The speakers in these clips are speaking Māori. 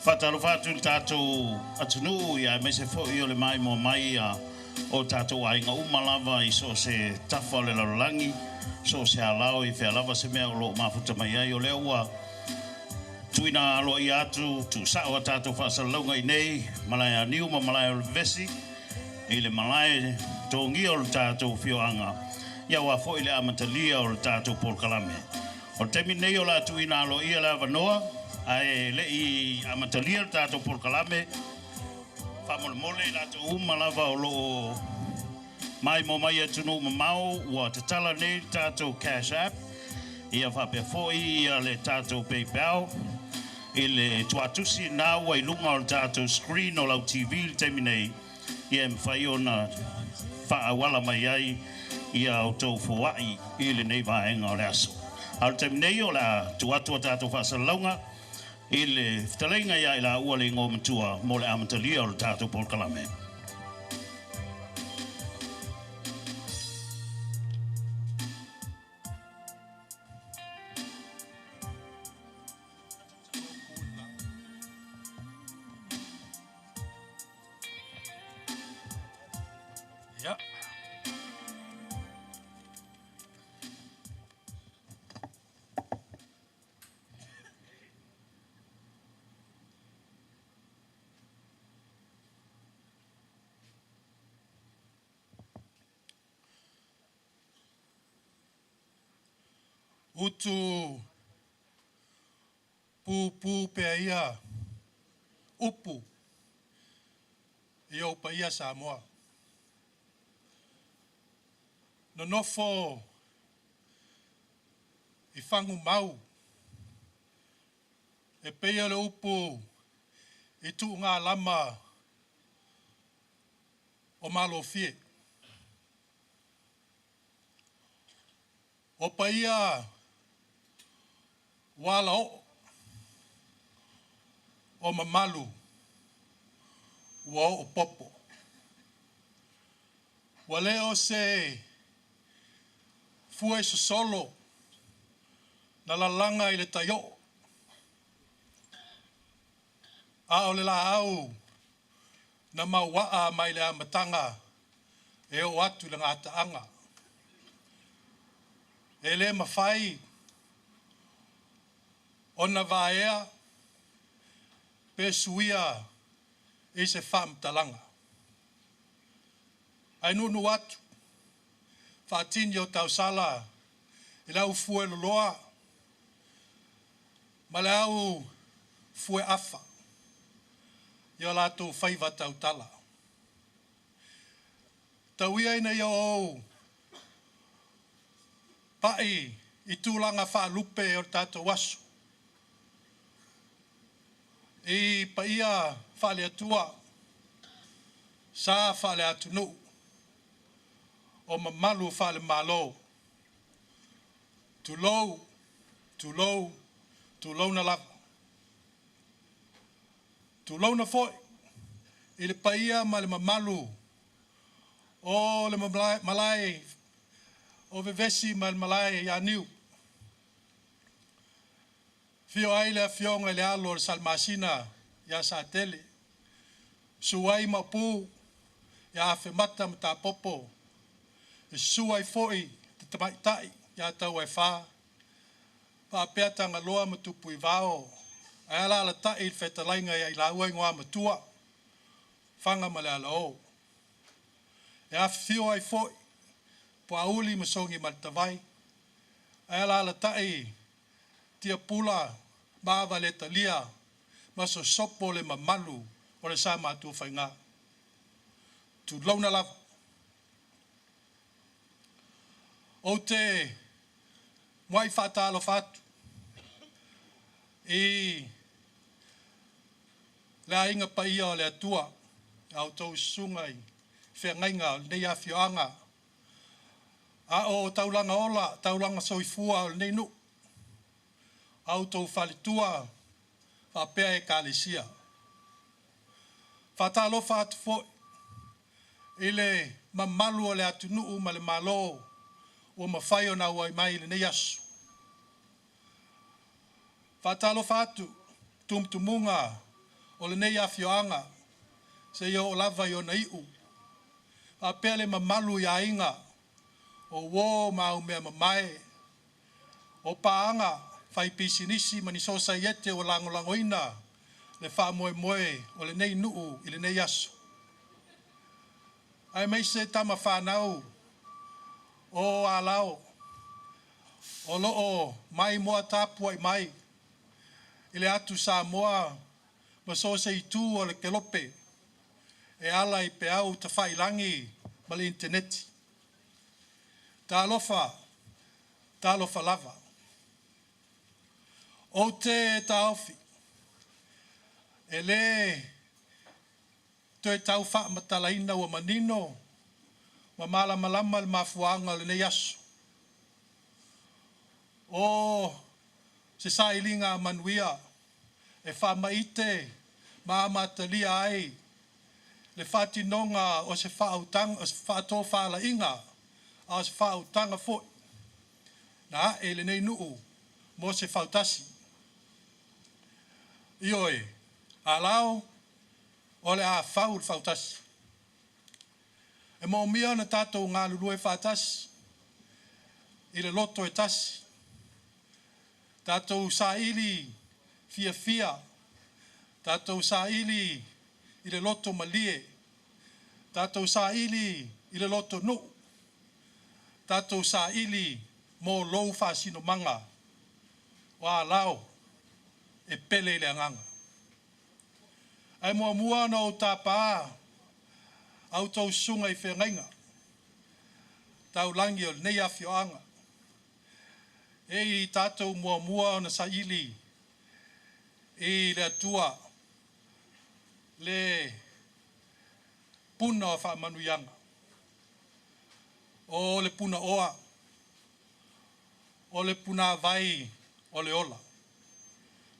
Whatalo whatu tātou atunu ia me se fo i o le mai mo mai a o tātou ainga umalava I so se tafa o le larolangi, so se alao I whea lava se mea o lo mafuta mai ai o lea ua tuina alo I atu tu sao a tātou whaasalaunga I nei, malai a niu ma malai o le vesi, I le malai tōngia o le tātou whioanga, ia wa fo I le amatalia o le tātou polkalame. O temi nei o la tuina alo ia la vanoa, ai le I amatalia o tātou polkalame, whamole I tātou umalava o lo mai mo mai atunu mamau ua te tala nei tātou Cash App, ia whapea foi ia le tātou PayPal, I le tuatusi nā wai lunga o le tātou screen o lau TV le temi nei, ia mwhai o na whaawala mai ai ia o tau fuai I le nei vaenga o le aso. Al temi nei o la tuatua tātou whaasalaunga, I le whtalenga ia I la ua le ngō matua mo le amatalia o le tātou polkalame. Utu pu pe ia upu ia upa ia Samoa. No nofo I whangu mau e peia le upu I tu ngā lama o malo fie. O pa ia wala o mamalu o popo. Wale o se fue solo na lalanga I le tayo. A o le la au na mawaa mai le amatanga e o atu le ngata anga. E le mawhai ona vaea pe suia I se wham talanga. Ai nunu atu, whaatini o tau sala, I lau fue loloa, ma le au fue afa, I o lato whaiva tau tala. Tau ia ina ia o pai I tūlanga wha lupe o tato wasu. I pa ia whale atua, sa whale atunu, o mamalu whale malo, tu lou na lava. Tu lou na foi, I le pa ia ma le mamalu, o le malai, o vevesi ma le malai ya niu. Fio ai le fionga le alo le salmasina ya sa tele. Suai mapu ya afe mata mta popo. Suai foi te tamaitai ya tau e wha. Pa peata ngaloa matupu I vao. Aela la tai il fetalainga ya ilaua ingoa matua. Fanga male ala o. Ya fio ai foi. Po auli masongi maltavai. Aela la tai tia pula maava le talia maso sopo le mamalu o le sa mātua whainga. Tu launa lava. O te mwai whatalo whatu I le ainga paia o le atua au tau sungai whengainga nei a whioanga a o taulanga ola taulanga soifua o nei nu auto falitua fa pea e kalisia. Fatalo fat fo ile mamalu o le atunu ma le malo o mawhai o na wai mai le nei asu. Fatalo fatu tumtumunga o le nei afioanga se yo lava yo na iu a pele mamalu ya inga o wo mau me mamae o paanga fai pisinisi mani society o langolangoina le fa moe moe o le nei nuu i le nei aso ai mai se tama whanau o alao o loo mai moa tapua i mai i le atu sa moa ma so se i tu o le kelope e ala i pe au ta whailangi ma le interneti. Ta alofa lava. O te ta ofi e le toi tau wha matalaina wa manino wa malama le mafuanga le nei aso. O se sailinga manuia e wha maite ma matalia ai le whatinonga o se whautanga o se whato whala inga o se whautanga fo na e le nei nuu mo se whautasi. Ioe, a lao o le a whau whautasi. E mo mia na tātou ngā lulu e whaatasi i le loto e tasi. Tātou sa ili fia. Tātou sa ili i le loto malie. Tātou sa ili i le loto no. Tātou sa ili mo lou whaasino manga. Wa lao e pele le anganga. Ai mua na o tāpaa au tau sunga i whengainga. Tau langi o nei awhioanga. E i tātou mua na sa ili e le atua le puna o whaamanuianga. O le puna oa. O le puna vai o le ola.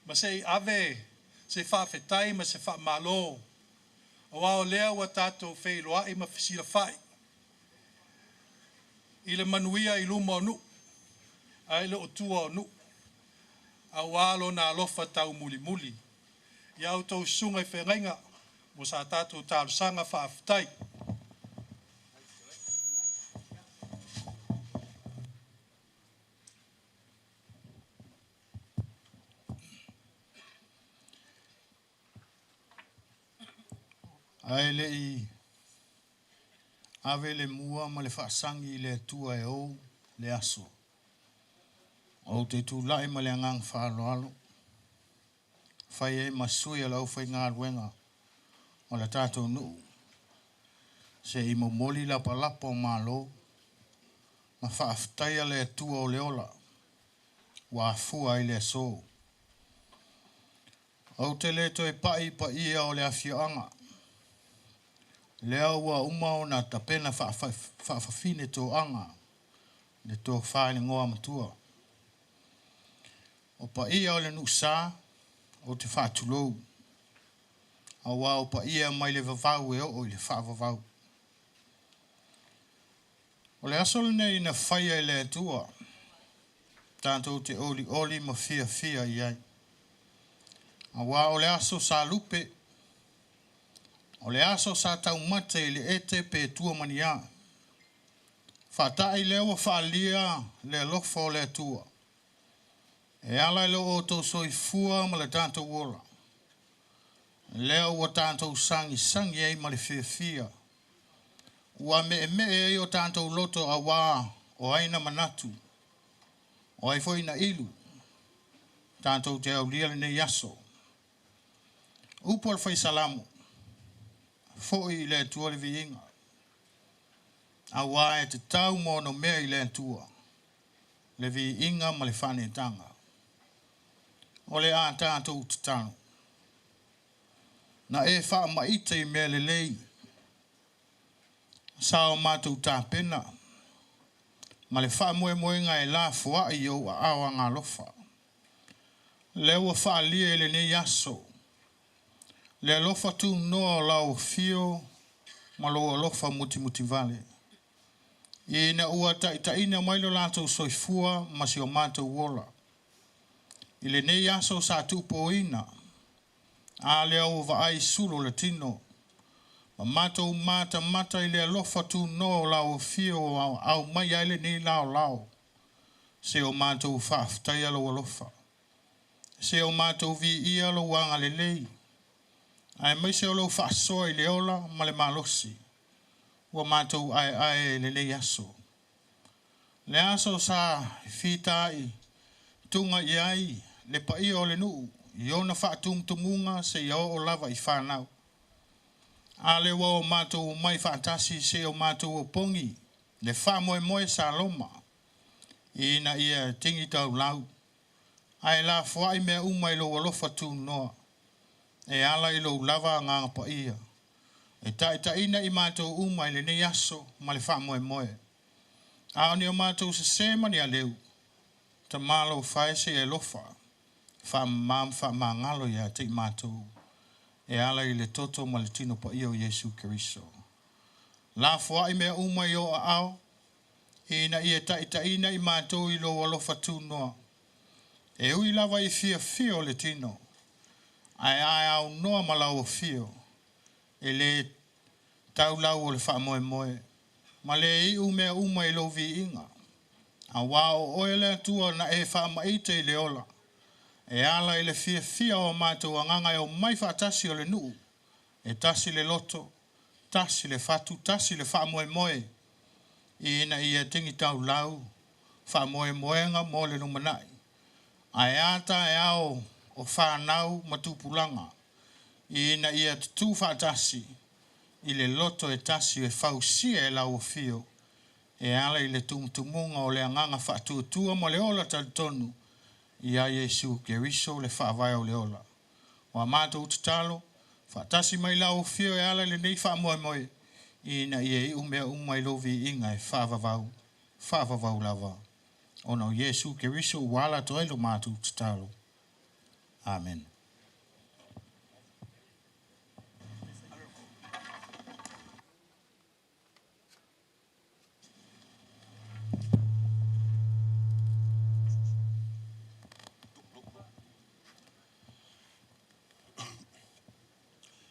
Ma se ave se whawhetai ma se whaamalo. O ao lea wa tātou wheiloa i ma whisira whai. I le manuia i luma o nu. Ai le o tua o nu. A walo na alofa tau muli. I au tau sunga i whengainga. Mo sa tātou tālusanga whawhetai. Ai le i ave le mua ma le whaasangi le tua e ou le aso. O te tu lai ma le angang whaaloalo. Whai e masui alau whai ngā ruenga o le tātou nuu. Se i momoli la palapa o malo ma whaaftaia le tua o le ola. Wa fua i le so. O te le toi pai pa ia o le afioanga. Lea ua umao na tapena whaafafine tō anga le tō whaene ngoa matua. O pa ia o le nusa o te whaatulou. A wā o pa ia mai le vavau e o i le whaavavau. O le asole nei na whaia i le atua. Tātou te oli ma fia i ai. A wā o le aso sa lupe. O le aso sa tau mate i le ete pe tua mania. Whatai leo whaalia le lofo le tua. E ala leo o tō soifua ma le tātou wola. Leo o tātou sangi ei ma le fia. Ua me e o tātou loto a wā o aina manatu. O ai foi na ilu. Tātou te au lia le nei aso. Upol fai salamu. Foi le tua le viinga. A wā e te tau mono mea i le tua. Le viinga ma le whane tanga. O le a tātou te tano. Na e wha maite i mea le lei. Sao mātou tā pena. Ma le wha moe ngai la fua i au a awa ngā lofa. Lewa wha lia le nei aso. Le lofa tu noa lau fio ma loa lofa muti vale. I na ua ta ina mailo lato soifua ma si o mātou wola. I le nei aso sa tupo ina. A leo va ai sulu le tino. Ma mato mata ile alofa tu no lao fio au mai aile ni lao. Se o mato whaaftai alo alofa. Se o mato vi i alo wanga le lei. Ai mai se o lo whaasoa i leola ma le malosi. Ua mato ai le lei aso. Le aso sa fitai tunga iai le pai o le nuu. Iona whaatumtumunga se iau o lava i whanau. Ale wa o mato mai whaatasi se o mato o pongi. Le wha moe sa loma. Ina ia tingi tau lau. Ai la fuai mea umai lo alofa tu noa. E ala i lo lava nganga pa ia. E ta ina i mato umai le ne aso ma le wha moe. A ni o mato se sema ni a leu. Ta malo fai se e lofa. Wha mangalo ia te mato. E ala i le toto ma le tino pa ia o Yesu Keriso. La fuai mea umai o a ao. Ina ia ta ina i mato i lo alofa tu noa. E ui lava i fia le tino. Ai au noa ma lau o fio. E le tau lau o le wha moe. Ma le i umea i lo vi inga. A wao oele atua na e wha maite i le ola. E ala i le fia o mato a nganga e o mai whaatasi o le nuu. E tasi le loto. Tasi le fatu. Tasi le wha moe. Ina ia tingi tau lau. Wha moe nga mo le numanai. Ai ata e ao o whanau matupulanga. Ina ia tutu whaatasi. I le loto e tasi e whausia e lau o fio. E ala i le tumutumunga o le anganga whaatuatua mo le ola talitonu. Ia Yesu Keriso le whaavai o le ola. Wa mato utatalo. Whaatasi mai lau o fio e ala le nei wha moe. Ina ia i umea umai lovi inga e whaavavau lava. Ono Yesu Keriso wala to elo matu tatalo. Amen.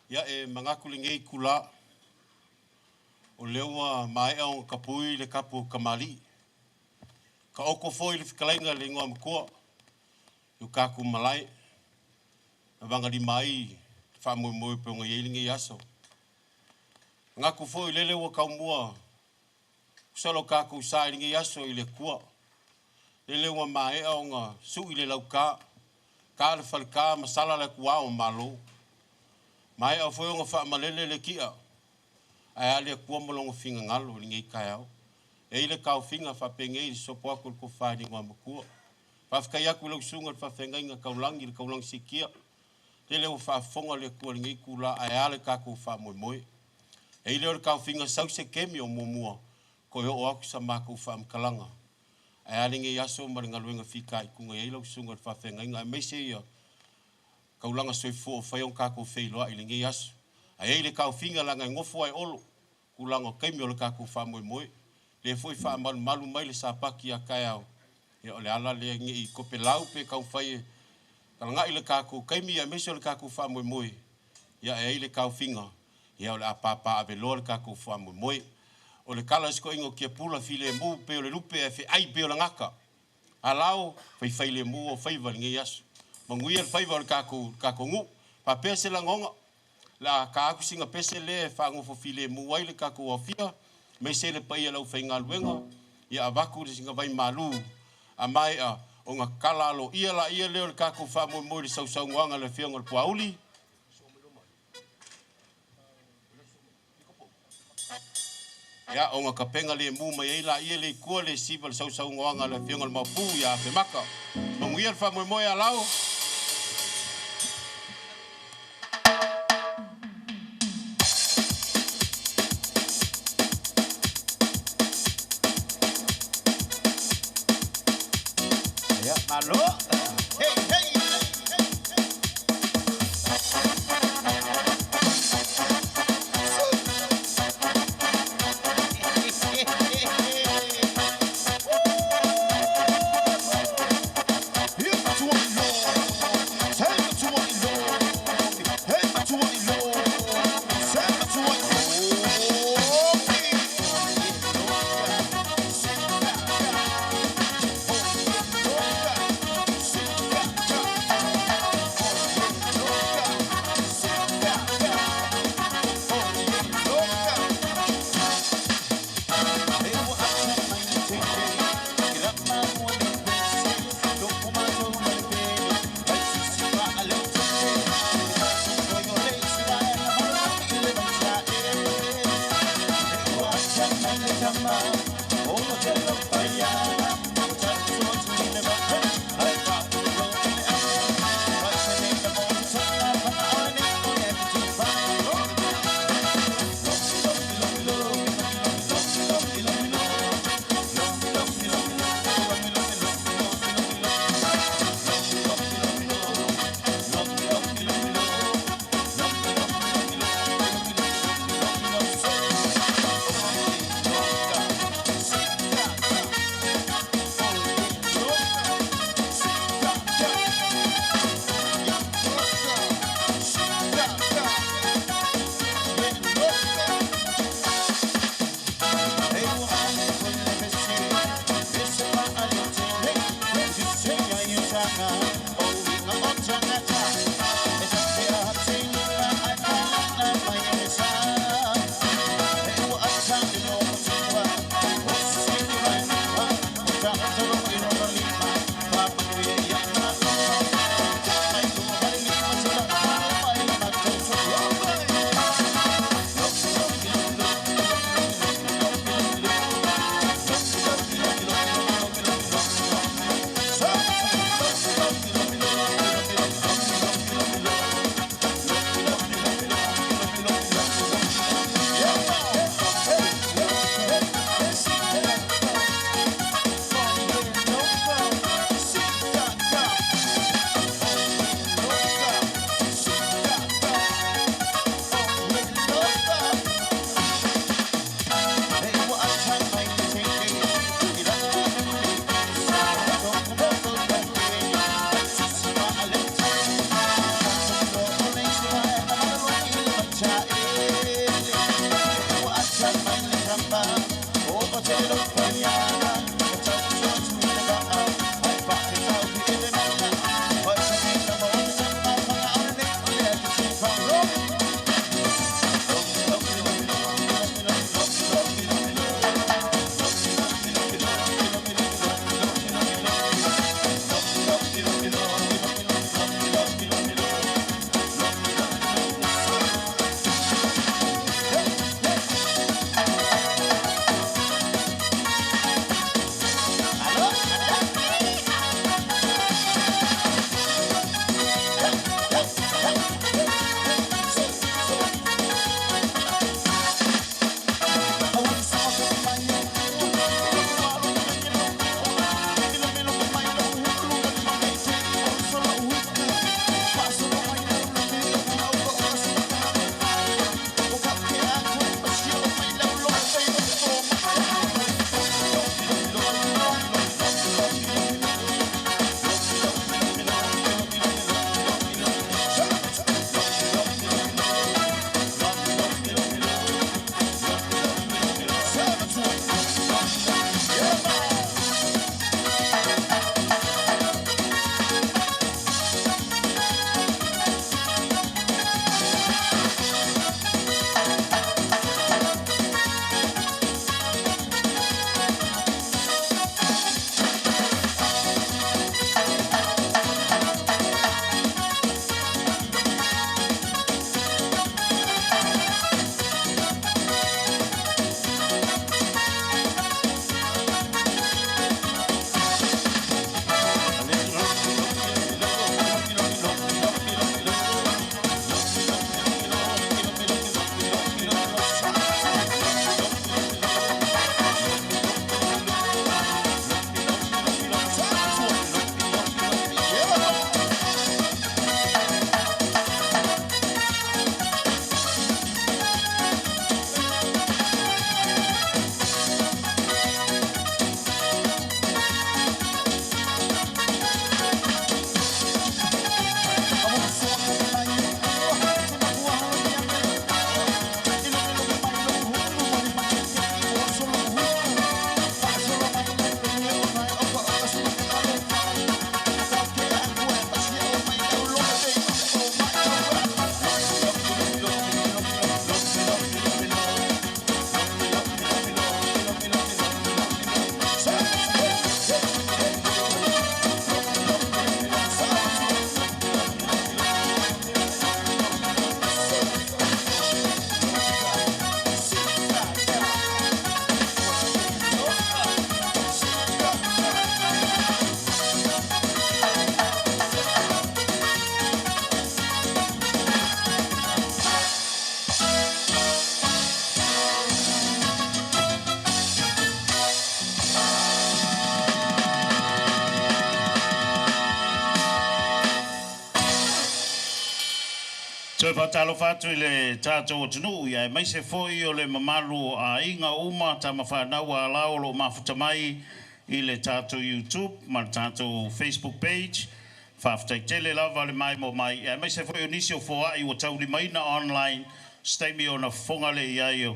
Ya e mangaku lingei kula o leua mai au kapui le kapu kamali. Ka oko foi le fikalainga le ngoa mkoa. Yu kaku malai. Na vanga di mai wha moe pe unga yelinge yaso. Ngaku foi lele wa kaumua. Solo kaku sa linge yaso i le kua. Lele wa mai au nga su i le lauka. Ka le falka masala le kua o malo. Mai au foi unga wha malele le kia. Ai ale kua molongo finga ngalo linge kai au. E ile kau finga fa pengei so po aku ko fa ni ngam ku fa fka ya ku lo sunga fa fenga nga kaulang sikia tele o fa fonga le ku ngi ku la ale ka ku fa moi e ile o kau finga sau se kemi o momua ko yo o aku sa ma ku fa mkalanga ale ngi yaso mar ngaluenga fika ku nga ile o sunga fa fenga nga me se ya kaulanga so fo fa yon ka ku fe lo ile ngi yaso ai ile kau finga la nga ngofo ai olo ku langa kemi o ka ku fa moi le foi fa malu mai le sapaki a kai au e ole ala le ngi i kopelau pe kau fai kalanga ile kaku kaimi ya meso le kaku fa moi ya e ile kau finga ya ole apapa ave lor kaku fa moi ole kala sko ingo ke pula file mu pe ole lupe e fe ai pe ole ngaka alau fai le mu o fai va ngi yas mangui el fai va kaku ngu pa pese la ngonga la kaku singa pese le fa ngo fo file mu ai le kaku o fia me se le pai lau whainga luenga, ia avaku le singa vai malu, a mai a o ngā kalalo, ia leo le kako wha moi le sau nguanga le whionga le puauli. Ia o ngā kapenga le mu mai eila ia le kua le siva le sau nguanga le whionga le mapu, ia pe maka. Manguia le wha moi a lau. Alô? Hey, hey! Here's one, Lord. Le patalo fatu le tato tunu ya mai se foi o le mamalu a inga uma tama whanau a lao lo mafutamai i le tato YouTube ma tato Facebook page whaftai tele lava le mai mo mai ya mai se foi o nisi o foa i o tauri mai na online stay me on a fonga le iaio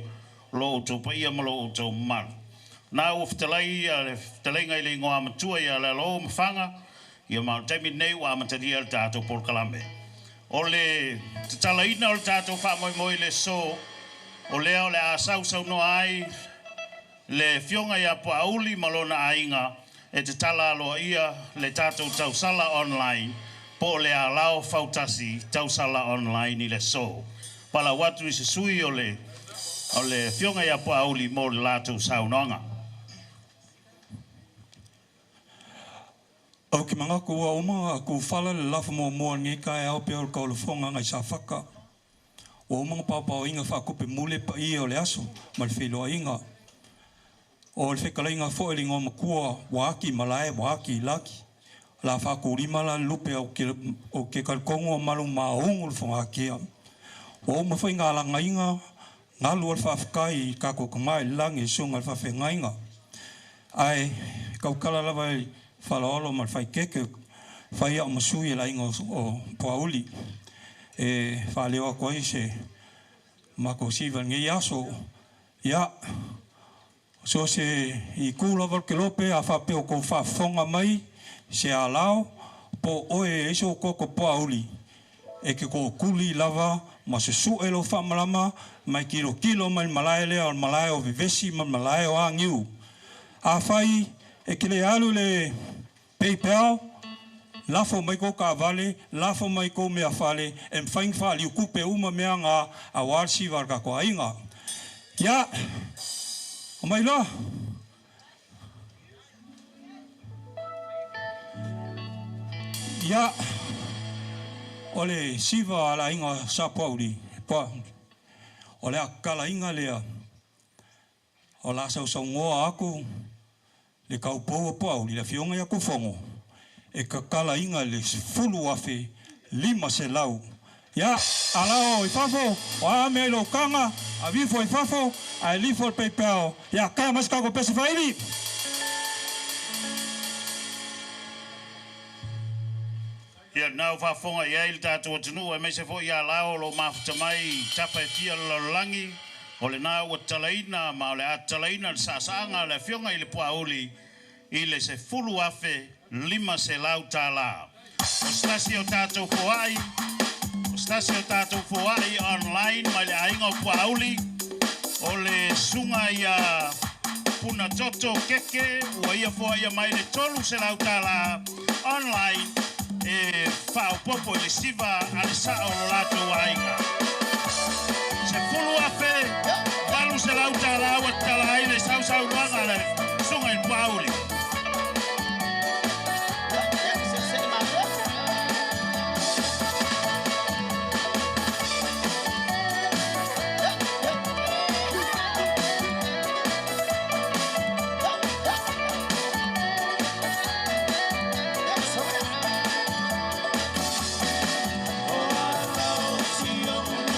lo to pa ia malo to mar na o ftalai le ftalenga le ngoa matua ya la lo mfanga ia ma taimi nei wa mataria le tato por kalambe ole te talaina o le tātou whamoimoi le so o lea o le asau no ai le fionga ia po auli malona ainga e te tala aloa ia le tātou tausala online po le alao fautasi tausala online i le so pala watu i se sui o le fionga ia po auli mo le lātou saunoanga. Au ki manga kua oma ku whala le lafa mo mua ngi kai au pe o ka le fonga ngai sa whaka. O oma papa o inga whakupe mule pa i o le aso, ma le whiloa inga. O le whekala inga fo e ngoma kua waki malae, waki laki. La whakurima la lupe o ke kalkongo malu maungu le fonga kia. O oma whainga alanga inga, ngalu al whafkai kako kamai langi sunga al whawhenga inga. Ai, kaukala lawa whalaolo ma whai keke whai au masui la ingo o Pauli e whalewa koe se mako siwa ngi aso ia so se I kula walke lope a whapeo ko whafonga mai se a lao po oe iso koko Pauli e ke ko kuli lava ma se su elo whamalama mai kilo mai malae lea o malae o vivesi mai malae o angiu a whai e ke le alu le PayPal, lafo mai ko ka vale, lafo mai ko mea fale, en fain fale, ukupe uma mea ngā a warsi warka ko ainga. Ya, o mai la. Ya, ole siva ala inga sa pauli, ole a kala inga lea, o la sau ngoa aku, le kaupou pauli la fionga ya kufongo e kakala inga le fulu afe lima se lau ya alao I fafo o ame lo kanga a vifo I fafo a lifo el PayPal ya kama mas kago pesa faili Ia nau whafonga ia il tātua tunu e me se fo ia lao lo mafutamai tapa e tia lo langi o le nā ua talaina ma o le a talaina le sāsanga le fionga I le puauli I le se fulu afe lima se lau tāla. O stasi o tātou fuai online mai le ainga o puauli o le sunga ia puna toto keke ua ia fua ia mai le tolu se lau tāla online e whao popo le siva ale sao lo lato ainga. Se fulu afe walu se lau tāla ua tala ai le sau ruanga le sunga I puauli. Oh, I love you.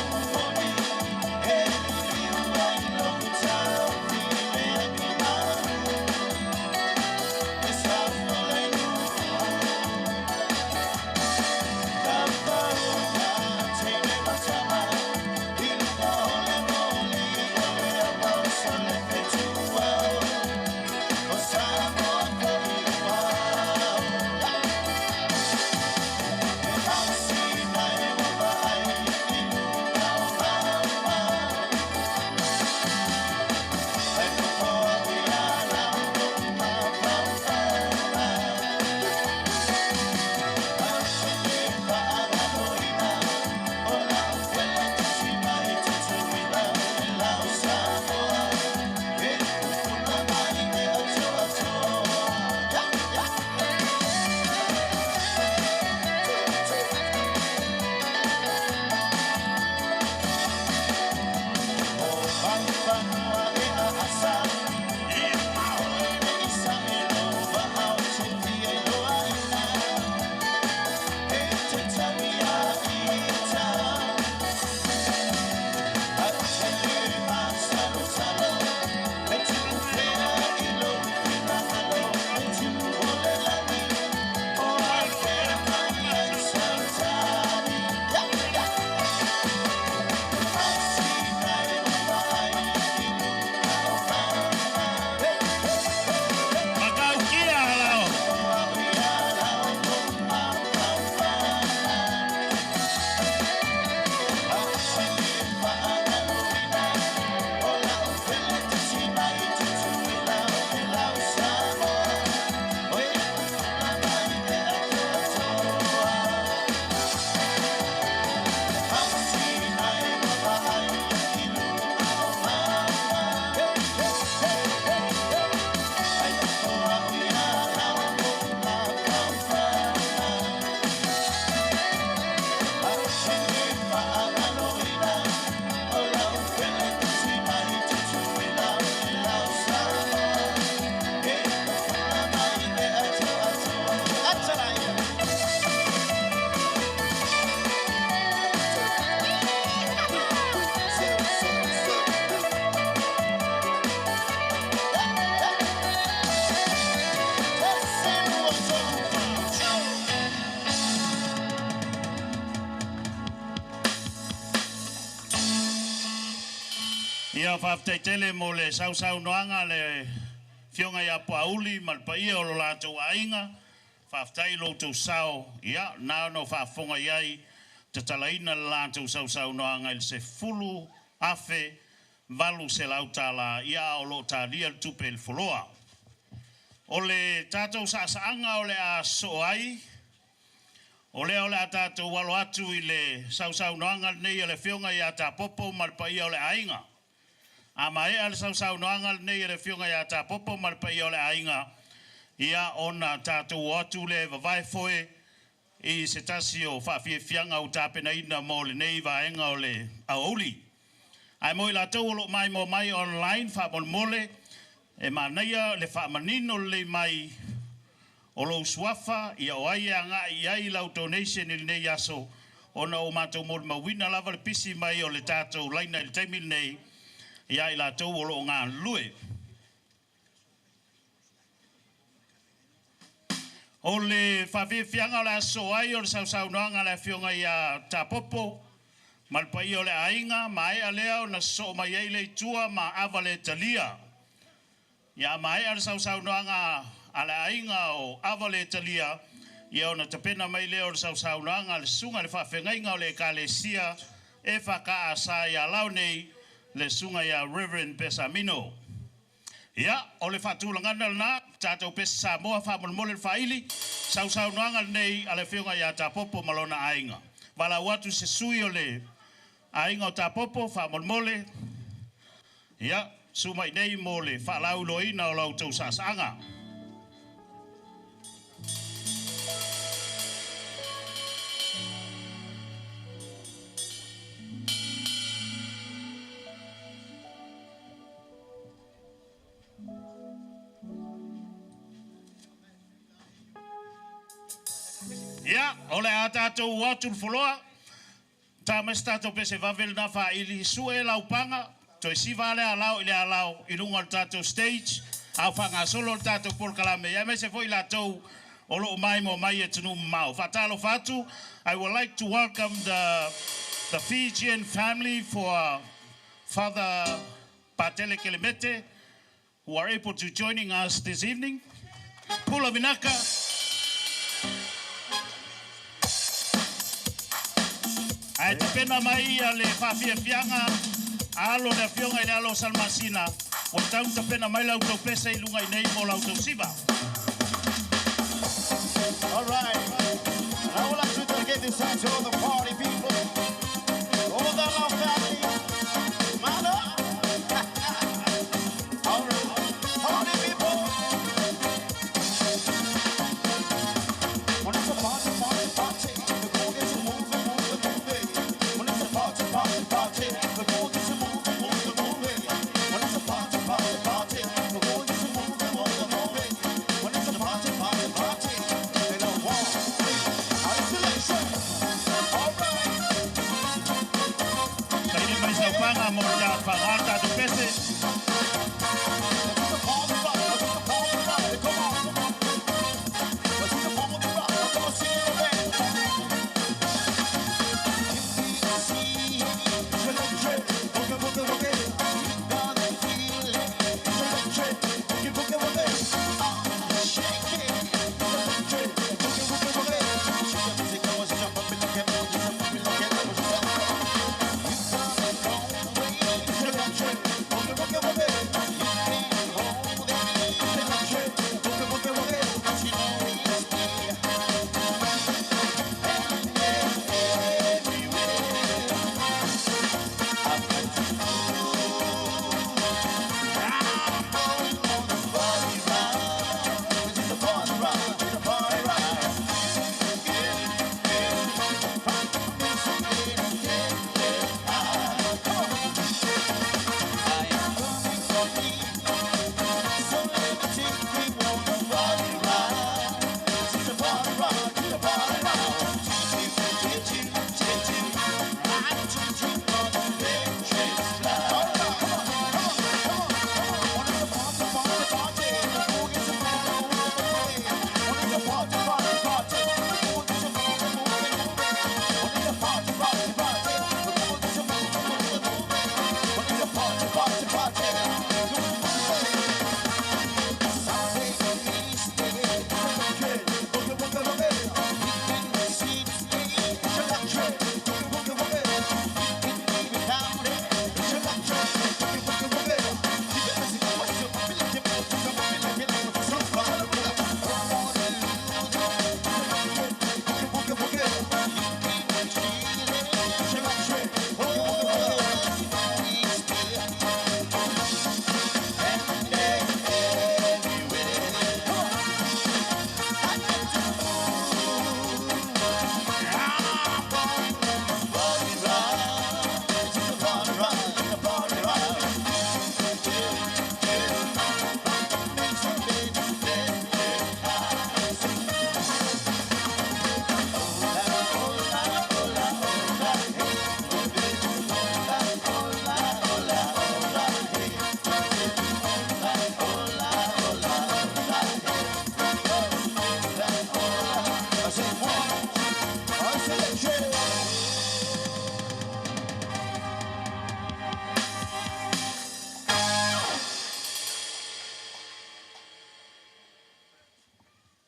Ia whafteitele mo le sausau noanga le fionga ia pauli malpaia o lo lātou ainga. Whaftai lo tau sao. Ia, nā no whafonga iai te talaina le lātou sausau noanga il se fulu afe valu se lautala ia o lo tālia le tupe il foloa. O le tātou saasaanga o le a soai. O le a tātou walo atu i le sausau noanga nei le fionga ia tā popo malpaia o le ainga. A mai al sausau noanga nei le fionga ia tā popo malpaia o le ainga. Ia ona tātou atu le vavai foe i se tasi o whawhiawhianga o tāpena ina mo le nei vaenga o le aoli. Ai moi la tau lo mai mo mai online whamon mole e manaia le whamanino le mai o lo suafa ia o ai anga i ai lau donation il nei aso ona o mātou mo le mawina lava le pisi mai o le tātou laina il taimil nei ia i la tau o lo ngā lue. O le whawhiawhianga o le aso ai o le sausau noanga le fionga ia tā popo malpai o le ainga mai a leo na so mai ai le tua ma avale talia. Ia mai al sausau noanga a le ainga o avale talia ia ona tapena mai leo le sausau noanga le sunga le whawhengainga o le kalesia e whaka asa ia lau nei le sunga ia Reverend Besamino. Ia, o le whatulangana na tātou pesa moa whamolmole le whaili sausau noanga nei a le whiunga ia tā popo malona ainga. Wala watu se sui o le ainga o tā popo whamolmole. Ia, sumai nei mo le whalau loina o lau tau sasanga. Ia, ole a tātou watu foloa. Tā mes tātou pese wavel na wha ili sue lau panga. Toi siva ale alau ile alau ilunga o tātou stage. Au whanga solo o tātou polkalame. Ia mese fo ila tau o loo mai mo mai e tunu mau. Whatalo whatu, I would like to welcome the Fijian family for Father Patele Kelemete, who are able to joining us this evening. Pula Vinaka. Ai te pena mai a le whawhiawhianga alo le whionga i le alo salmasina. O tau te pena mai lau tau pesa i lunga i nei mo lau tau siva. All right. I would like to dedicate this song to all the party people. All the love family. Mother. All right. Party people. When it's a party, party, party. The goal is to move and move and move it. When it's a party, party, party. The goal is to move and move and move it. When it's a party, party, party. The goal is to move and move and move it. When it's a party, party, party. They don't want isolation. All right. Kaini mai sa panga mo ta pangata de pese. We'll be right back.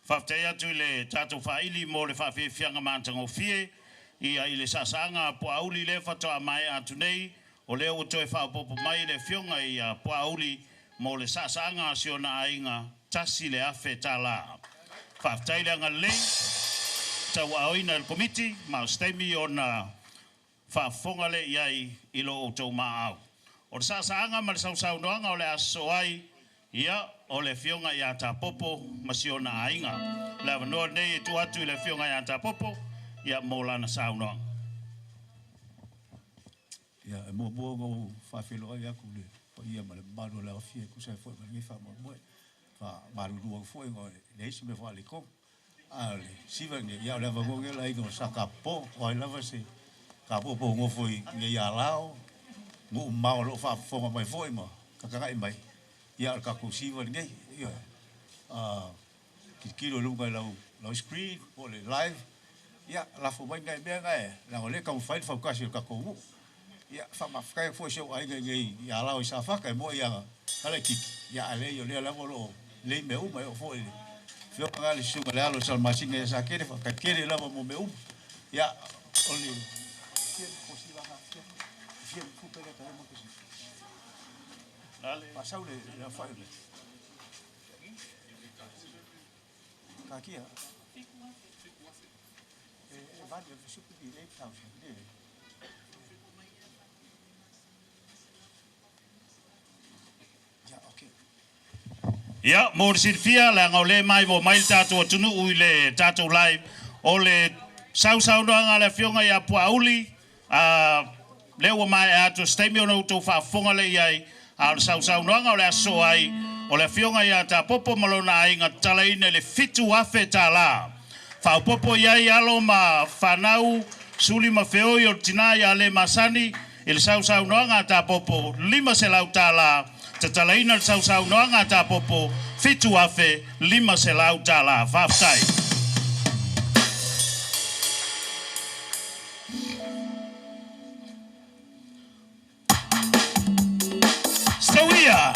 Whaftai atu le tātou whaili mō le whawhianga mātango fie, ia i le sasanga Puauli le whatoa mai atu nei, o leo o toi whaopopo mai le fionga i a Puauli mō le sasanga siona ainga tasi le awhe tā la. Whaftai le anga lei, tau aoina le komiti, ma stemi o na whafonga le iai ilo o tau maa au. O le sasanga ma le sausau noanga o le aso ai, ia o le fionga i a tā popo masiona ainga. Le avanoa nei e tu atu i le fionga i a tā popo, ia mō lana saunoanga. Ia e mua ngō whawhelo ai aku le pa ia ma le maro le awhia kusai fwoi ma ngi wha moe. Wha maru ruang fwoi ngō le isi me wha le kong. A le siva nge ia le avangonge la ingo saka po o ai lava se ka popo ngō fwoi nge ia lao ngō mao lo wha mai fwoi ma kakangai mai. Ia al kako siva nge ia kilo lunga lau screen o le live. Ia la fo mai ngai mea ngai la o le ka mawhai whaukasi o kako ngu. Ia whamawhakai fwoi seo ai ngai ia lao i sa whaka e mo ia kale kiki. Ia ale i o lea lawa lo lei me uma e o fwoi le. Fio nga le sunga le alo sal masinga e sa kere whaka kere lawa mo me uma. Ia o le fien kosi waha fien fupere ta ema kosi. Pasau le whai le. Ka kia. Vale, eu fico de 8,000. Ja, okay. Ia, mō le sirifia, le anga o le mai mo mai tātou atunu ui le tātou live, o le sau noanga le fionga i a Puauli, le ua mai atu stemi o na utou whaafonga le iai, a le sau noanga o le aso ai, o le fionga i a tā popo malona ainga talaine le fitu afe tā la. Whaupopo iai alo ma whanau, suli ma whioi o tina i a le masani, i le sau noanga tā popo, 5 se lau tā la, te talaina le sau noanga tā popo, fitu afe, 5 se lau tā la, whaftai. Stawia!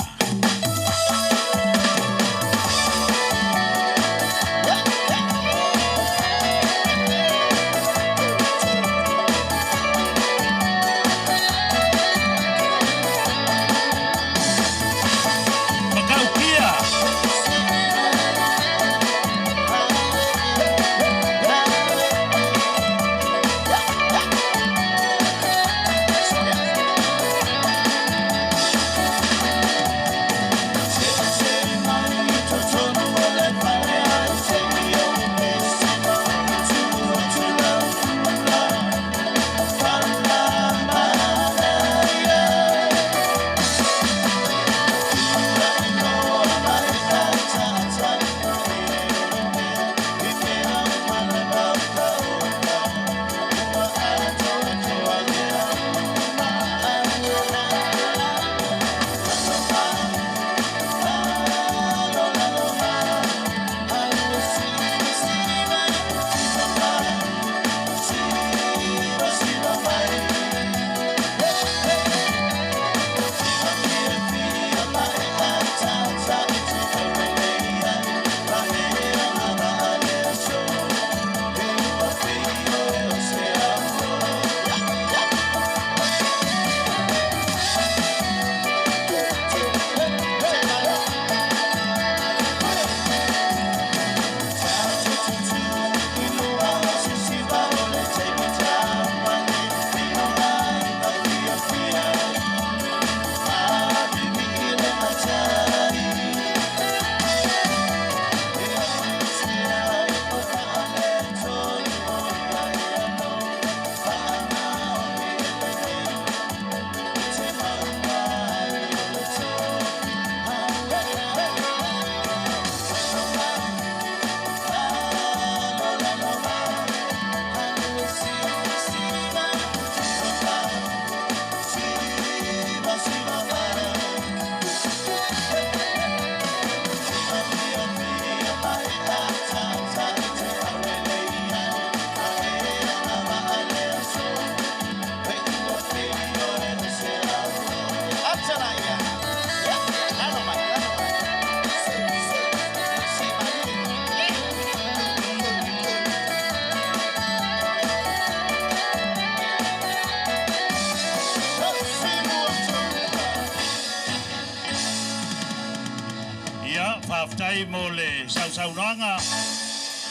whaftai mo le sausaunanga.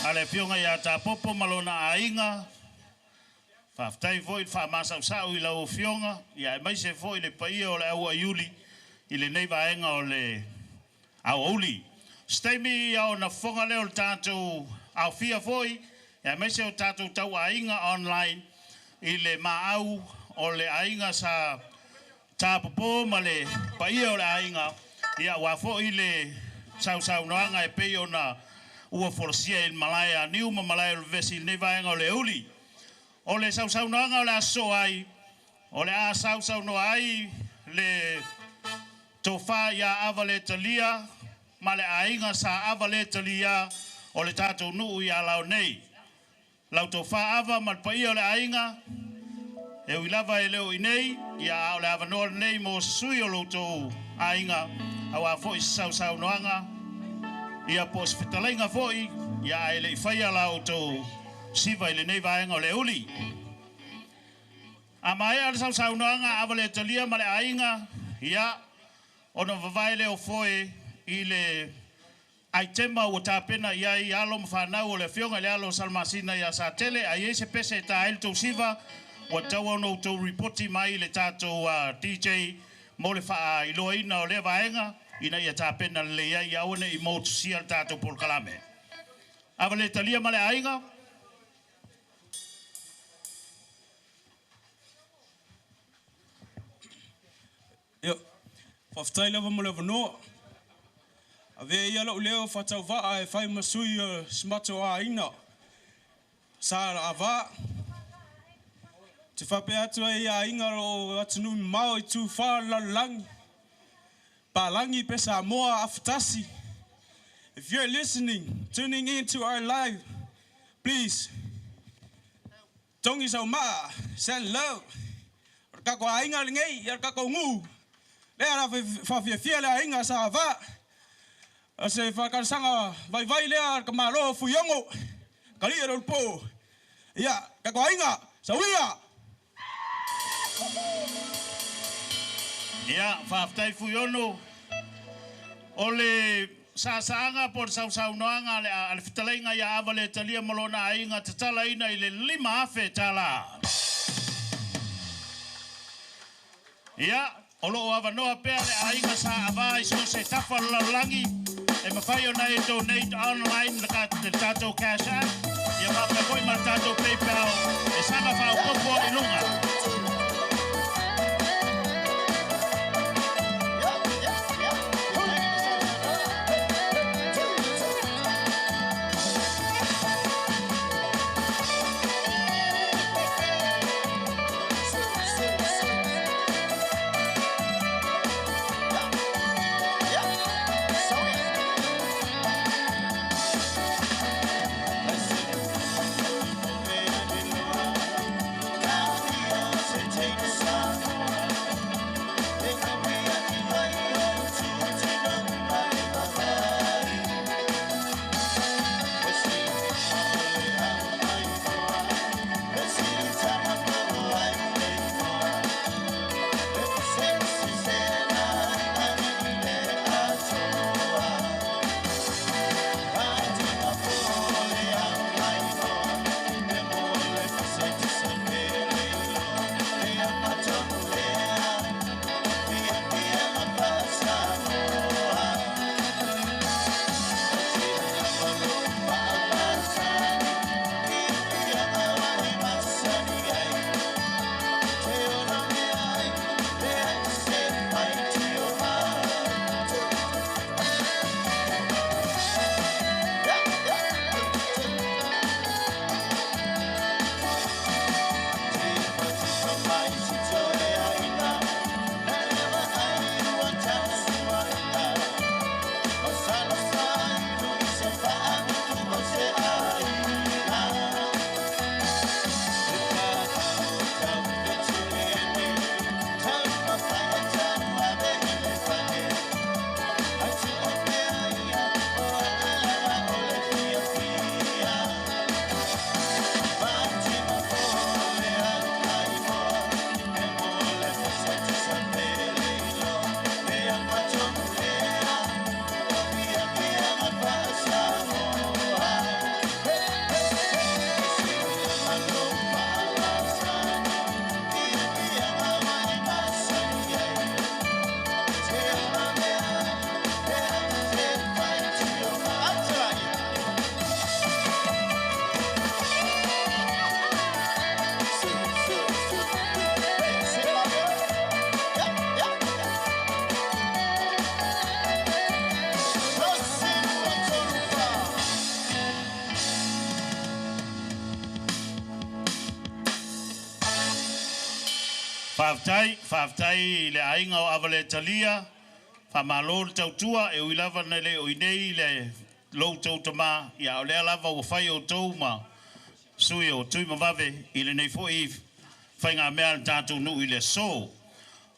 Ale pionga ia ta popo malona ainga. Whaftai foi whamasa sau i lau fionga. Ia e mai se foi le paia o le aua iuli. I le nei vaenga o le au auli. Steimi au na whonga leo le tātou au fia foi. Ia mai se o tātou tau ainga online. I le maau o le ainga sa tāpopo ma le paia o le ainga. Ia wafo i le sau noanga e pei o na ua forosia i Malaya Niu ma Malaya o vesi nei vaenga o le uli. O le sau noanga o le aso ai. O le a sau no ai le tofa ia avale talia ma le ainga sa avale talia o le tātou nuu ia lau nei. Lau tofa ava ma le paia o le ainga. E uilava e leo i nei, ia o le avanoa nei mo sui o loutou ainga. Au a foi sau noanga. Ia pos fitalainga foi, ia e le whaia lau tou siva i le nei vaenga o le uli. A mai al sau noanga avale talia ma le ainga, ia ono vavai leo foi i le aitema o tāpena ia i alo mwhanau o le fionga le alo salmasina ia sa tele, a iese pese ta el tou siva, wa tawa no to reporti mai le tato DJ mo le wha i loina o le vaenga ina ia tāpena le ia i awane i mo tusia le tato por kalame. Awa le talia ma le ainga. Ia, whaftai lewa mo le wanoa. A vea ia lau leo whatau waa e whai masui smato a ina. Sa a waa. Te whape atu e a inga o atunu mao i tū wha lalangi. Palangi pesa moa aftasi. If you're listening, tuning in to our live, please, tongi sau maa, send love. Kako a inga lingei, ia kako ngu. Lea ra whawhiawhia lea inga sa wa. Se whakarsanga vai lea ka maro fuyongo. Kalia rolpo. Ia, kako a inga, sa wia. Ia, whaftai fuyono. O le saanga por sau noanga le fitalainga ia avale talia malona ainga tatala ina i le 5 afe tala. Ia, o loo avanoa pea le ainga sa avai so se tafa lalangi. E mawhai o nei donate online le tato cash app. Ia whapea koi ma tato PayPal. E sanga whao kopo i lunga. Yeah. whaftai le ainga o awale talia, whamalol tautua e uilawa na le oinei le lou tautama ia o lea lava o whai o tau ma sui o tui mawave i le nei fo i whainga mea le tātou nu i le so.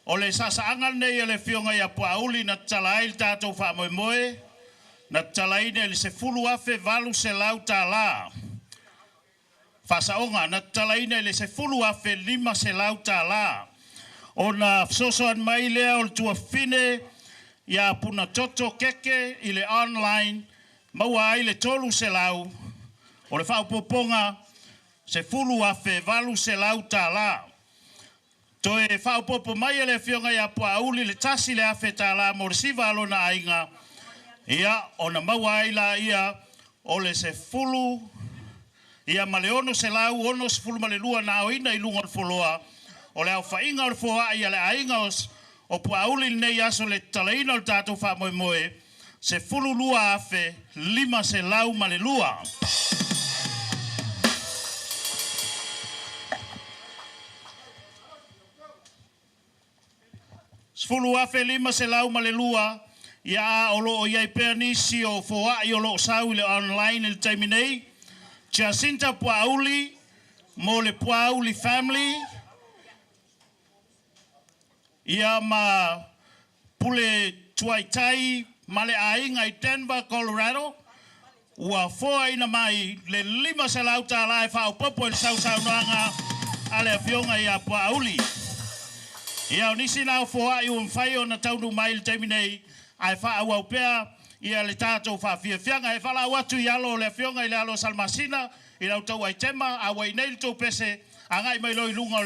O le sasa angal nei e le fionga ia puauli na talai le tātou wha moe moe, na talai ne le se fulu afe valu se lau tā la. Whasaonga, na talai ne le se fulu afe lima se lau tā la. O na sosoan mai lea o le tua fine ia puna toto keke i le online, maua ai le tolu se lau, o le whaupoponga se fulu afe valu se lau tā la. To e whaupopo mai e le fionga ia puauli le tasi le afe tā la mo le siva alona ainga, ia o na maua ai la ia o le se fulu, ia ma le ono se lau, ono se fulu ma le lua na oina i lunga le foloa, o le au whainga o le foa ia le ainga o puauli nei aso le talaina o le tātou wha moe moe, se fulu lua afe, lima se lau ma le lua. Se fulu afe, lima se lau ma le lua, ia o lo o iai pēr nisi o foa i o lo sau i le online il taiminei, Jacinta Puauli, mo le Puauli family, ia ma pule tuaitai, ma le ainga i Denver, Colorado, ua foa ina mai le lima se lau tā lai whao popo il sau noanga a le fionga ia Puauli. Ia o nisi nao foa i un whai o na taunu mai il taiminei, ai wha au pea ia le tātou wha fianga e whala watu i alo le fionga i le alo Salmasina i lau tau ai tema a wai nei tau pese a ngai mai loi lunga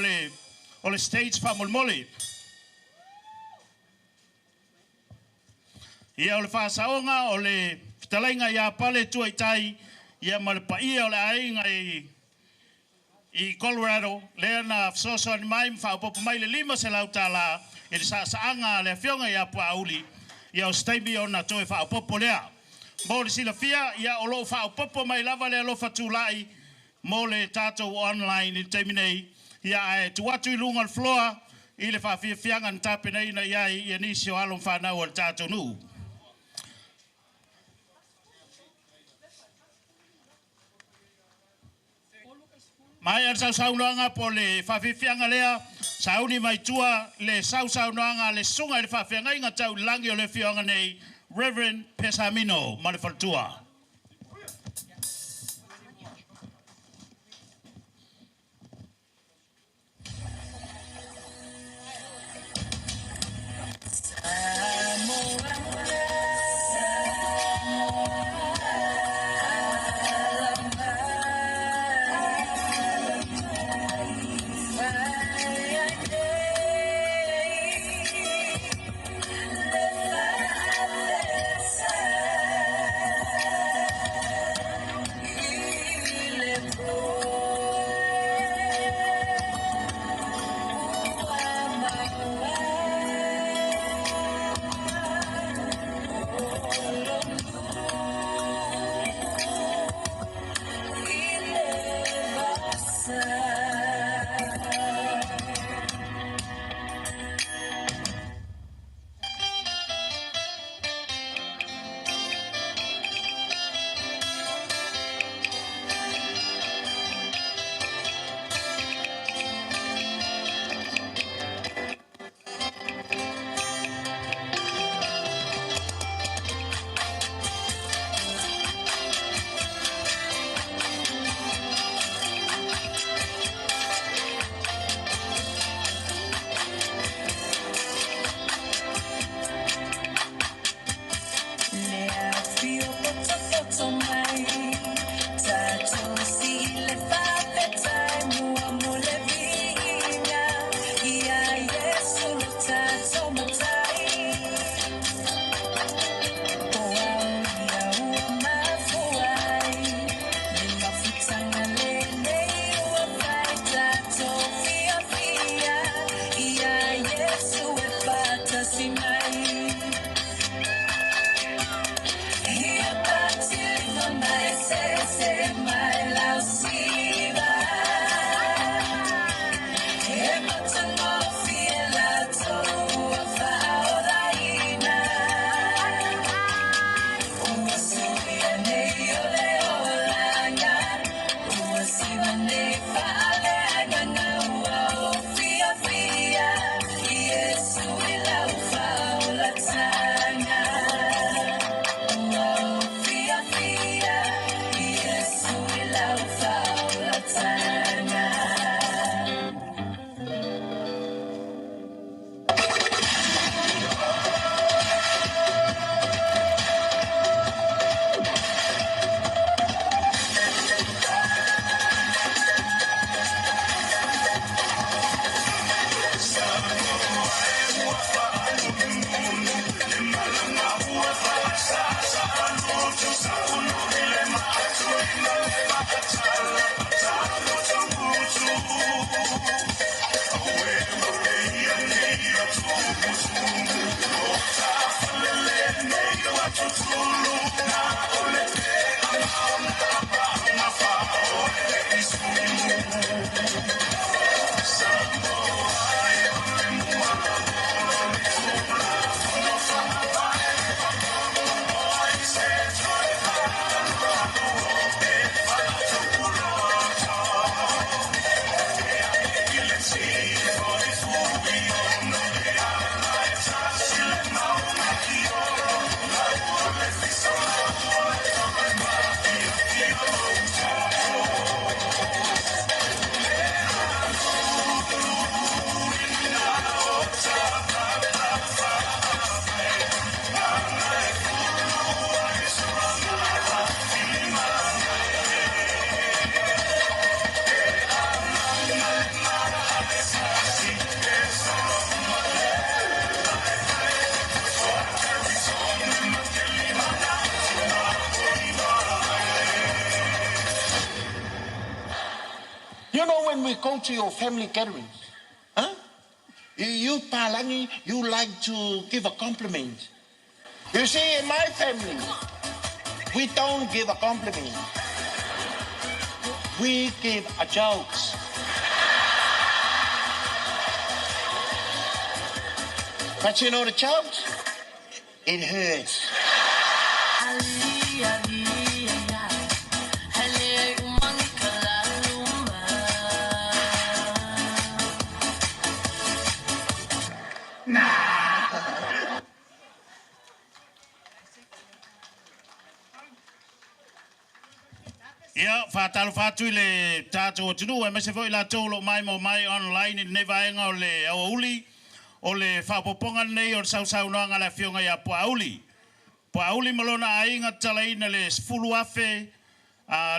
o le stage wha molmoli. Ia o le wha saonga o le fitalainga ia pale tua i tai ia ma le paia o le ainga i Colorado lea na soso ani mai mwha popo mai le lima se lau tā la i le saanga le fionga ia Puauli. Ia o staimi o na toe whaopopo lea. Mo le sila fia, ia o lo whaopopo mai lava lea lo fatulai mo le tātou online i teiminei. Ia e tuatu i lunga al floa i le whawhia fianga ni tape nei na iai i nisi o alon whanau al tātou nu. Mai ar saunoanga po le whawhiwhianga lea, sauni mai tua le saunoanga le sunga le whawhianga inga tau langi o le whianga nei, Reverend Pesamino, Malefaltua. we go to your family gatherings, huh? You Palangi, you like to give a compliment. You see, in my family, we don't give a compliment. We give a jokes. But you know the jokes? It hurts. Ia, whātalo whātui le tātou atunu, e mese foi la tōlo mai mo mai online, nei vaenga o le awa uli, o le whapoponga nei o le sausau noanga le fionga ia Puauli. Puauli malona ainga talaina le sfulu afe,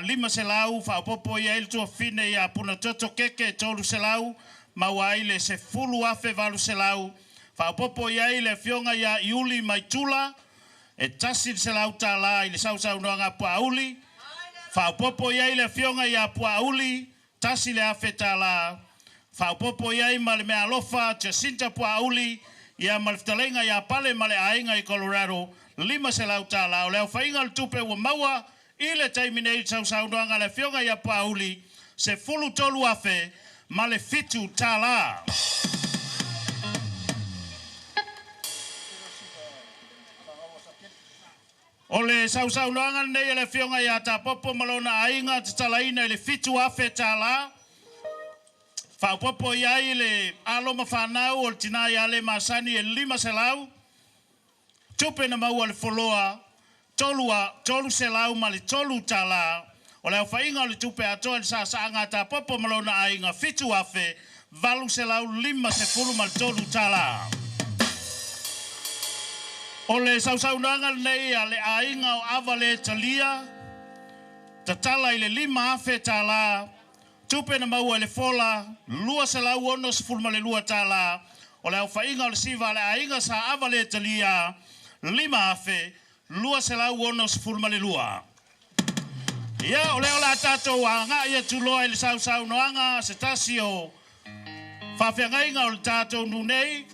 lima se lau, whapopo ia il tua fine ia puna toto keke tolu se lau, maua ai le se fulu afe valu se lau, whapopo ia le fionga ia iuli mai tula, e tasil se lau tā la i le sausau noanga Puauli, Whaupopo iai le fionga ia Puauli, tasi le awheta la. Whaupopo iai ma le mea alofa, Jacinta Puauli, ia ma le fitalenga ia pale ma le ainga i Colorado, lima se lau tā la. O leo whainga le tupe ua maua, i le taimine i sausaunoanga le fionga ia Puauli, se fulu tolu afe, ma le fitu tā la. O le sausaunoanga nei le fionga ia ta popo malona ainga te talaina le fitu afe tā la. Whaupopo iai le aloma whanau o le tina ia le masani e lima se lau. Tupe na maua le foloa, tolu se lau ma le tolu tā la. O le whainga o le tupe atoa le sasaanga ta popo malona ainga fitu afe, valu se lau lima se fulu ma le tolu tā la. O le sausaunoanga nei a le ainga o avale talia, ta tala i le lima afe tā la, tupe na maua le fola, lua se lau ono se fulma le lua tā la, o le au whainga o le siva le ainga sa avale talia, lima afe, lua se lau ono se fulma le lua. Ia, o leo la tātou a ngā ia tuloa i le sausaunoanga, se tasi o whawhiangainga o le tātou nunei,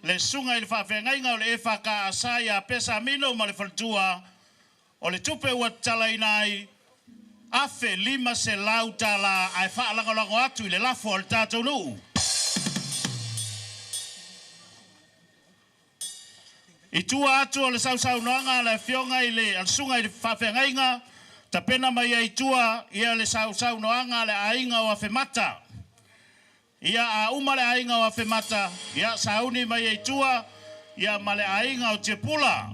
le sunga i le whawhengainga o le e whaka asai a pesa mino ma le whaltua o le tupe ua talainai afe lima se lau tala ai whaalangalango atu i le lafo o le tātou nuu. I tua atu o le sausaunoanga le fionga i le sunga i le whawhengainga ta pena mai ai tua ia le sausaunoanga le ainga o afe mata. Ia a umale ainga o Afemata, ia sauni mai e tua, ia male ainga o Te Pula.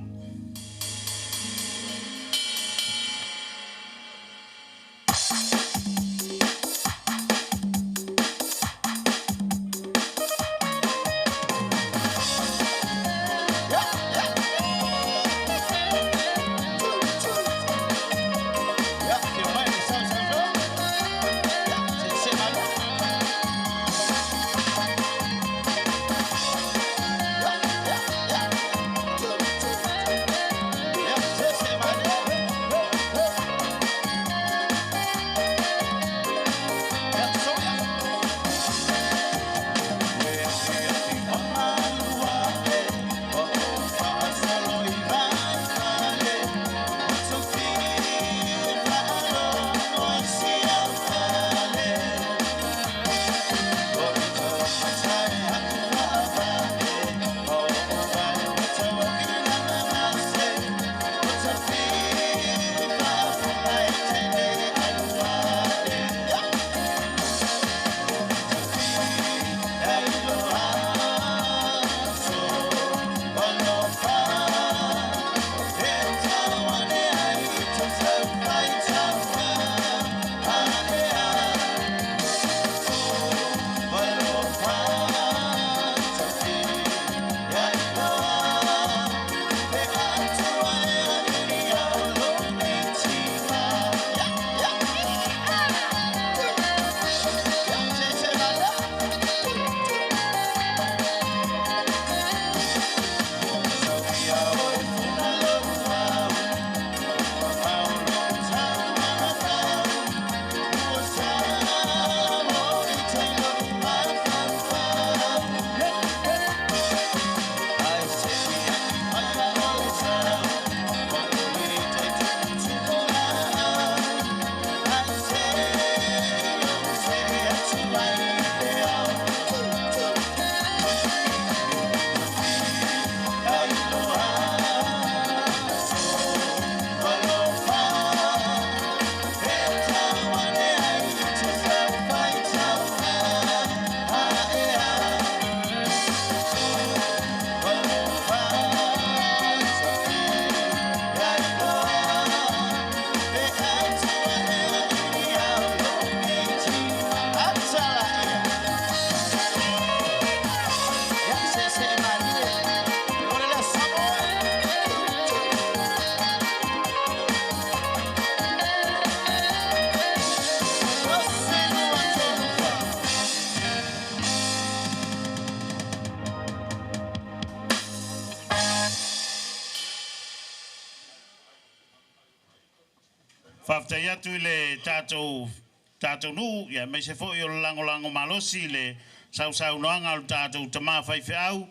Whaftai atu I le tātou nu, ia me se fo I o lango malosi le sau noanga o tātou tamā whaiwhi au,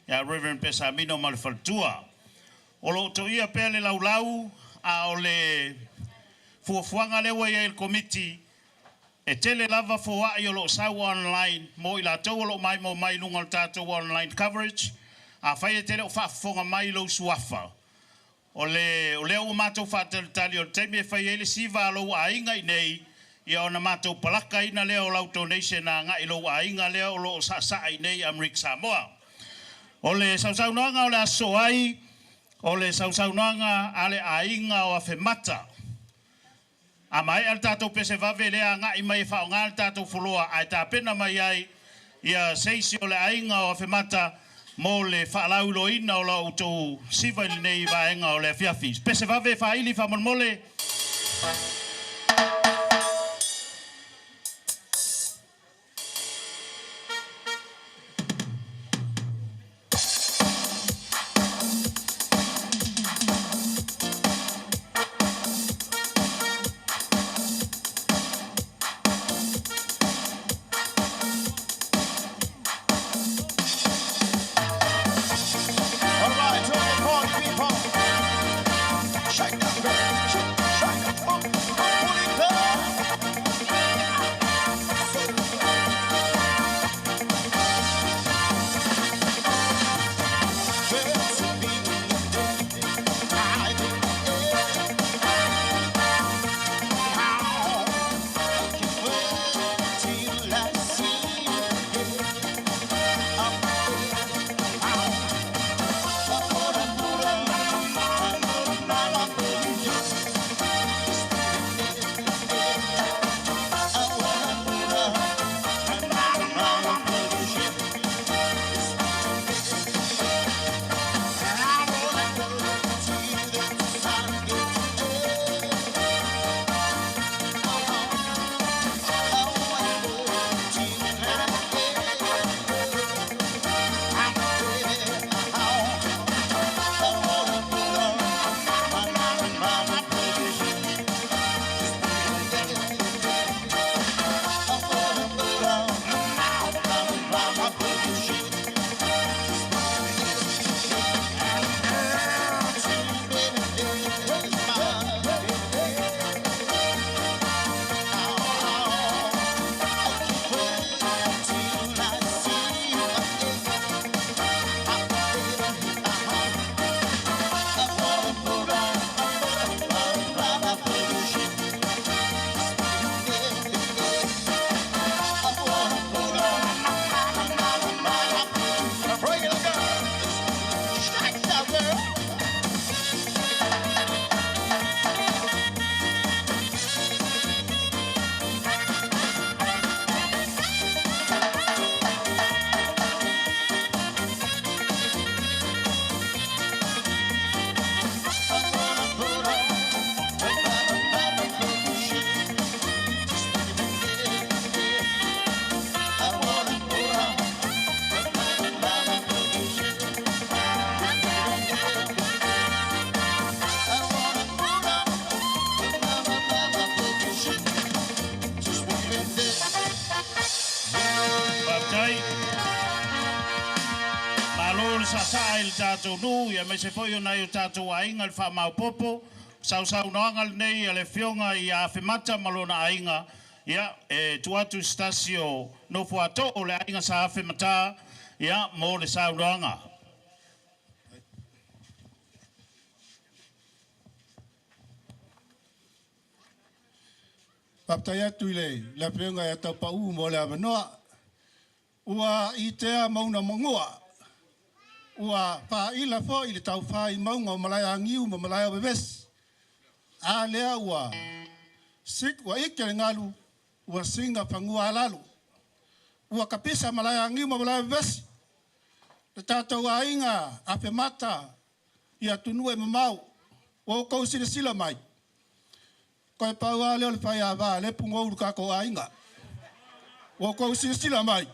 ia Reverend Pesamino ma le whaltua. O lo to ia pele laulau, a o le fuafuanga lewa ia il komiti, e tele lava fo ai o lo sau online, mo I la tau o lo mai mo mai lunga o tātou online coverage, a whai e tele o whaafonga mai lo suafa. O le o mātou whātali o teimi e whai ele siva alo a inga I nei, ia o na mātou palaka ina lea o lau donation a ngā ilo a inga lea o lo sa I nei Amrik Samoa. O le sausaunoanga o le aso ai, o le sausaunoanga ale a inga o a whemata. A mai al tātou pese vave lea ngā I mai whao ngā al tātou fuloa, ai tā pena mai ai, ia seisi o le a inga o a whemata, mo le whaalaulo ina o lau tō siva ili nei vaenga o le fiafis. Pese vave whaili whamolmole. Tātou nu, ia me se foi o nai o tātou ainga le whamau popo, sau noanga nei a le whionga I a whemata malona ainga, ia e tuatu stasio no fuato o le ainga sa whemata, ia mo le sau noanga. Paptai atu I le whionga e tau pau mo le avanoa, ua I tea mauna mongoa, ua whaila fo I le tau whai maunga o malaya ngiu ma malaya wewes. A lea ua sik ua ike le ngalu ua singa pangua alalu. Ua kapisa malaya ngiu ma malaya wewes. Le tātou a inga a whemata I atunua mamau. Ua o kou sila mai. Koe pau a leo le whai a wā le pungo uru kako a inga. Ua o kou sila mai.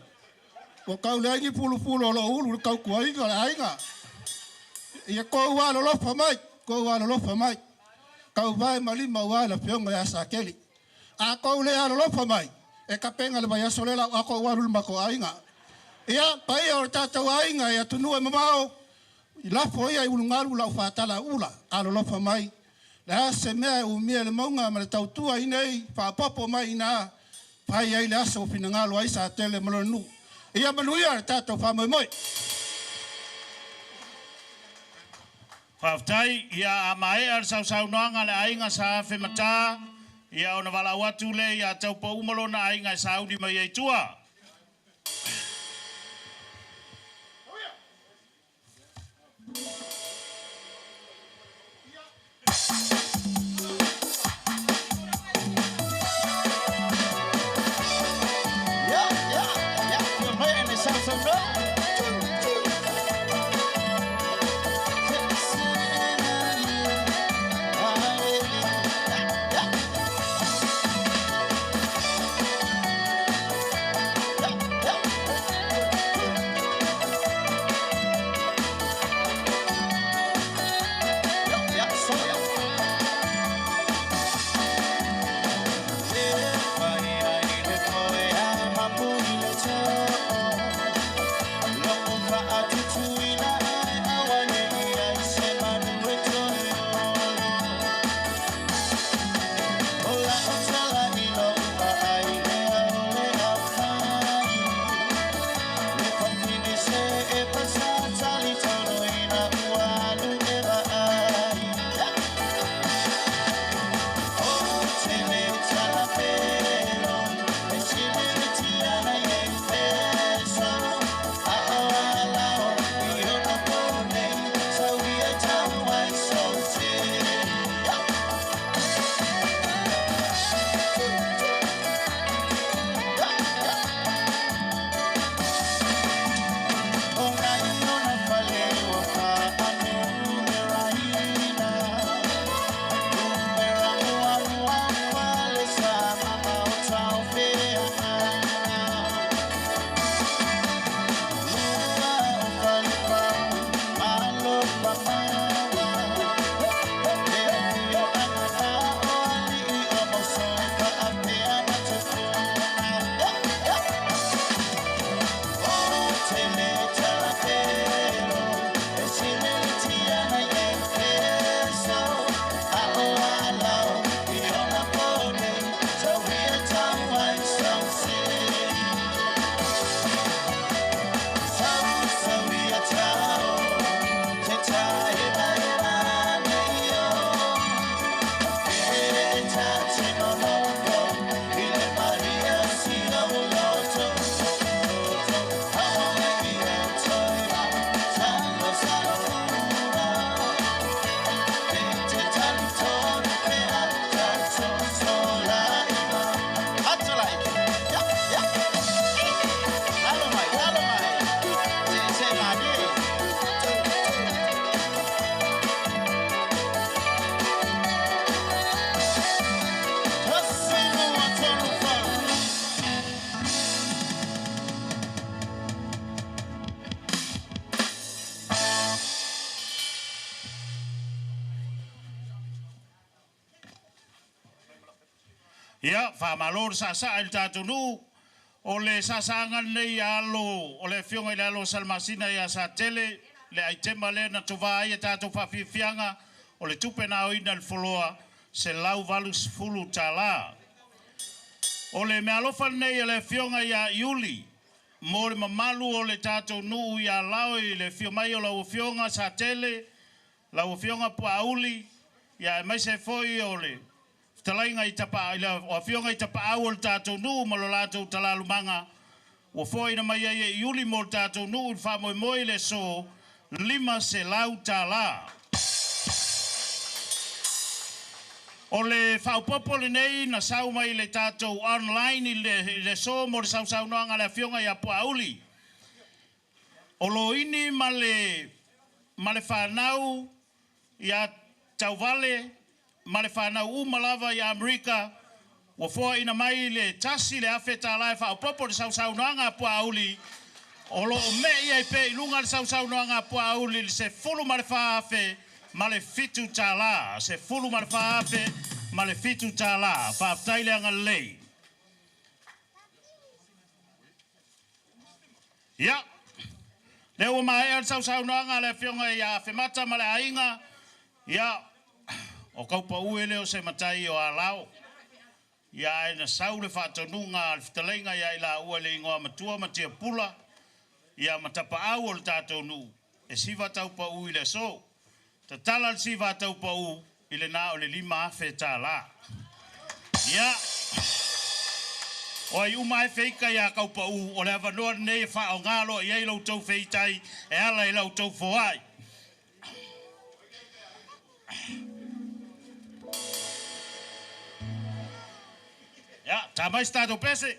Ko kau le aingi pulu o lo ulu kau kua inga le ainga. Ia kou wā lo lofa mai, kou wā lo lofa mai. kau vai mali maua la pionga ya sakeli a ko le alo lo mai e ka penga le vai aso le la ako warul mako ainga ia pai o tata ainga ya tunu e mamao la foi ai ulungaru la fatala ula alo lo mai la se me u mi le monga ma tau tu ai nei fa popo mai na pai ai la so finangalo ai sa tele malonu ia manuia tata fa moi Whaftai, ia a mai ar sau noanga le ainga sa whemata, ia ona wala watu le, ia taupa umalo na ainga sa udi mai ei tua. Ia, whamalor sa il tātunu, o le sasangan nei alo, o le fionga i alo salmasina ia sa tele, le aitema le na tuva ia tātou whawhiwhianga, o le tupe na oina le foloa, se lau valus fulu tala. O le mealofan nei le fionga ia iuli, mo le mamalu o le tātou nuu ia lau i le fiomai o lau fionga sa tele, lau fionga puauli, ia mai se foi o le talainga i tapa ila o fionga i tapa au tātou nu ma lo lātou talalumanga o foi na mai e iuli mo tātou nu fa moi le so lima se lau tala o le whaupopo le nei na sau mai le tātou online i le so mo le sau noanga le fionga i a puauli o lo ini ma le whanau i a tauvale ma le whanau malava i Amerika, wa fua ina mai le tasi le awheta lai whaopopo le sau noanga pua auli, o lo me ia i pe ilunga le sau noanga pua auli le se fulu ma le whaafe, ma le fitu tala, se fulu ma le whaape, ma le fitu tala, whaaftaile anga lei. Ia, leo mai al sau noanga le fionga ia whemata ma le ainga, ia, o kaupa ue leo se matai o alao. Ia ena sau le whaatonunga al fitalenga ia ila ua le ingoa matua matia pula, ia matapa au o le tātou nu. E siva taupa u i le so. Ta tala le siva taupa u i le nā o le 5 afe tā la. Ia. O ai uma e feika ia kaupa u o le avanoa nei e wha o ngalo i ei lau tau feitai e ala i lau tau foai. Ia, tā mai stato pese.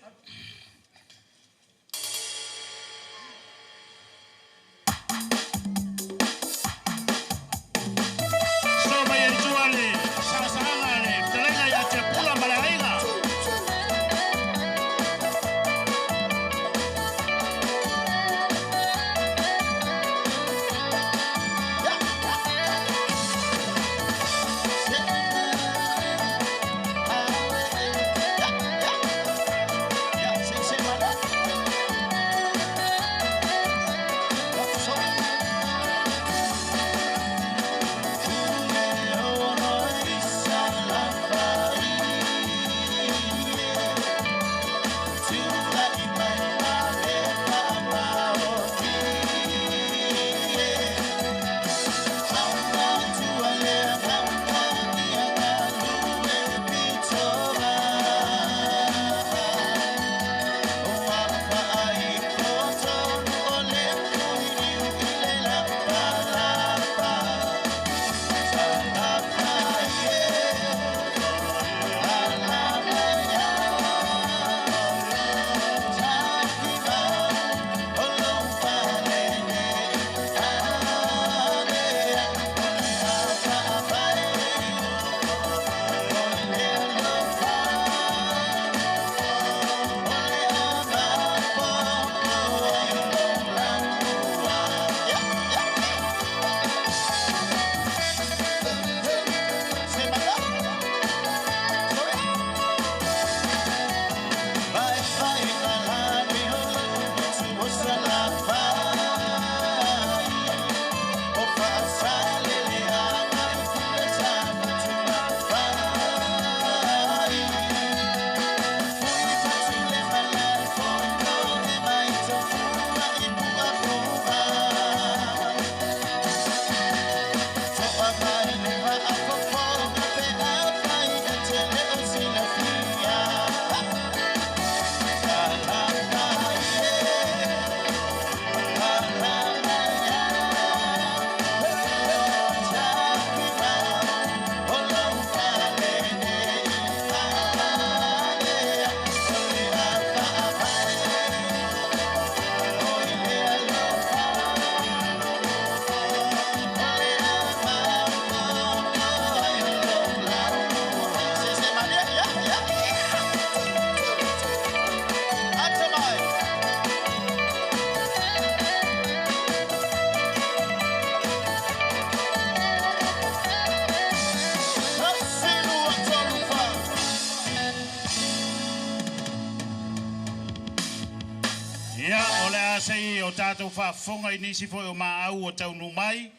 sei o tātou whaafonga I nisi foi o maau o taunu mai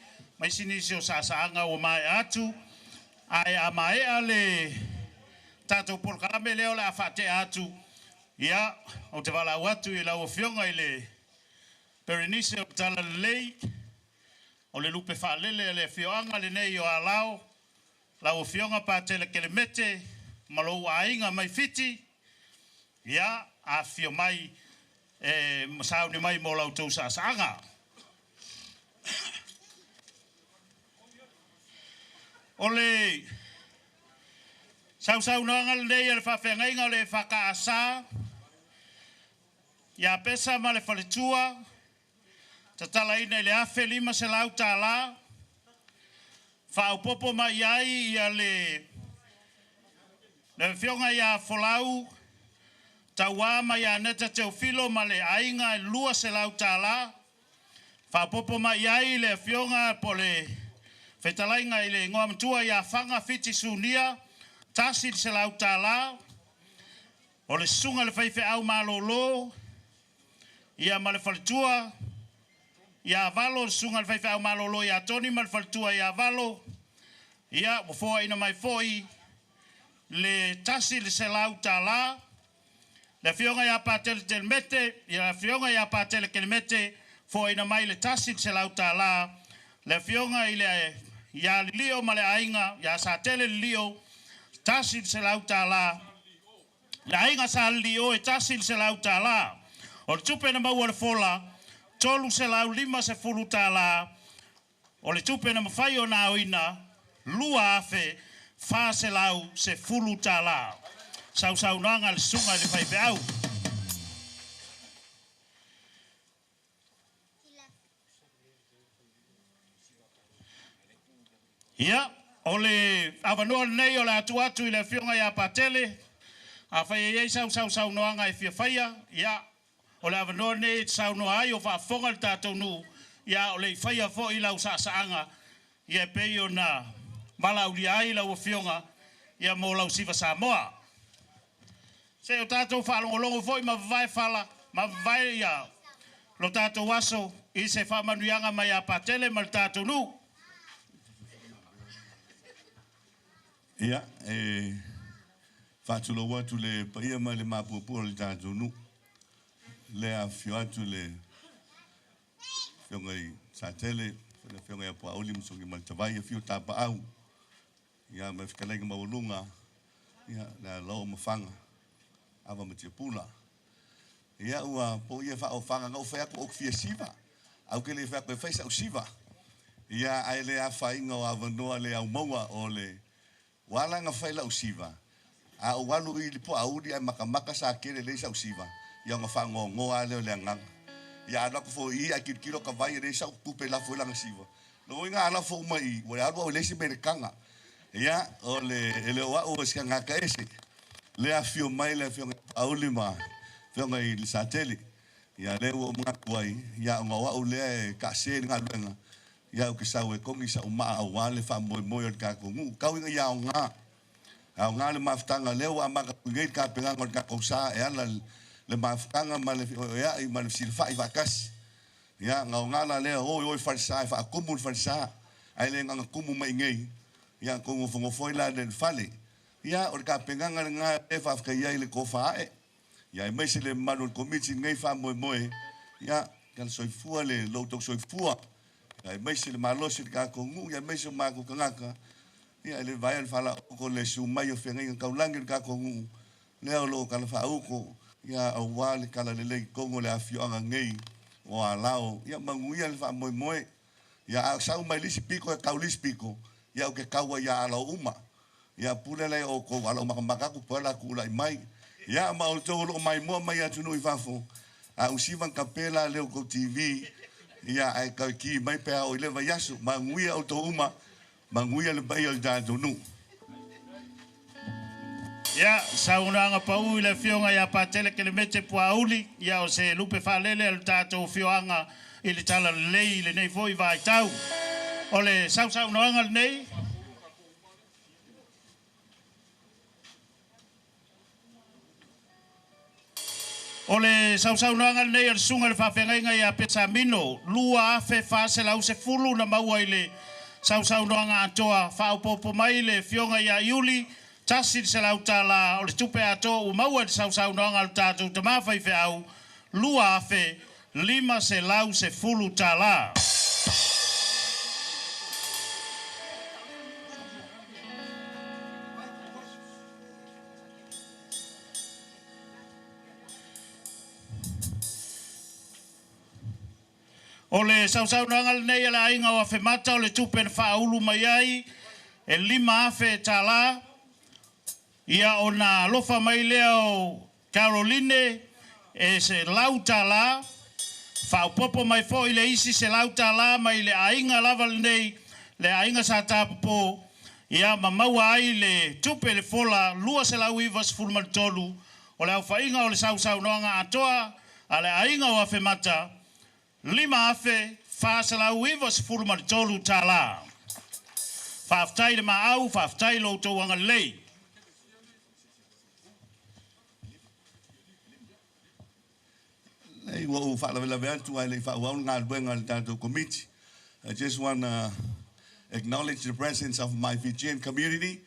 sinisi o sāsaanga o mai atu, ai a mai ale tātou porkame leo la whate atu, ia o te wala watu I lau o fionga I le Perenise o tala lei, o le lupe whaalele le fioanga le nei o alao, lau o fionga pātele ke le mete, malou a inga mai fiti, ia a fio mai, masauni mai mo lau tau sāsaanga. Ole sau ngal nei le whawhengainga le whakaasa, ia pesa ma le whaletua, tatala ina le afe 5 se lau tā la, whaopopo mai ai ia le whionga ia wholau, taua mai a neta te filo ma le ainga 2 se lau tā la, whaopopo mai ai le whionga po le Whetalainga i le ngoa matua ia whanga whiti sunia, tasi se lau tā la, o le sunga le whaiwhi au malolo, ia ma le whalitua, ia valo le sunga le whaiwhi au malolo, ia toni ma le whalitua ia valo, ia wafoa ina mai foi, le tasi le se lau tā la, le fionga ia pātele te mete, ia fionga ia pātele ke mete, foa ina mai le tasi se lau tā la, le fionga i le ia lio ma le ainga, ia sa tele lio, tasi se lau tā la, le ainga sa lio e tasi se lau tā la, o le tupe na maua le fola, tolu se lau lima se fulu tā la, o le tupe na mawhai o nā oina, lua afe, fa se lau se fulu tā la. Sau nanga le sunga le whaipe au. Ia, o le awanoa nei o le atu i le fionga ia patele, a whai ei sau noanga e fia whaia, ia, o le awanoa nei sau noa ai o whaafonga le tātou nu, ia o le whaia fo i lau saanga, ia pei o na malauri ai lau o fionga, ia mo lau siva Samoa. Se o tātou whaalongolongo fo i ma vai whala, ma vai ia, lo tātou waso, i se whamanuianga mai a patele ma le tātou nu. Ia, whātulo watu le paia ma le mapupua le tātou nu. Le a fio atu le fionga i sātele, le fionga i apua oli musongi ma le tawai a fio tāpa au. Ia, me whikalaiga mawalunga, ia, le lau mawhanga, awa ma tia pula. Ia, ua po ia wha o whanga ngau whaiako o fia siva. Au ke le whaiako e whaisa au siva. Ia, ai le a whainga o awanoa le au maua o le wala nga whaila usiva. A o walu i lipo audi ai makamaka sa kere leisa usiva. Ia nga whango ngoa leo le anganga. Ia anako fo i a kirikiro ka vai leisa upupe la fo langa siva. No inga ala fo mai, wale alu au leisi merekanga. Ia o le oa o eska ngaka ese. Le a fio mai le fio auli ma. Fio ngai li sateli. Ia le o mga kuai. Ia nga oa o le ka se nga luenga. Ia o ke sau e kongi sa umaa au wale wha moe moe o ka kongu. Kau inga ia o ngā. Au ngā le mawhtanga leo a maka kungei ka penganga o ka kousa e ala le mawhtanga ma le ea i ma le silfa i wakasi. Ia ngā o ngā la leo oi farisa e wha akumu le farisa. Ai le ngā kumu mai ngei. Ia kongu whangofoi la le whale. Ia o ka penganga le ngā e whawhaka ia i le kofa ae. Ia i meisi le manu le komiti ngei wha moe moe. Ia ka le soifua le loutou soifua. Ia mai se le malosi ka kongu ia mai se maku kangaka ia le vai al fala ko le su mai o fenga ka ulangi ka kongu le lo ka le fa uko ia au wale kala le kongo le afio anga ngei o alao ia mangu ia le fa moe moe ia sau mai lisi piko e kaulis piko ia o ke kaua ia ala uma ia pule le o ko ala maka ku pala ku lai mai ia ma o to lo mai mo mai atu no i fafo a usivan kapela le ko TV. Ia ai ka ki mai pe o le vai asu manguia o to uma manguia le bai o da nu. Ia saunanga pau i le fionga ia patele ke le mete puauli ia o se lupe falele al tatou fioanga i le tala lei le nei foi vai tau. O le saunanga nei o le saunanga nei al sunga le whawhenga ia Petsamino, lua afe whase lau se fulu na maua i le saunanga atoa, whaupopo mai le fionga ia Iuli, tasi se lau tala o le tupe atoa u maua le saunanga al tātou tamawhai fe au, lua afe, lima se lau se fulu tala. O le saunanga nei ala inga o whemata o le tupen whaulu mai ai, e lima afe tala, ia o na lofa mai leo Caroline, e se lau tala, whaupopo mai fo i le isi se lau tala, mai le ainga lava nei, le ainga sa tapo, ia mamaua ai le tupe le fola, lua se lau ivas fulman tolu, o le au whainga o le saunanga atoa, a le ainga o whemata, lima afe, whāsala uivas fulman tolu tala. Whaaftai le maau, whaaftai lo tau anga lei. Nei wa u fa la vela tu ai le fa wa nga benga le tanto committee. I just want to acknowledge the presence of my Fijian community.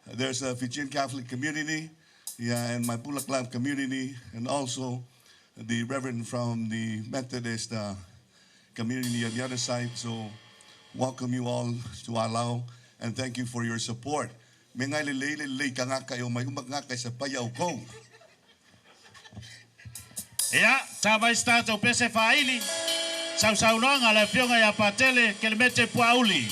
There's a Fijian Catholic community, yeah, and my Pula Club community, and also the Reverend from the Methodist community on the other side. So welcome you all to Alao, and thank you for your support. Mengai le ka nga kayo may umak nga kay sa payaw ko. Ia, tawai stata o pese whaili. Sau noanga le fionga ia patele ke le mete puauli.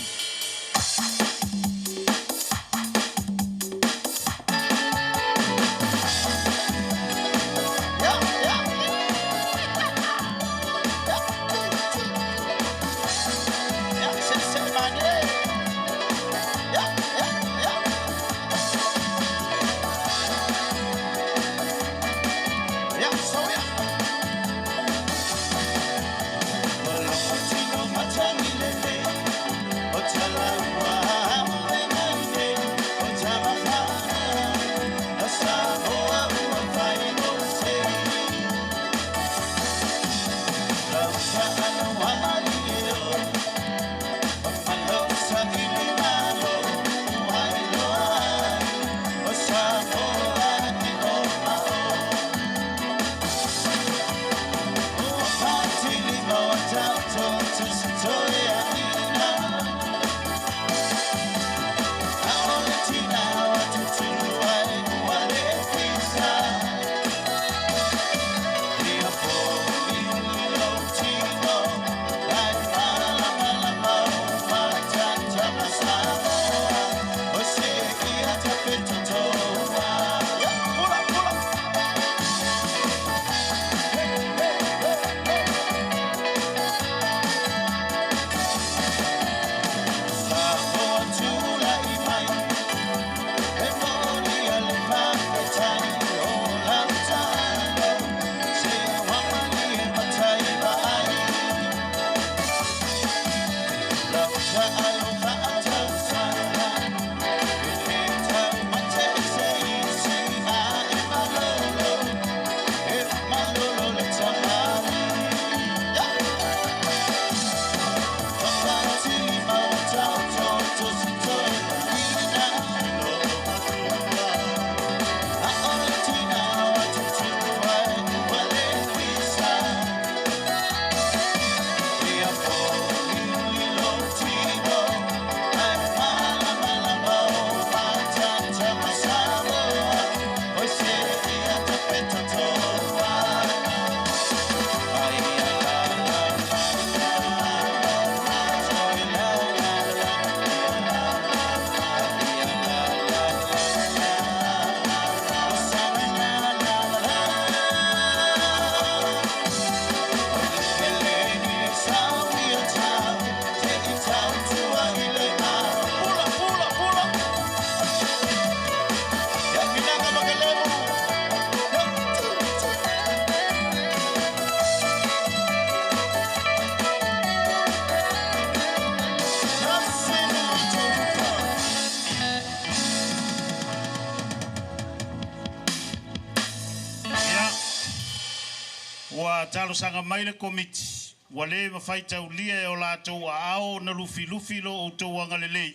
Talo sanga mai le komiti. Wale mawhaita ulia e o lātou a ao na lufi lo o tau anga lelei.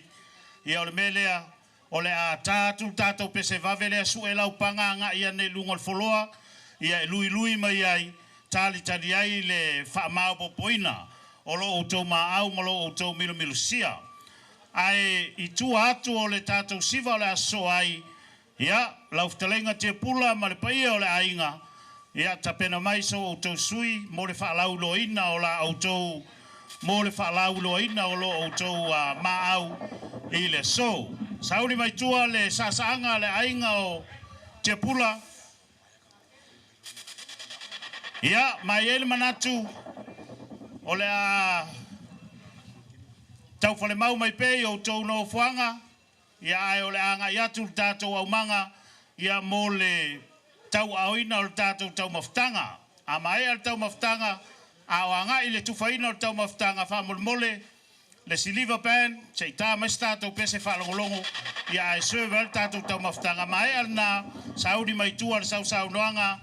Ia o le melea, o le a tātou pese vavelea su e lau panga anga ia ne lunga foloa. Ia e lui mai ai, tali ai le whaamao popoina. O lo o tau maau ma lo o tau milo sia. Ai i tua atu o le tātou siva o le aso ai. Ia, lau ftalenga te pula ma le paia o le ainga. Ia tapena mai so o tau sui mo le whaalau loina o la o tau mo le whaalau loina o lo o tau maau i le so. Sauri mai tua le sasaanga le ainga o te pula. Ia mai ele manatu o le tau whale mau mai pei o tau no fuanga. Ia ai o le anga iatu tātou au manga ia mo le tau aoina o tātou tau maftanga. A mai al tau maftanga, a o anga i le tufaina o tau maftanga, wha mole le siliva pen se ta mai stato pese fa longo ia e server tato tau maftanga mai alna saudi mai tua sau noanga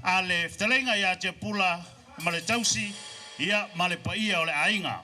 ale ftelenga ia te pula male tausi ia male paia ole ainga.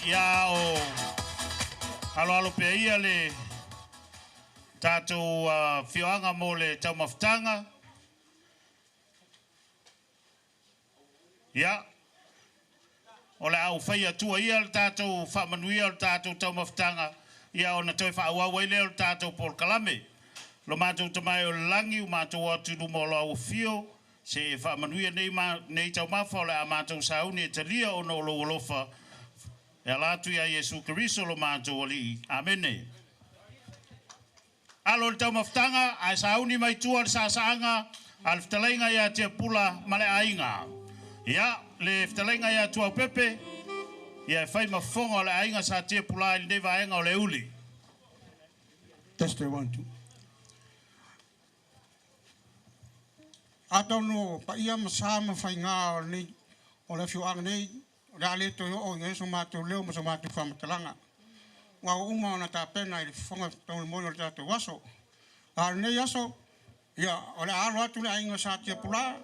Ia o alo pe ia le tatou fioanga mo le tau maftanga. Ia o le au whaia tua ia le tatou whamanuia le tatou tau maftanga. Ia o na toi whaauawa ile le tatou Paul Kalame. Lo mātou tamai o le langi o mātou atu lumo lo au fio. Se whamanuia nei tau mawha o le a mātou sauni e talia o no lo olofa. E alatu ia Yesu Keriso lo mātou ali. Amene. Alo le tau maftanga, ai sauni mai tua le sasaanga, al ftalenga ia te pula male ainga. Ia, le ftalenga ia tua pepe, ia e whai mafonga le ainga sa te pula ili neva ainga o le uli. Test 1 2. Atau no pa ia masama whai ngā o nei, o le fioanga nei, Rale to o ngai so matu leo mo so matu whamatalanga. Wa uma ona ta pena I whonga tau mo o tato waso. A nei aso ia o le alo atu le ainga sa tia pula.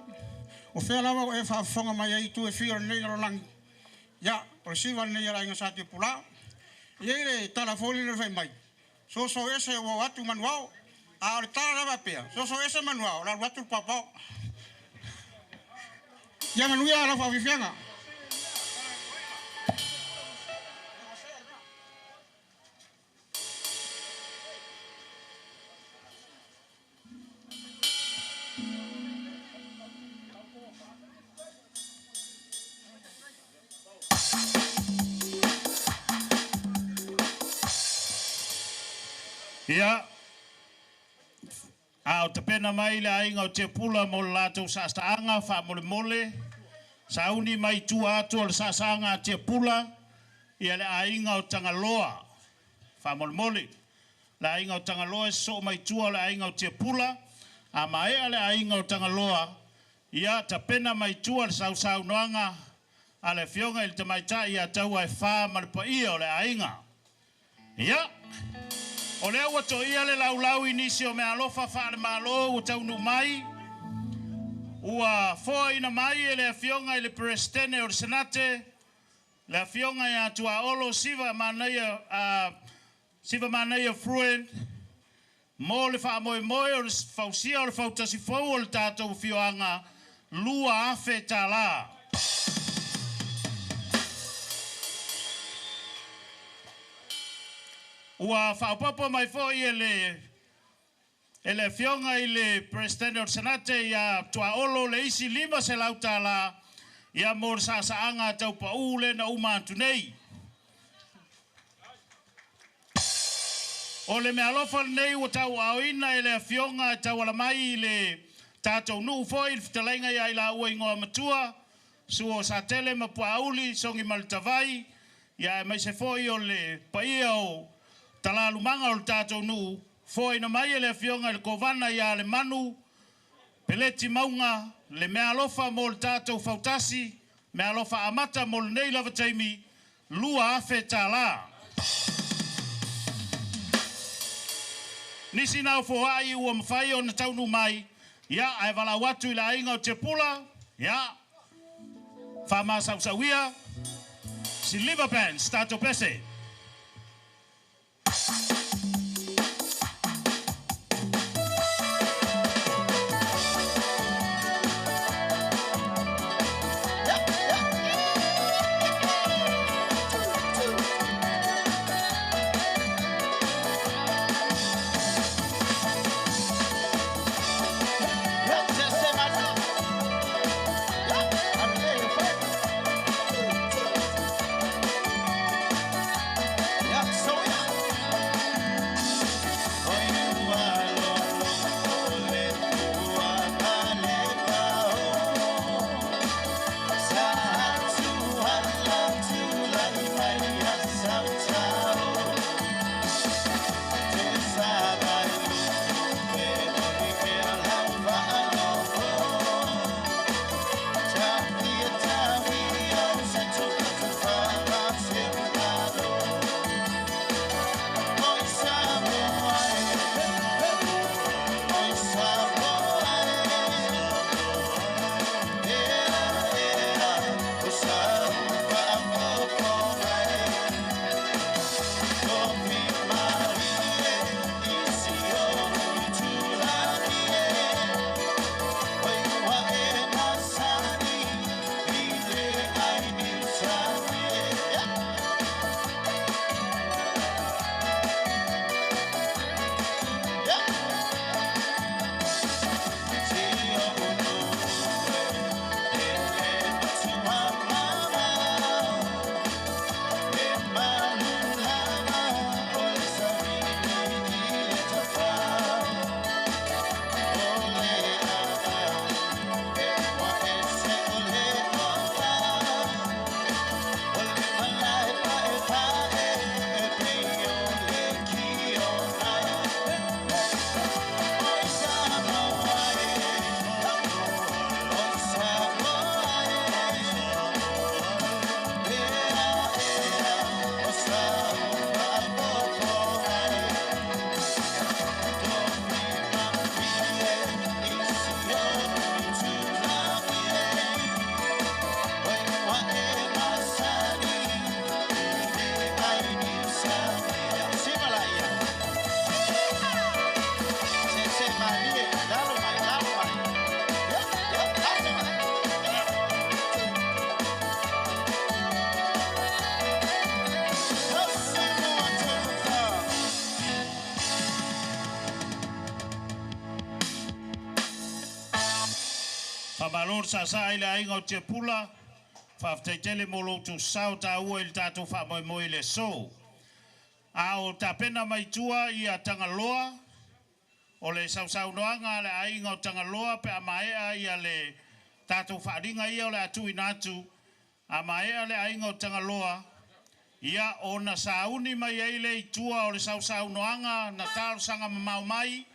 O whea lawa o e whonga mai ai tu e whia nei alo langi. Ia, o le siwa nei ala ainga sa tia pula. Iei le tala foli le whai mai. So ese o atu manuao. A o le tala lawa pia. So ese manuao. La watu papao. Ia manuia ala whawifianga. Ia, a o te pena mai le ainga o te pula mo le lātou sāstaanga, wha mole mole, sa uni mai tua atu o le sāstaanga te pula, ia le ainga o Tangaloa, wha mole mole. Le ainga o Tangaloa so mai tua le ainga o te pula, a mai le ainga o Tangaloa, ia ta pena mai tua le sau noanga, a le fionga il te maita ia tau ai wha maripa ia o le ainga. Ia, o lea ua to ia le laulau inisi o mea alofa wha le malo o taunu mai, ua foa ina mai e le fionga i le presidente o le senate, le fionga ia tua olo siva manaia fruen, mo le wha moe moe o le fausia o le fautasi fau o le tātou fioanga, lua afe tā la. Ua whaupapa mai fo i ele fionga i le presidente o senate ia tua olo le isi lima se lauta la ia mor sa anga tau pa ule na umantu nei. O le mea lofa nei ua tau auina i le fionga tau ala mai i le tātou nuu fo i fitalenga ia i la ua ingoa matua suo sa tele ma pua auli songi malitavai ia mai se fo i o le paia o talalu manga o le tātou nuu, fo ina mai le fionga le kovana ia le manu, peleti maunga, le mea alofa mo le tātou fautasi, mea alofa amata mo le nei lava taimi, lua afe tā la. Nisi nau fo ai ua mawhai o na taunu mai, ia ai wala watu i la inga o te pula, ia, whama sausawia, si liver bands, tātou pese. Whamalor sa sa ila inga o te pula, whafteitele mo lotu sao ta ua ili tātou whamoe moe le so. A o tapena mai tua i a Tangaloa, o le sausaunoanga le ainga o Tangaloa pe a maea i a le tātou whaaringa ia o le atu inatu, a maea le ainga o Tangaloa, ia o na sauni mai eile i tua o le sausaunoanga na talo sanga mamau mai,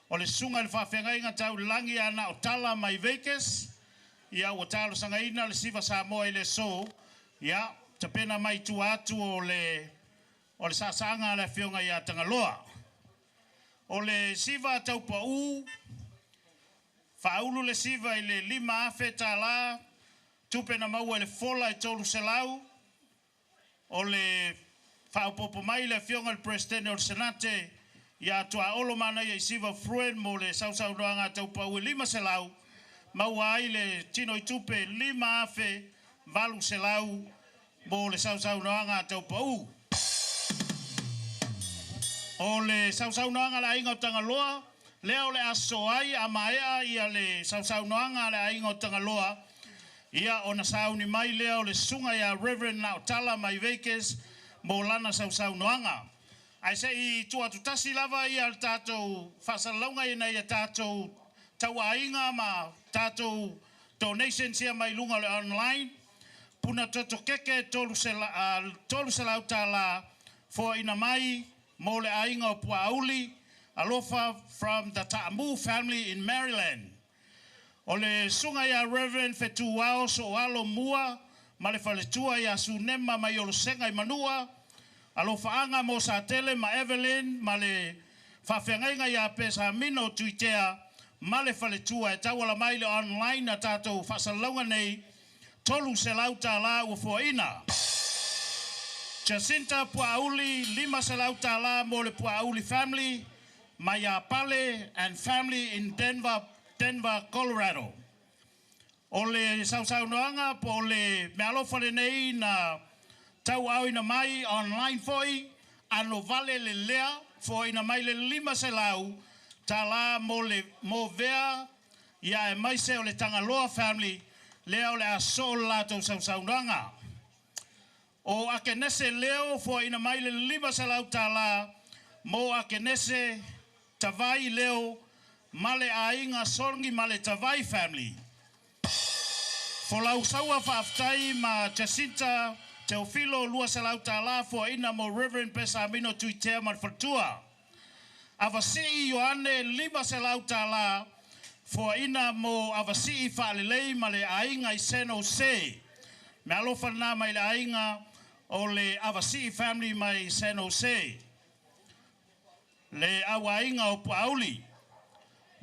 o le sunga le whawhengainga tau langi ana o tala mai Vegas, ia o talo sanga ina le siva Samoa i le so, ia tapena mai tua atu o le sasanga le whionga i a Tangaloa. O le siva tau pa u, whaulu le siva i le 5 afe tā la, tupena maua le fola i tolu se lau, o le whaupopo mai le whionga le presidente o le senate, ia tua olo mana i siva fruen mo le sausaunoanga tau pa u 5 se lau, maua ai le tino i tupe 5 afe, valu se lau, mo le sausaunoanga tau pa u. O le sausaunoanga le ainga o Tangaloa, leo le aso ai a maea ia le sausaunoanga le ainga o Tangaloa, ia o na sauni mai leo le sunga ia Reverend Nautala mai Vegas, mo lana sausaunoanga. Ai se i tua tutasi lava ia le tātou whasalaunga ina ia tātou taua ainga ma tātou donations ia mai lunga le online, puna toto keke tolu se lau tāla fo ina mai, mo le ainga o Puauli, alofa from the Ta'amu family in Maryland. O le sunga ia Reverend Fetuao so alo mua, ma le whaletua ia sunema mai o lo senga i manua, alofa anga mo sa tele ma Evelyn, ma le whawhengainga ia pesa mino tuitea, ma le whaletua e tawala mai le online na tātou whasalaunga nei, tolu se lauta la ua fuaina. Jacinta Puauli, 5 se lauta la mo le Puauli family, Maya Pale and family in Denver, Colorado. O le sausaunoanga po le mealofa le nei na tau au ina mai online foi, ano vale le lea fo ina mai le 5 se lau, ta la mo vea, ia e mai se o le Tangaloa family, lea o le aso lato sausaunoanga. O akenese leo fo ina mai le 5 se lau ta la, mo akenese tavai leo, male ainga sorgi male tavai family. Fo lau saua whaaftai ma Jacinta Teofilo lua se lau ta la fo ina mo Reverend Pesamino tuitea man fatua. Avasi Ioane 5 se lau ta la fo ina mo avasi whaalelei male ainga i seno se. Me alofa na mai le ainga o le avasi family mai seno se. Le awainga o Puauli.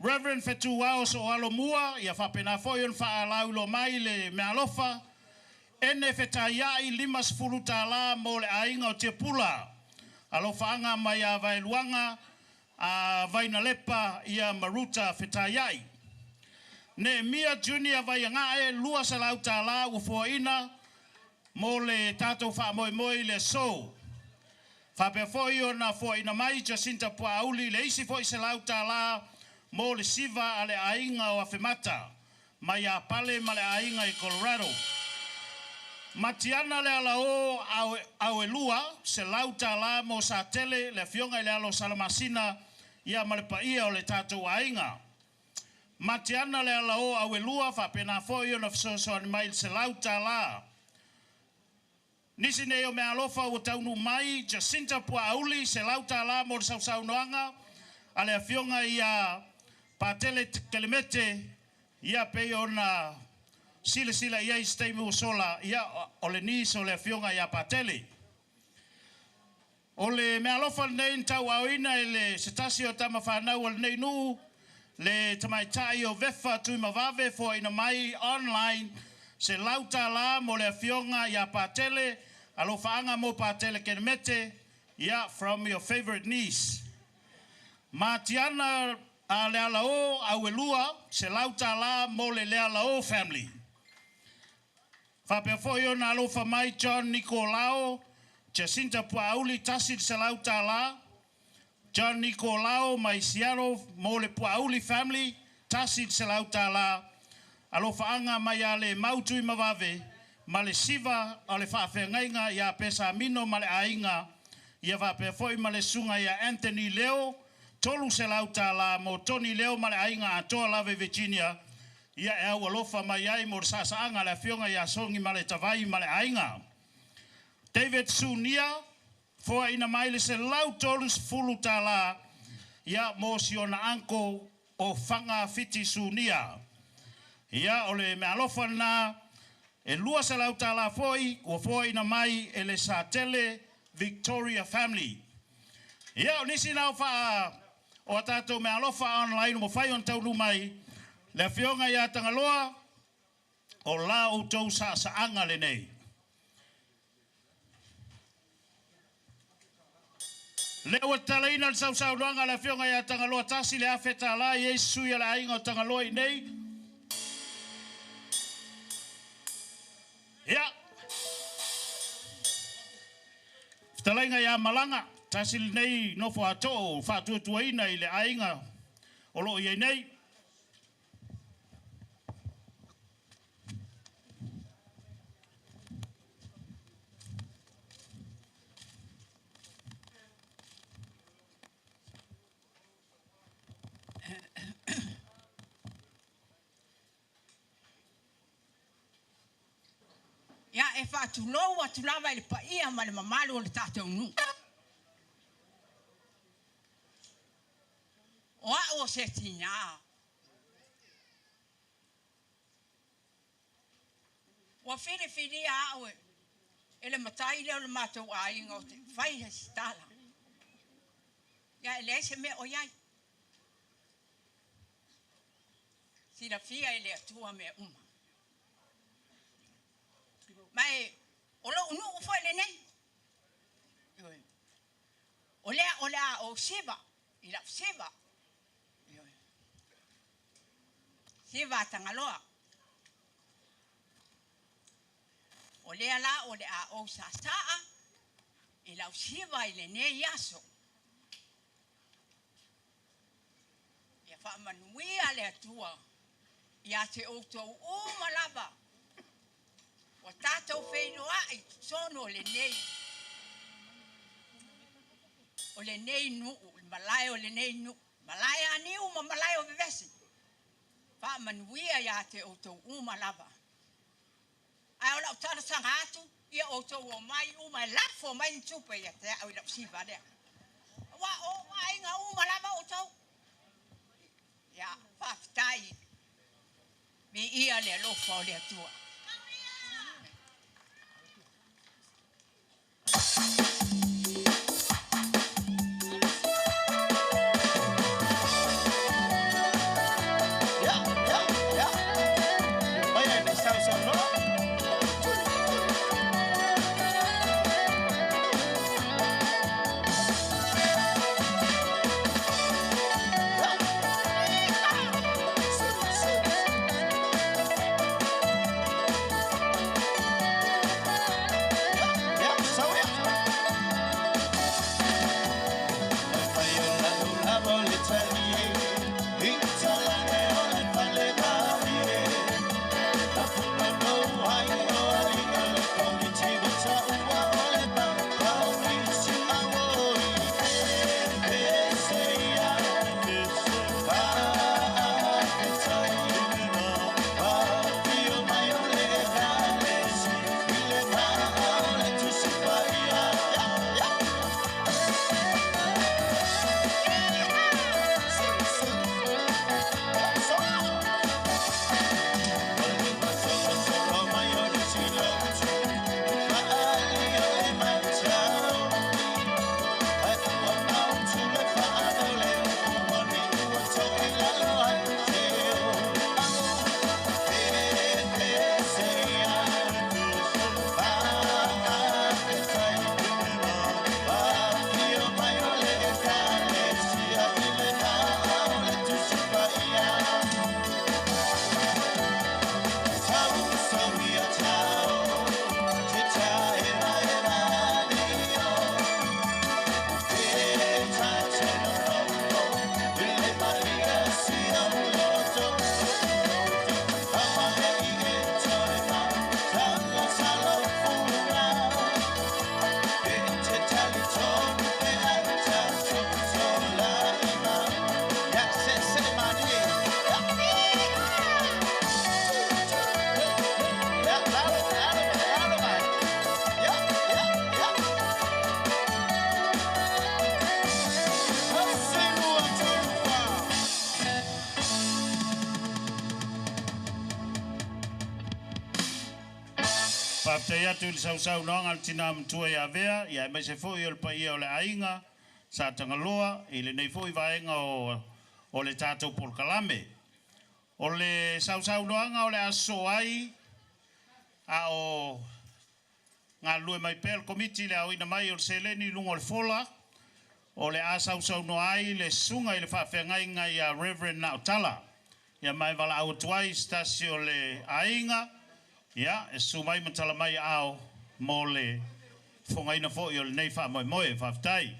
Reverend Fetuao so alomua, ia whapena foion whaalaulo mai le mealofa, ene whetaiai 5 la mo le ainga o Te Pula. Alofaanga mai a Vailuanga, a Vainalepa ia Maruta whetaiai. Ne Mia Junior Vaiangae, 2 se lauta la ufoina, mo le tatou whaamoimoi le so. Whapea foio na foina mai Jacinta Puauli, le isi foi se lauta la, mo le siva ale ainga o Afemata, mai a pale ma le ainga i Colorado. Matiana le ala o au elua, se lauta la mo sa tele le fionga le alo Salamasina, ia ma le paia o le tātou ainga. Matiana le ala o au elua, whapena foio na fisoso animai se lauta la. Nisi neo me alofa o taunu mai, Jacinta Puauli, se lauta la mo le sausaunoanga, ale a fionga ia patele kelemete ia pe ona sila ia istaimu sola ia ole ni so le fionga ia patele ole me alofa nei tau auina ele setasio tama fanau ole nei nu le tamaitai o vefa tu mavave fo ina mai online se lauta la mo le fionga ia patele alofa anga mo patele kelemete ia from your favorite niece Matiana a le alao au elua se lauta la mo le alao family. Whapea foio na alofa mai John Nicolao, Jacinta Puauli tasi se lauta la, John Nicolao mai Seattle mo le Puauli family tasi se lauta la, alofa anga mai ale mautui mavave, ma le siva ale whawhengainga ia pesa mino ma le ainga, ia va pe foi ma le sunga ia Anthony Leo tolu se lauta la mo Tony Leo ma le ainga atoa lave Virginia ia e au alofa mai ai mo sasaanga le fionga ia songi ma le tawai ma le ainga David Sunia foi ina mai le se lau tolu fulu tala ia mo siona anko o fanga fiti Sunia ia ole me alofa na e lua se lauta la foi o foi ina mai e le satele Victoria family. Ia o nisi nau wha o tātou me alofa online mo whai on taunu mai le whionga ia tangaloa o la o tau sa anga le nei. Leo talaina le sau noanga le whionga ia tangaloa tasi le awheta la Yesu ia le ainga o tangaloa i nei. Ia. Talainga ia malanga, tasil nei no fo ato, fa tuaina i le ainga o lo i nei. Ya e fa tu lo wa tu lava il pa ia ma le mamalu le tatou nu. O se tinha. Wa fili a e. Ele matai le matou ai ngote. Vai he stala. Ya ele se me o yai. Si la fia ele tua me uma. Mai olo unu foi le nei. Olha o Siva, ila Siva. Siva tangaloa. Olea la a o saa ila Siva ile nei yaso. Ya fa manui ale tua. Ya te auto o malaba. O tātou whenua i sono o le nei. O le nei nu, malai o le nei nu. Malai ani uma malai o vivesi. Wha manuia ia te outou uma lava. Ai o lau tara sangatu, ia outou o mai uma lafo mai ntupe ia te au lau siva lea. Wa o ainga uma lava outou. Ia, whaftai. Mi ia le lofa o le atua. whaatai atu ili sau noanga tina mtua ia vea, ia mai se fo i ole pa ia ole ainga, sa tangaloa, i le nei fo i vaenga o le tātou polkalame. O le sau noanga o le aso ai, a o ngā lue mai pel komiti le au ina mai o le seleni lungo le fola, o le a sau noa ai le sunga i le whawhengai ngai a Reverend Nautala. Ia mai wala au tuai stasi o le ainga, ia, e sumai matala mai ao mo le whongaina fo i o le nei wha moe moe, whaftai.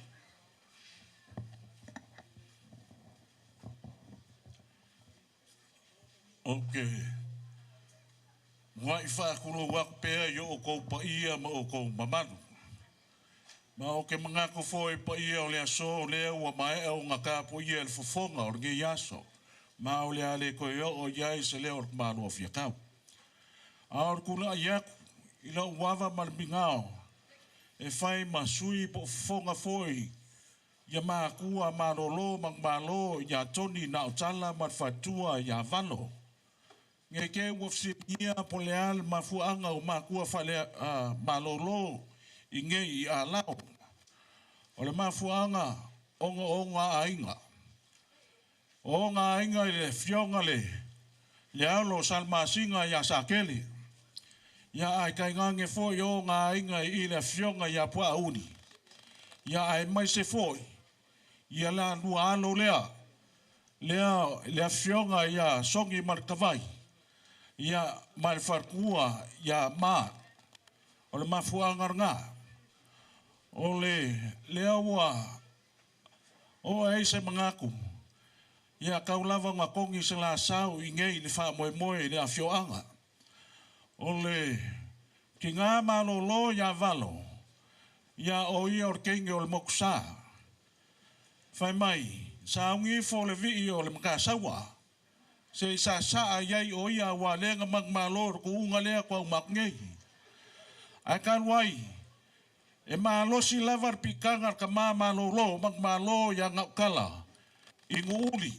Ok. Ngā i whaakuro wak pēa i o kou pa ia ma o kou mamanu. Ma o ke mga ko fo i pa ia o le aso o lea ua mai au ngā kāpo ia le fofonga o le ngi aso. Ma o le ale ko o iai se leo o kumanu o fiakau. Aor kuna iaku i lau wawa malmingao e whai masui po fonga foi ia mākua marolo mang malo ia toni na otala matfatua ia valo. Nge ke wafsip ia po leal mafuanga o mākua whale malolo i nge i a lao. O le mafuanga onga ainga. O ngā ainga i le fionga le alo salmasinga ia sakeli. Ia ai kai ngange foi o ngā ainga i le fionga ia pua uni. Ia ai mai se foi. Ia la nua alo lea fionga ia songi markavai. Ia malfarkua ia maa. O le mafuanga ngā. O lea ua o ei se mangaku. Ia kaulawa ngā kongi se la sau i ngei le wha moe moe le a fioanga. O le ki ngā malolo ia valo. Ia o ia or kenge o le mokusa. Whai mai, sa ungi fo le vii o le makasawa. Se sa saa iai o ia wa lenga magmalor ku unga lea kwa umakngei. Ai kanwai, e maalosi lavar pikangar ka malolo magmalo ia ngaukala. Ingu uli.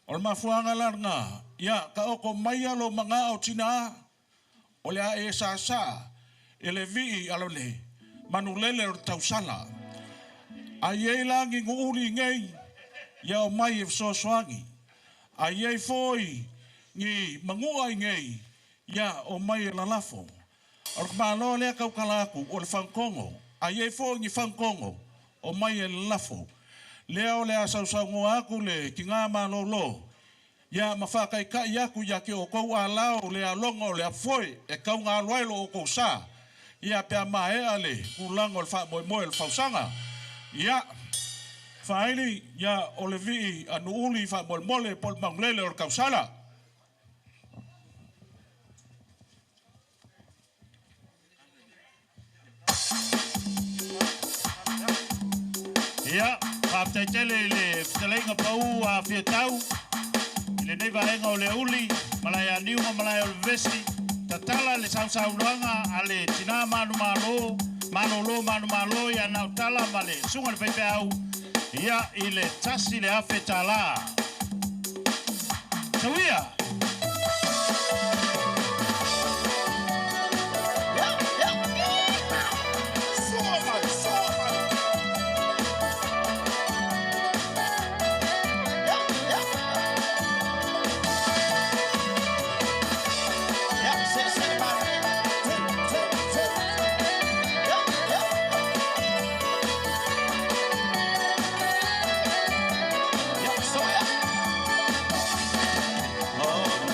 O le mafuanga larnga, ia ka oko mai alo mga o tina, o le a e sa e le vii alo le, manulele o tausala. A iei langi ngu uli ngei, ia o mai e fsoswangi. A iei foi, ngi mangua ngei, ia o mai e lalafo. O le malo lea kaukalaku, o le fankongo, a iei foi ngi fankongo, o mai e lalafo. Leo le asau ngoa aku le ki ngā malolo. Ia mawhakai ka i aku ia ke o kou a lao le a longo le a foi e kau ngā loailo o kou sa. Ia pia mae ale kulango le wha moe moe le whausanga. Ia whaili ia o le vii anu uli wha moe mole pol manglele o le kausala. Ia, whaaftaitele le whitalenga pau a whiatau. Le nei vaenga o le uli, malai a niunga malai o le vesi. Tatala le sausauruanga a le tina manu malo ia nautala ma le sunga le pepe au. Ia i le tasi le afe tala. Tawia! Oh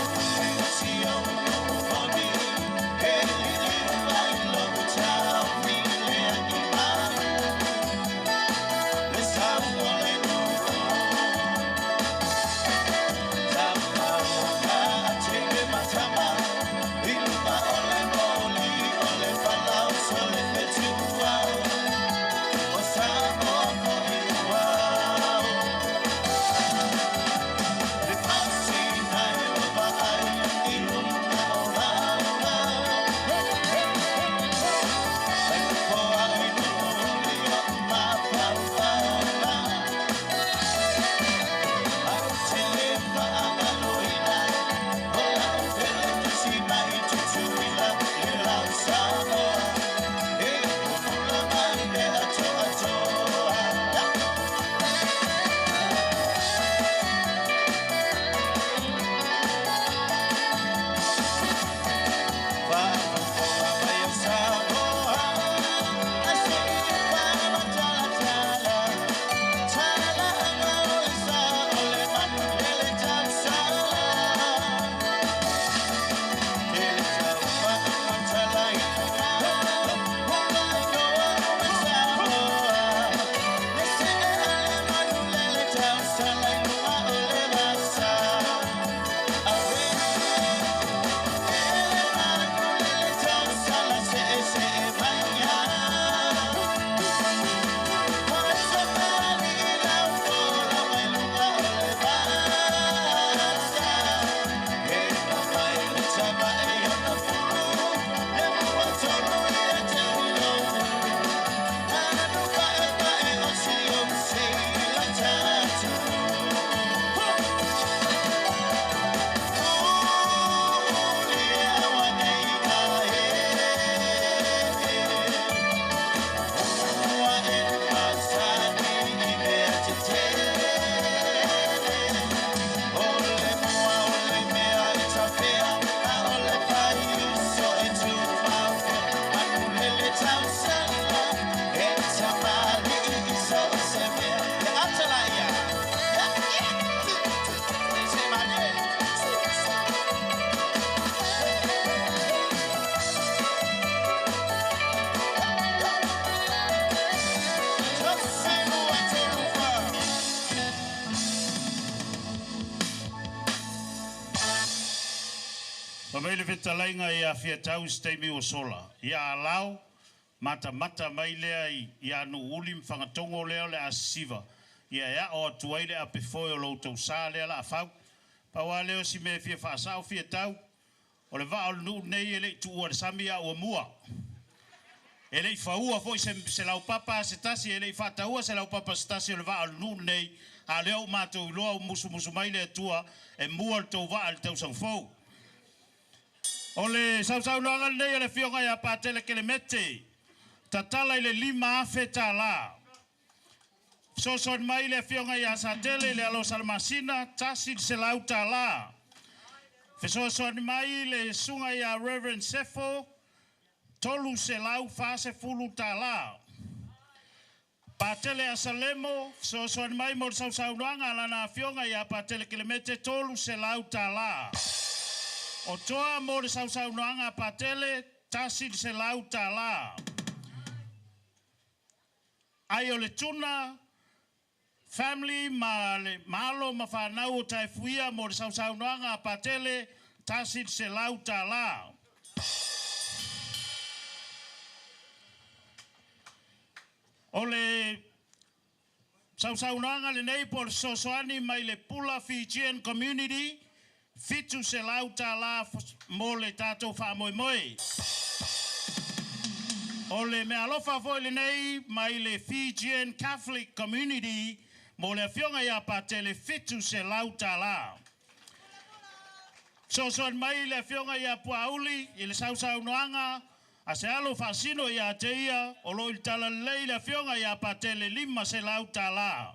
Pamele vetalainga ia fia tau steimi o sola. Ia alao, mata mai lea ia nu uli mfangatongo lea le asiva. Ia o atuaile a pefoi o loutou sa lea la afau. Pawa leo si me fia whaasao fia tau. O le vaa o nu nei ele tu ua sami a ua mua. Ele i faua foi se lau papa se tasi ele i fataua se lau papa se tasi o le vaa o nu nei. A leo mātou iloa o musu mai le tua e mua le tau vaa le tau sangfou. O le sau noanga nei le fionga ia patele ke le mete. Tatala i le 5 afe ta la. Soson mai le fionga ia satele le alo salmasina tasi se lau ta la. Fesoson mai le sunga ia Reverend Sefo tolu se lau fase fulu ta la. Patele a Salemo, soson mai mo sau noanga lana fionga ia patele ke le mete tolu se lau ta la. O toa mo le sau noanga patele tasi se lau ta la. Ai o le tuna family ma le malo ma whanau o taifuia mo le sau noanga patele tasi se lau ta la. O le sau noanga le nei por sosoani mai le Pula Fijian Community fitu se lau ta la mo le tatou whamoimoe. O le mea alofa foi le nei mai le Fijian Catholic Community mo le fionga ia patele fitu se lau ta la. Sosoan mai le fionga ia puauli i le sau noanga a se alo fasino ia te ia o lo il tala lei le fionga ia patele 5 se lau ta la.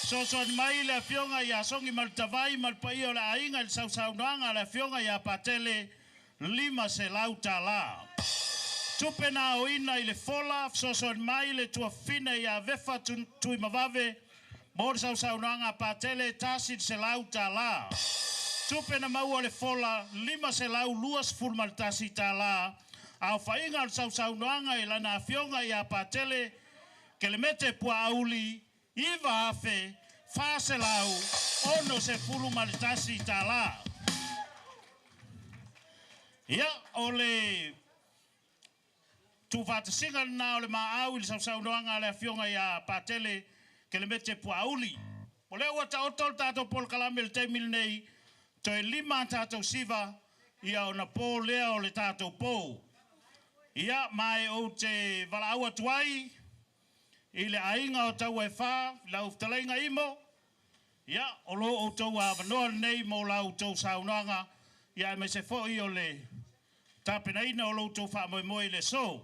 Sosoan mai le fionga ia songi maltavai malpai o le ainga il sau noanga le fionga ia patele 5 se lau ta la. Tupena o ina i le fola, sosoan mai le tua fina ia vefa tui mavave, mor sau noanga patele tasi se lau ta la. Tupena mau o le fola, 5 se lau luas fulmal tasi ta la. Au whainga al sau noanga i lana fionga ia patele, ke le mete pua auli, iwa afe, fase lau, ono se fulu malitasi ta la. Ia, ole tu vatasinga na ole maau i sau noanga le fionga ia patele, ke le mete pua auli. Ole ua ta otol tato pol kalamil te mil nei, toi 5 tato siva, ia ona po lea o le tato po. Ia mai o te walaua tuai, i le ainga o tau e wha, lau talainga imo. Ia, o lo o tau a wanoa nei mo lau tau saunoanga, ia me se fo i o le tapena ina o lo tau wha moe le so.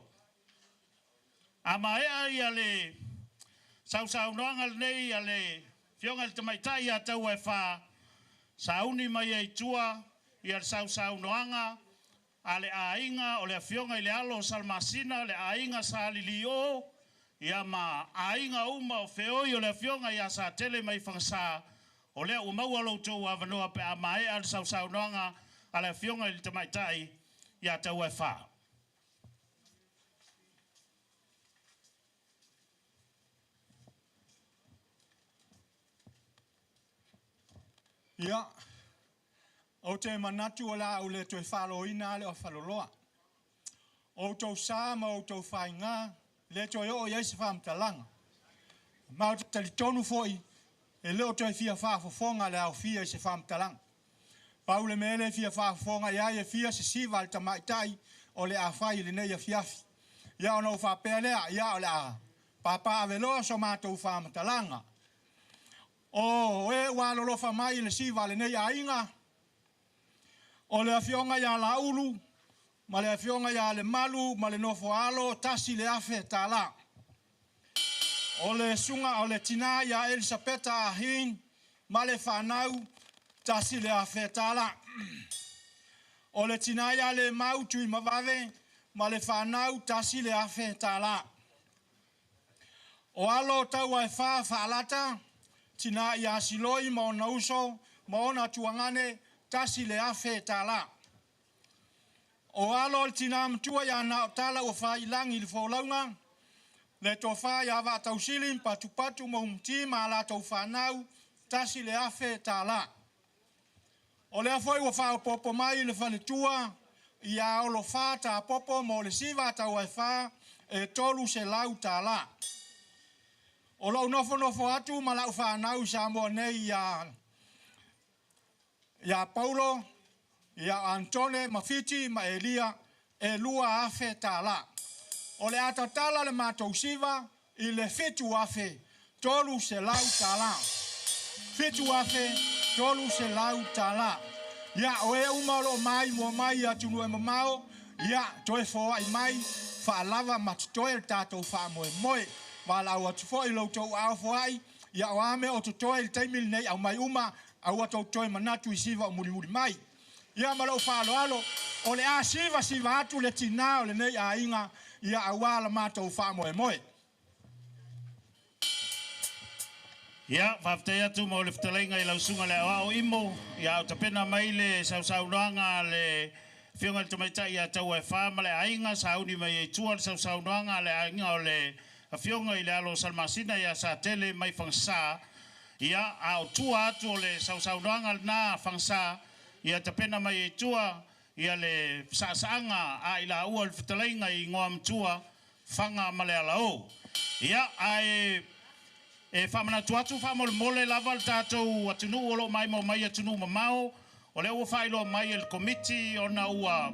A maea ia le saunoanga nei, a le fionga le tamaitai a tau e wha, sauni mai e tua, ia le saunoanga, a le ainga o le fionga i le alo salmasina, le ainga sa lilio, ia ma ainga uma o feoi o le fionga ia sa tele mai whangsa, o lea umau alo tau a wanoa pe a mae al saunoanga, a le fionga i le tamaitai, ia tau e wha. Ia, o te manatu o la o le toi whalo ina le o whaloloa. O tau sāma o tau whainga, le toi o iese whamtalanga. Mao te tali tonu foi, e leo toi fia whafofonga le au fia se whamtalanga. Paule mele fia whafofonga ia e fia se siva al tamaitai o le a whai le nei a fiafi. Ia o nau whapea lea, ia o le a papa aveloa so mātou whamtalanga. O e walolofa mai le siva le nei a inga, o le afionga ia la ulu, ma le afionga ia le malu, ma le nofo alo, tasi le afe ta la. O le sunga o le tina ia Elisabeta ahin, ma le whanau, tasi le afe ta la. O le tina ia le mau tui mawave, ma le whanau, tasi le afe ta la. O alo tau ai whaalata, tina ia siloi ma o nauso, ma ona tuangane, tasi le afe ta la. O alo le tina mtua ia na tala o whailangi le whaulaunga, le to wha ia wa tau silim patu ma umti ma la tau whanau, tasi le afe ta la. O lea foi ua whaopopo mai le whale tua, ia olo wha ta popo mo le siwa ta wai wha, e tolu se lau ta la. O lau nofo atu ma lau whanau sa mo nei ia Paulo, ia Antone, ma Fiti, ma Elia, e lua afe ta la. O le atatala le mātou siwa, i le fitu afe, tolu se lau ta la. Fitu afe, tolu se lau ta la. Ia o e umaro mai mo mai atunu e mamao, ia toe fo ai mai, fa lava matutoe le tātou fa moe moe. Wala au atu fo i lau tau au fo ai, ia o ame o tutoe le taimili nei au mai uma, au atau toe manatu i siwa o muri mai. Ia malau fa alo, o le a siwa atu le tina o le nei a inga, ia awala mātou fa moe moe. Ia, whafte atu mo le whtalenga i lausunga le au imo, ia au tapena mai le sausaunoanga le whionga le tamaita i a tau e whama le ainga, sauni mai e tua le sausaunoanga le ainga o le whionga i le alo salmasina ia sa tele mai whangsa, ia au tua atu o le sausaunoanga na whangsa, ia tapena mai e tua, ia le sasaanga a ila ua le whtalenga i ngoa mtua, whanga male ala o. Ia, ai e whamana tuatu whamole mole lava le tātou atunu olo mai mo mai atunu mamao o le ua whailo mai el komiti o na ua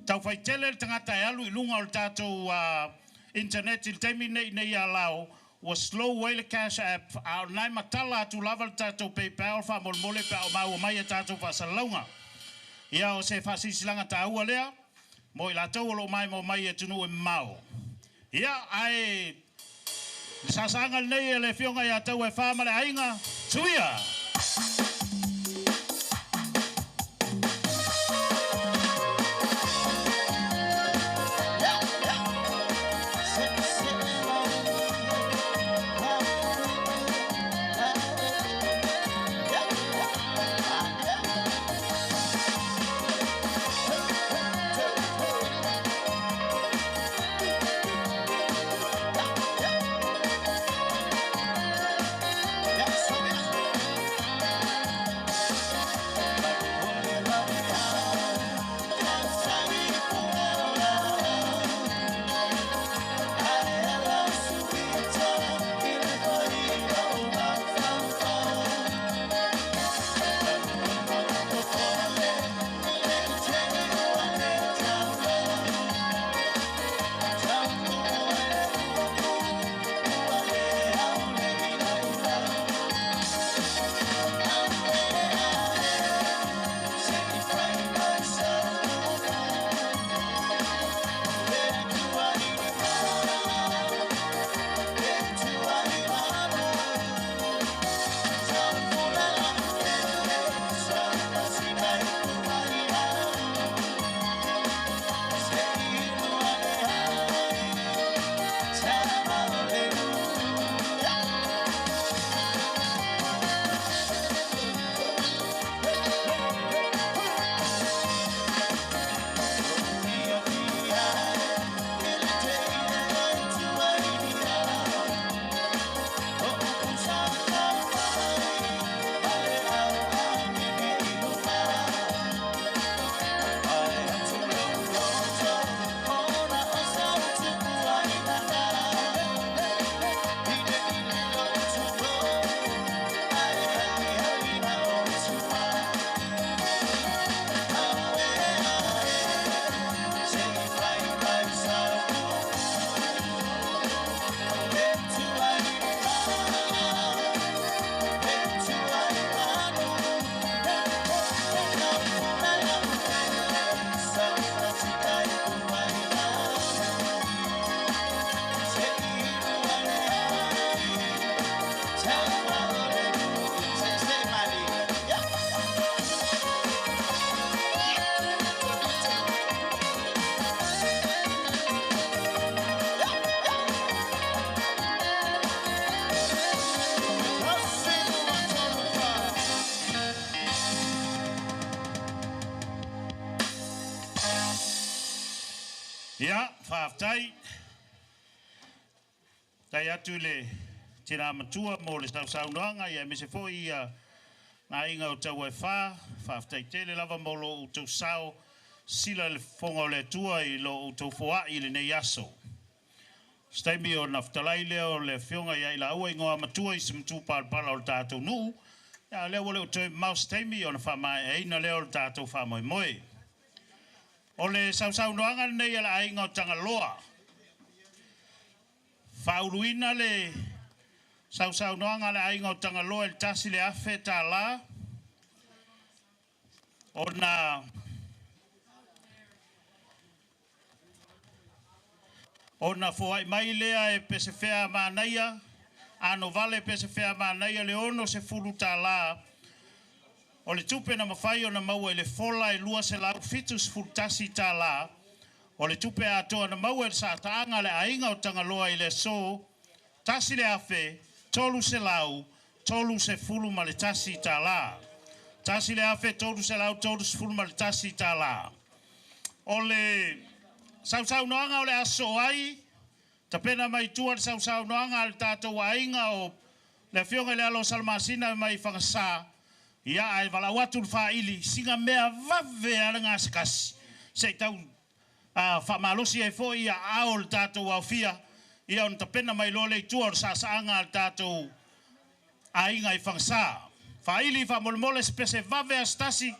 tau whaitele le tangata e alu i lunga o le tātou internet il teimi nei a lao ua slow way le cash app a nai matala atu lava le tātou PayPal whamole mole pa o mau mai a tātou whasalaunga ia o se whasisilanga tā ua lea mo i lātou olo mai mo mai atunu e mamao ia ai sasanga nei le fionga ia tau e whama le ainga. Tuia! Ia, whaftai. Tai atu le tira matua mo le sausaunoanga ia me se fo ia Nā inga o tau e whaftai tele lava molo o tau sao, sila le whonga o le tua I lo o tau whoa I le nei aso. Staimi o naftalai leo le whionga ia ila aua ingoa matua I se mtu pala o le tātou nuu, ia leo wale o tau mau staimi o na whamai e ina leo le tātou whamoi moe. O le sau noanga nei ala ainga o tanga loa. Whauruina le sau noanga le ainga o tanga loa le tasi le afe tā la. O na foai mai lea e pese whea mānaia, ano vale pese whea mānaia le ono se furu tā la. O le tupe na mawhai o na maua I le fola e lua se lau fitus furtasi tā la. O le tupe atoa na maua e sa taanga le ainga o tanga loa I le so. Tasi le afe, tolu se lau, tolu se fulu ma le tasi tā la. Tasi le afe, tolu se lau, tolu se fulu ma le tasi tā la. O le sau noanga o le aso ai, ta pena mai tua le sau noanga le tātou ainga o le whionga le alo salmasina mai whangasa. Ia ai wala watu whaili, singa mea vave ala ngā sakasi. Sei tau whamalosi e fo ia ao le tātou au fia. Ia on ta pena mai lole I tua o sasaanga le tātou ainga I whangasa. Whaili whamolmole spese vave astasi.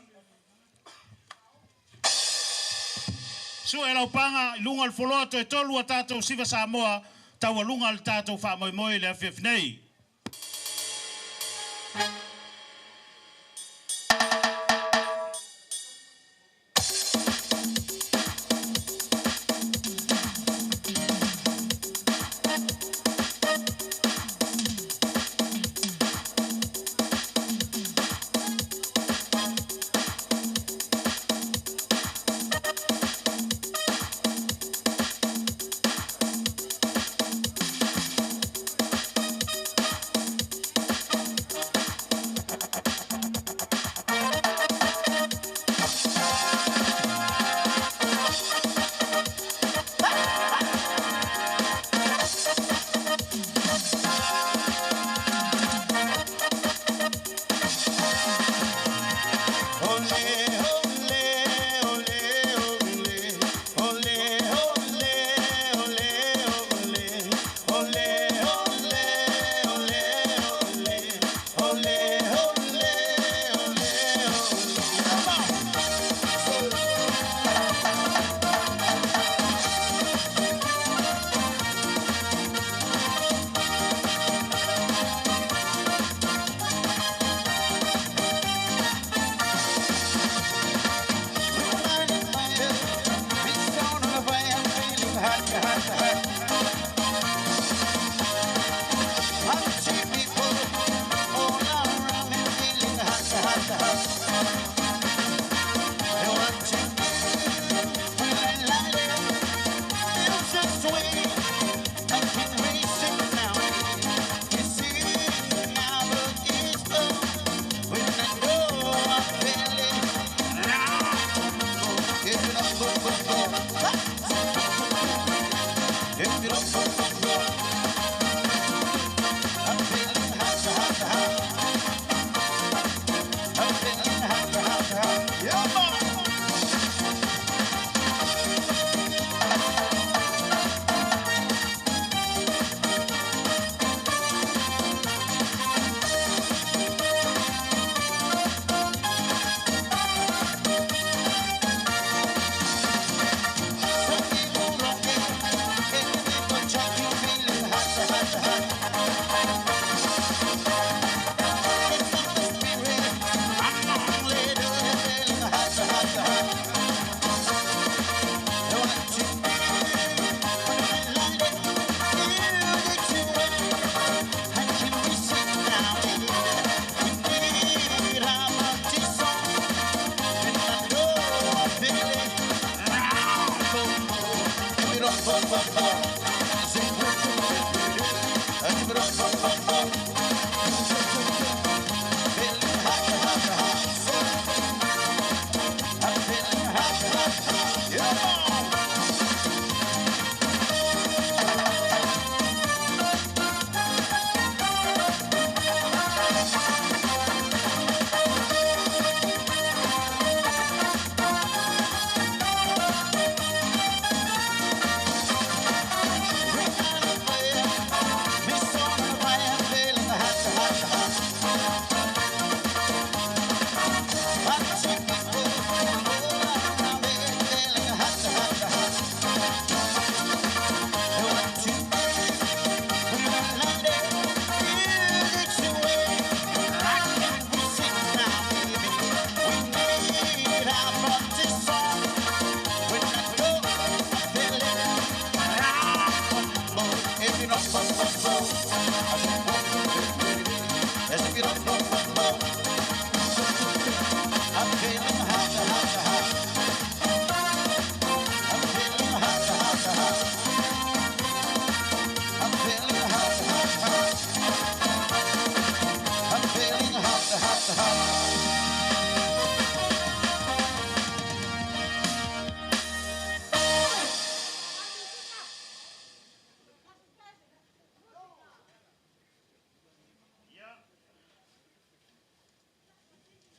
Su e lau panga lunga le foloa to e tolu a tātou siva Samoa, tau a lunga le tātou whamoimoe le afef nei.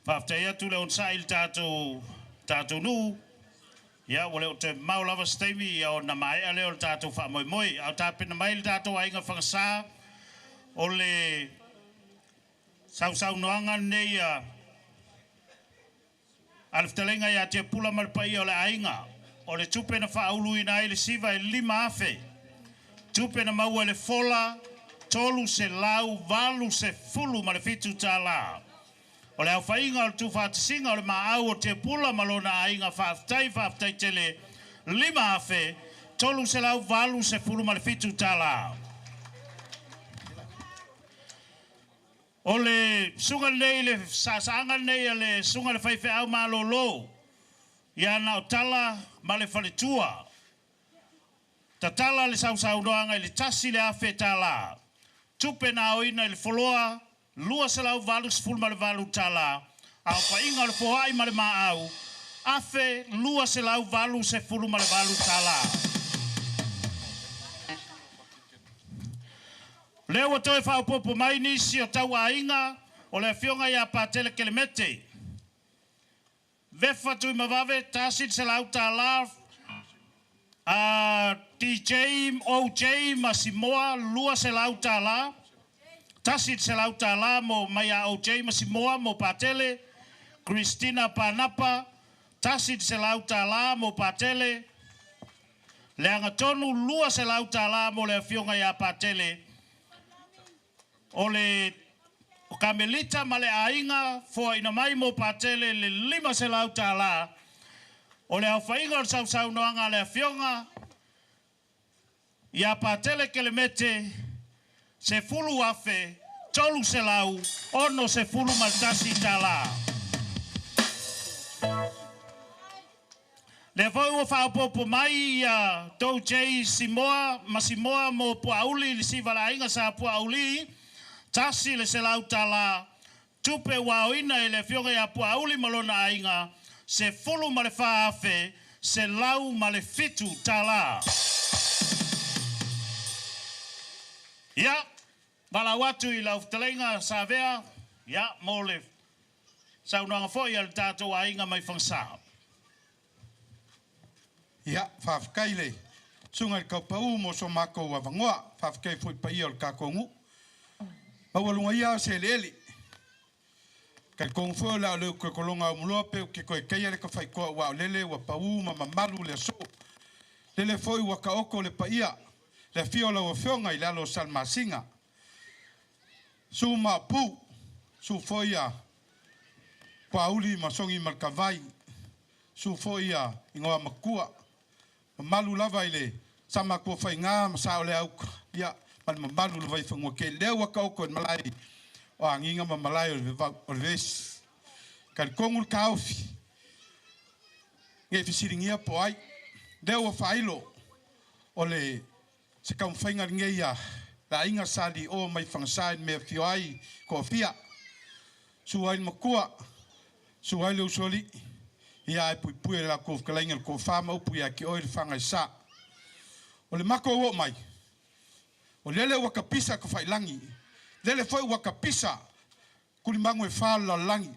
Whaftea tu le on sa il tātou nu. Ia, o leo te maulava steimi ia o na mai a leo tātou wha moi moi. Au tāpena mai le tātou ainga whakasā. O le sau noanga nei a aliftalenga ia te pula malpai o le ainga. O le tupena whaulu ina i le siva e 5 afe. Tupena maua le fola, tolu se lau, valu se fulu ma le fitu tā la. O le au whainga o le tu whātisinga o le maau o te pula malona ainga whaftai tele 5 afe, tolu se lau, valu se fulu ma le fitu tā la. O le sunga nei le sasaanga nei le sunga le whaiwhi au malolo. Ia na o tala ma le whaletua. Ta tala le sau noanga i le tasi le afe tala. Tupe na oina i le foloa, lua se lau valu sefulu ma le valu tala. Au whainga le pohai ma le maau. Afe lua se lau valu sefulu ma le valu tala. Leo o toi whaupopo mai nisi o tau ainga o le fionga ia pātele kelemete. Vefa tui mawave, tāsit se lau tā la, DJ, OJ, Masimoa, lua se lau tā la, tāsit se lau tā la mo mai a OJ, Masimoa, mo pātele, Christina Panapa, tāsit se lau tā la mo pātele, le angatonu lua se lau tā la mo le fionga ia pātele, o le o Kamelita ma le ainga fo ina mai mo patele le 5 se lau tā la. O le au whainga o sau noanga le fionga. Ia patele ke le mete se fulu afe, tolu se lau, ono se fulu maltasi tā la. Le foi o whaapopo mai ia tau Jay Simoa, Masimoa mo puauli li si valainga sa puauli. Tasi le se lau tala, tupe waoina e le fionga ia puauli malona ainga, se fulu ma le whaafe, se lau ma le fitu tala. Ia, wala watu i lau talenga sa vea, ia, mo le saunanga foi al tātou ainga mai whangsa. Ia, whafkaile, sunga i kaupau mo so mako wa vangoa, whafkai foi pa i o le kakongu. Awalunga ia se lele. Kai kongfo la le ko kolonga umlope ke ko kaya le ka fai ko wa lele wa pau ma malu le so. Lele foi wa ka oko le paia. Le fiola wa fionga i lalo salmasinga. Su ma pu su foia pauli masongi malkavai. Su foia ingoa makua. Malu lava ile sama ko fai nga sa ole au ya pan malu le vai fango ke le wa ka ko malai o anginga ma malai o ves kan kongul kaufi nge fisiringia po ai de wa failo ole se kam fainga nge ya la inga sali o mai fangsain me fiai ko fia suai makua suai le usoli ia pui la ko kalainga ko fama o pui aki o fanga sa ole mako wo mai o lele wakapisa ka failangi lele foi wakapisa kulimango e fala langi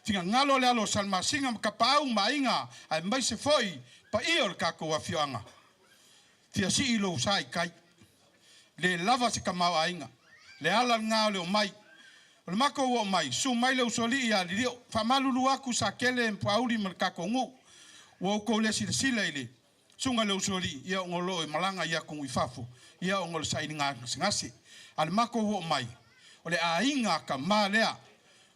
tinga ngalo le alo salma singa ka pau mainga ai mai se foi pa iol ka ko afioanga tia si ilo sai kai le lava se ka mau ainga le ala ngalo le mai o mako wo mai su mai le usoli ia li fa malulu aku sa kele pauli mal ka ko ngu wo ko le sila ile sunga le usoli ia ngolo e malanga ia ku ifafu ia ngol sai nga ngasi al mako wo mai ole ainga ka malea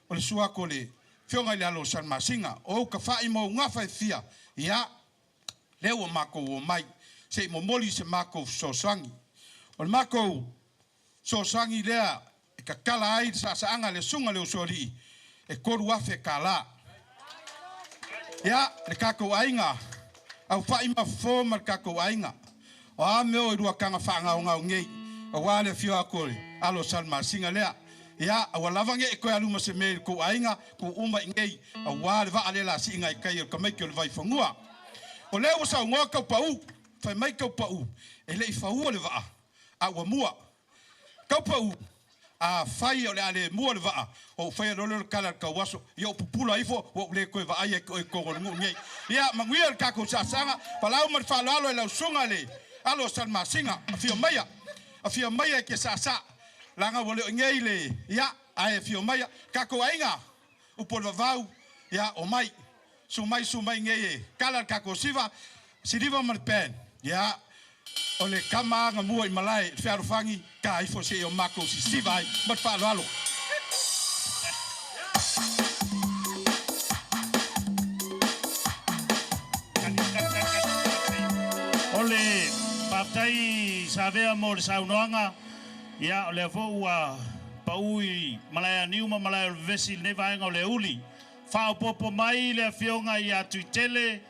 ole suako le fionga le alo san masinga o ka fai mo nga fai fia ia le wo mako wo mai se mo moli se mako so sangi ole mako so sangi lea e ka kala ai sa anga le sunga le usoli e koru afe kala ia le kako ainga au fai ma fo mar kako ainga o ame o rua kanga whanga o ngau ngei o wale fio akore alo salma singa lea ia a walavange e koe aluma se me ko ainga ko uma ngei a wale va alela singa i kai o ka maiki o le vai whangua o leo sa ngoa kau pau fai mai kau pau e le i whau o le vaa a ua mua kau pau a fai o le ale mua le vaa o fai no le kala ka waso yo pupula ifo o le ko va ai ko ngu ngai ia manguia ka ko sanga palau mar fa lalo le sunga le alo san masinga afia maya ke sa langa wole ngai le ia ai afia maya ka ko ainga upo vau ia o mai sumai ngai kala ka ko siva sidiva mar pen ia o le kama nga mua I malai wharufangi ka ifo se o mako si sivai mat whaalo. Ole patai savea mo le saunoanga ia o le fo ua paui malaya niuma malaya vesi ne vaenga o le uli fa popo mai le fionga ia tuitele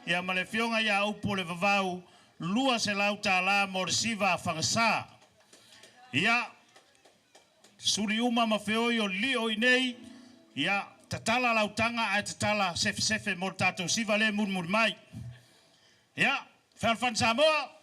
ia male fionga ia upo le vavau lua se lauta la morsiva fangsa ia suri uma mafeoi o lio inei ia tatala lautanga a tatala sefe mortato siva le murmur mai ia falfan Samoa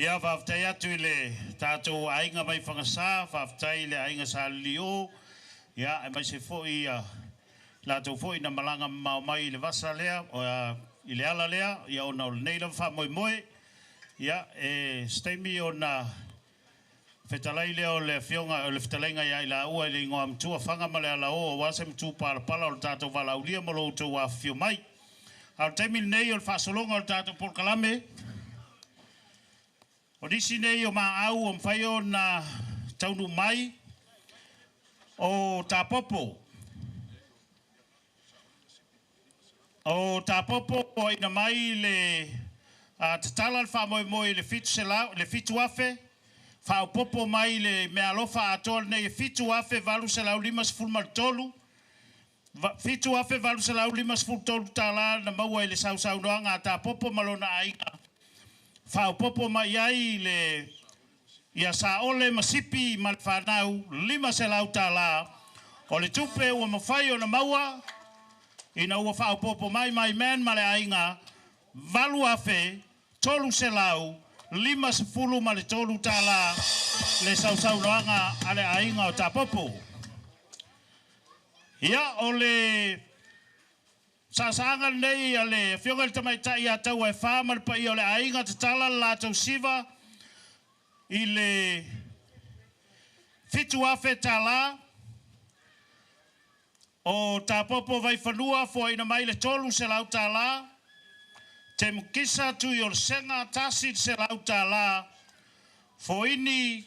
ia whaftai atu I le tātou ainga mai whangasa, whaftai le ainga sa lio, ia e mai se fōi lātou fōi na malanga mau mai le vasa lea, I le ala lea, ia ona o le neila wha moe moe, ia e steimi o na whetalai lea o le fionga, o le whetalenga ia I la ua I le ingoa mtua whanga ma le ala o wase mtu pala o le tātou wala ulia mo lo utou a fio mai. Au teimi nei o le whaasolonga o le tātou polkalame, o disi nei o maau o mwhai o na taunu mai o tāpopo. O tāpopo o ina mai le tatala le wha moe moe le fitu se lau, le fitu afe, wha o popo mai le mea lofa atoa nei fitu afe valu se lau 5 fulma tolu, Fitu afe valu se lau lima sefulu tala na maua i le sau noanga ta popo malona ainga. Whao popo mai ai le ia sa ole masipi mal whanau lima se lau tala. O le tupe ua mawhai o na maua ina ua whao popo mai men male ainga. Valu afe tolu se lau lima sefulu ma le tolu tala le sau noanga ale ainga o ta popo. Ia o le sasanga nei ale fionga le tamaitai a tau e whama le pai o le ainga te tala la tau siva i le fitu afe tala o ta popo vai whanua fo ina mai le tolu se lau tala te mukisa tu i o le senga tasi se lau tala fo ini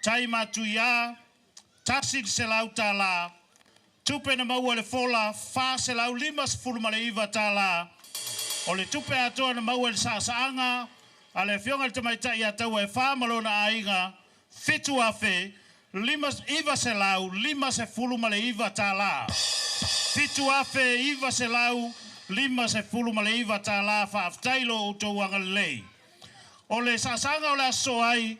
taima tu ia tasi se lau tala tupe na maua le fola fa se lau lima sefulu ma le iwa tala o le tupe atoa na maua le saasaanga a le fionga le tamaitai a tau e fa malona ainga fitu afe iwa se lau lima sefulu ma le iwa tala fitu afe iwa se lau lima sefulu ma le iwa tala fa aftailo o tau anga lei o le saasaanga o le aso ai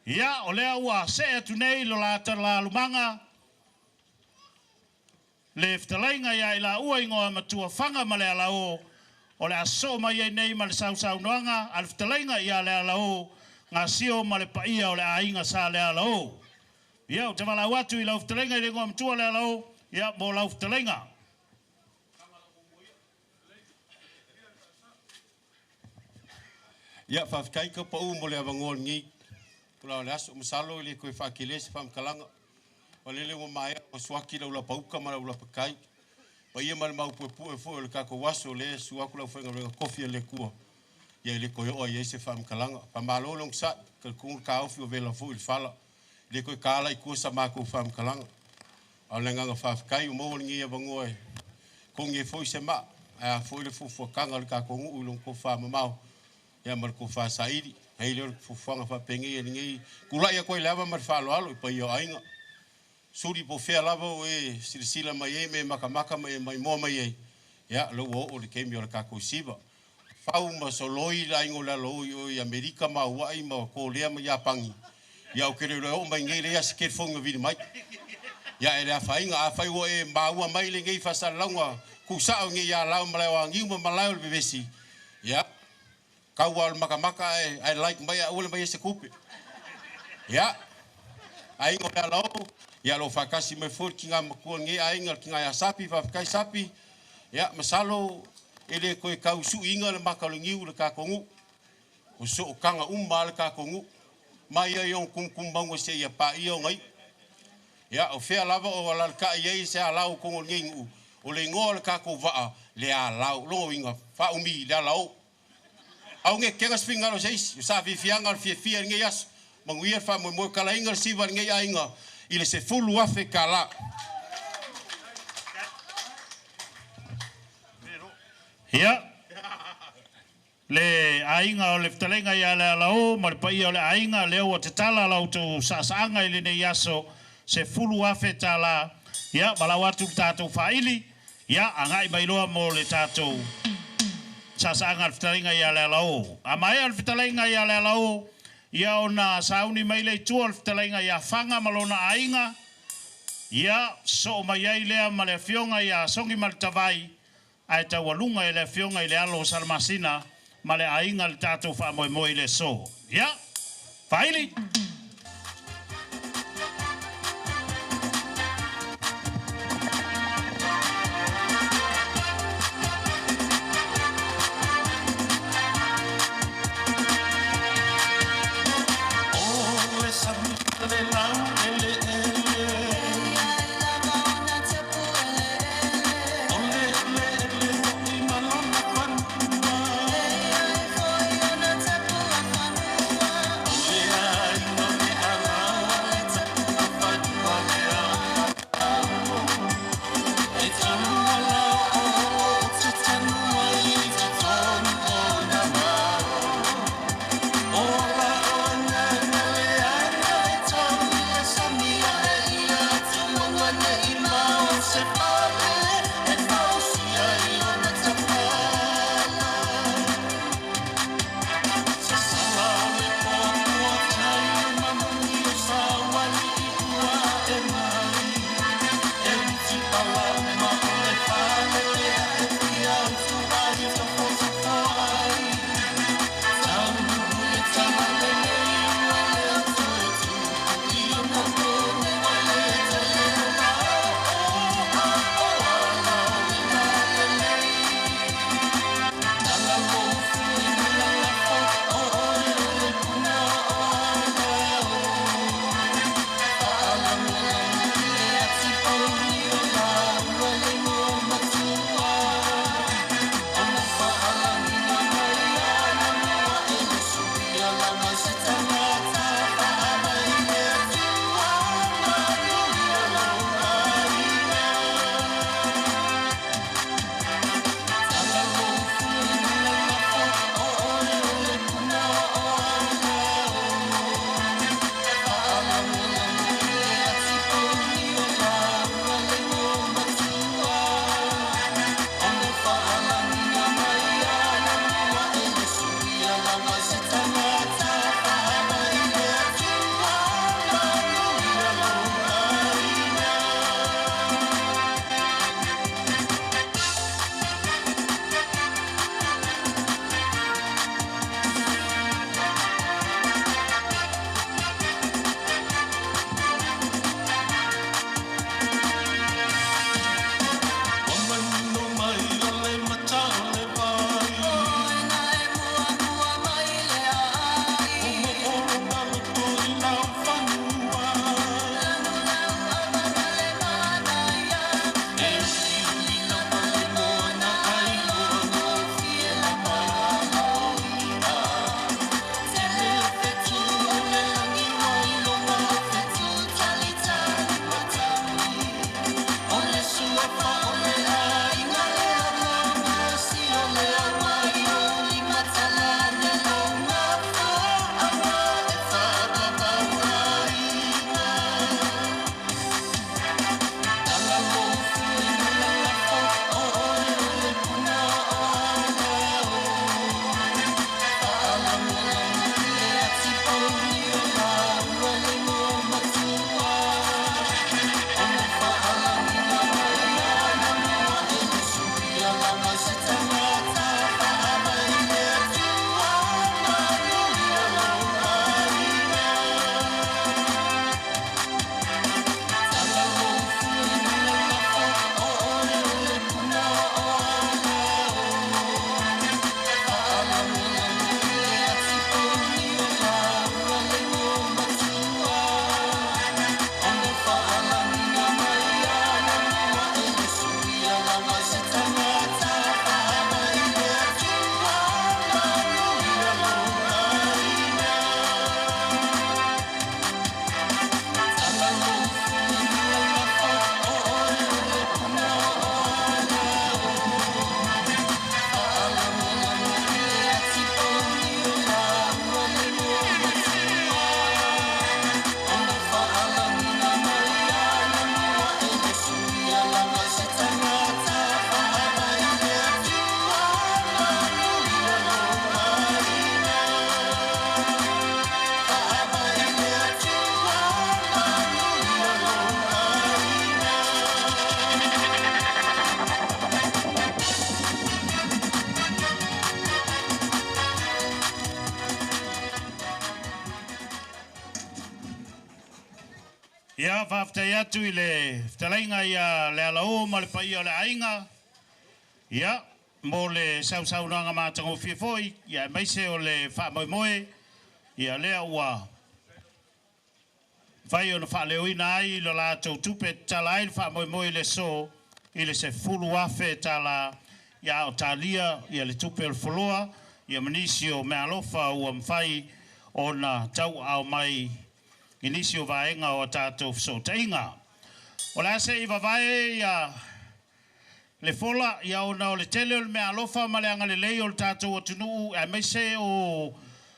ia o le aua se atu nei lo la tala lumanga le ftalainga ia ila ua ingoa matua whanga ma le alao o le aso mai ai nei ma le sau noanga al ftalainga ia le alao ngā sio ma le paia o le ainga sa le alao ia o te wala watu i lau ftalainga i le ingoa matua le alao ia mo lau ftalainga ia whawhikai ka pa u mo le awangoa ngi kula o le aso masalo i le koe whakilesi whamkalanga o lele mo mai o suaki la ula pauka ma la ula pakai pa ia mal mau pue fo le kako waso le suaku la fenga le kofi le kua ia le ko o ia se fam kalanga pa malo long sa ka ku ka ofi o vela fo il fala le ko kala i ku sa ma ku fam kalanga a le nga fa kai mo ngi e bangoe ko ngi fo se ma a fo le fo kanga le kako u long ko fa mau ia mal ko fa saidi hei le fo fanga fa pengi ngi kula ia ko lava mar fa lo alo pa ia ainga suri po fea lava o e sirisila mai e me makamaka mai mo mai e ya lo o le kemi o le kako siva fau ma soloi la ingo la lo i Amerika ma wai ma ko lea ma ya pangi ya o kere o mai ngere ya ske fonga vi mai ya e la fainga a fai o e ma ua mai le ngai fa sa launga ku sa o ngi ya lau ma la ngi ma la o bebesi ya ka wal makamaka I like mai o le mai se kupe ya ai ngo la lo ia lo fakasi me fo kinga makua nge ainga kinga ya sapi fa kai sapi ya masalo ele ko ka usu inga le makalingi u le ka kongu o so kanga umbal ka kongu mai ia yon kum bango se ia pa ia ngai ya o fe lava o la ka ia se ala o kongo ngi o le ngol ka ko va le ala lo inga fa umi le ala o au nge kenga spinga lo seis sa fi fianga fi nge yas manguia fa mo kala inga si va nge ainga ile se fulu afe kala ia le ainga o le ftalenga ia le alao ma le paia o le ainga leo o te tala lau tu sasaanga ili ne yaso se fulu afe tala ia malawatu tātou whaili ia angai mailoa mo le tātou sasaanga le ftalenga ia le alao a mai al ftalenga ia le alao ia ona sauni mai le tua le ftalenga ia whanga malona ainga ia so mai ai lea ma le fionga ia songi ma le tawai ai ta walunga i le fionga i le alo salmasina ma le ainga le tātou wha moe moe le so ia whaili Malona Ia whaftai atu I le whtalainga ia le alao ma le pai o le ainga. Ia, mo le sausaunanga mātango whiwhoi, ia maise o le whamoemoe, ia lea ua. Whai o na whaaleoina ai lo lātou tupe tala ai le whamoemoe le so, I le se fulu afe tala, ia o talia, ia le tupe o le wholoa, ia manisi o mea alofa ua mwhai o na tau au mai inisi o vaenga o tātou whasotainga. O le ase I wawae ia le fola ia o na o le tele o le mea alofa ma le anga le lei o le tātou o tunuu e meise o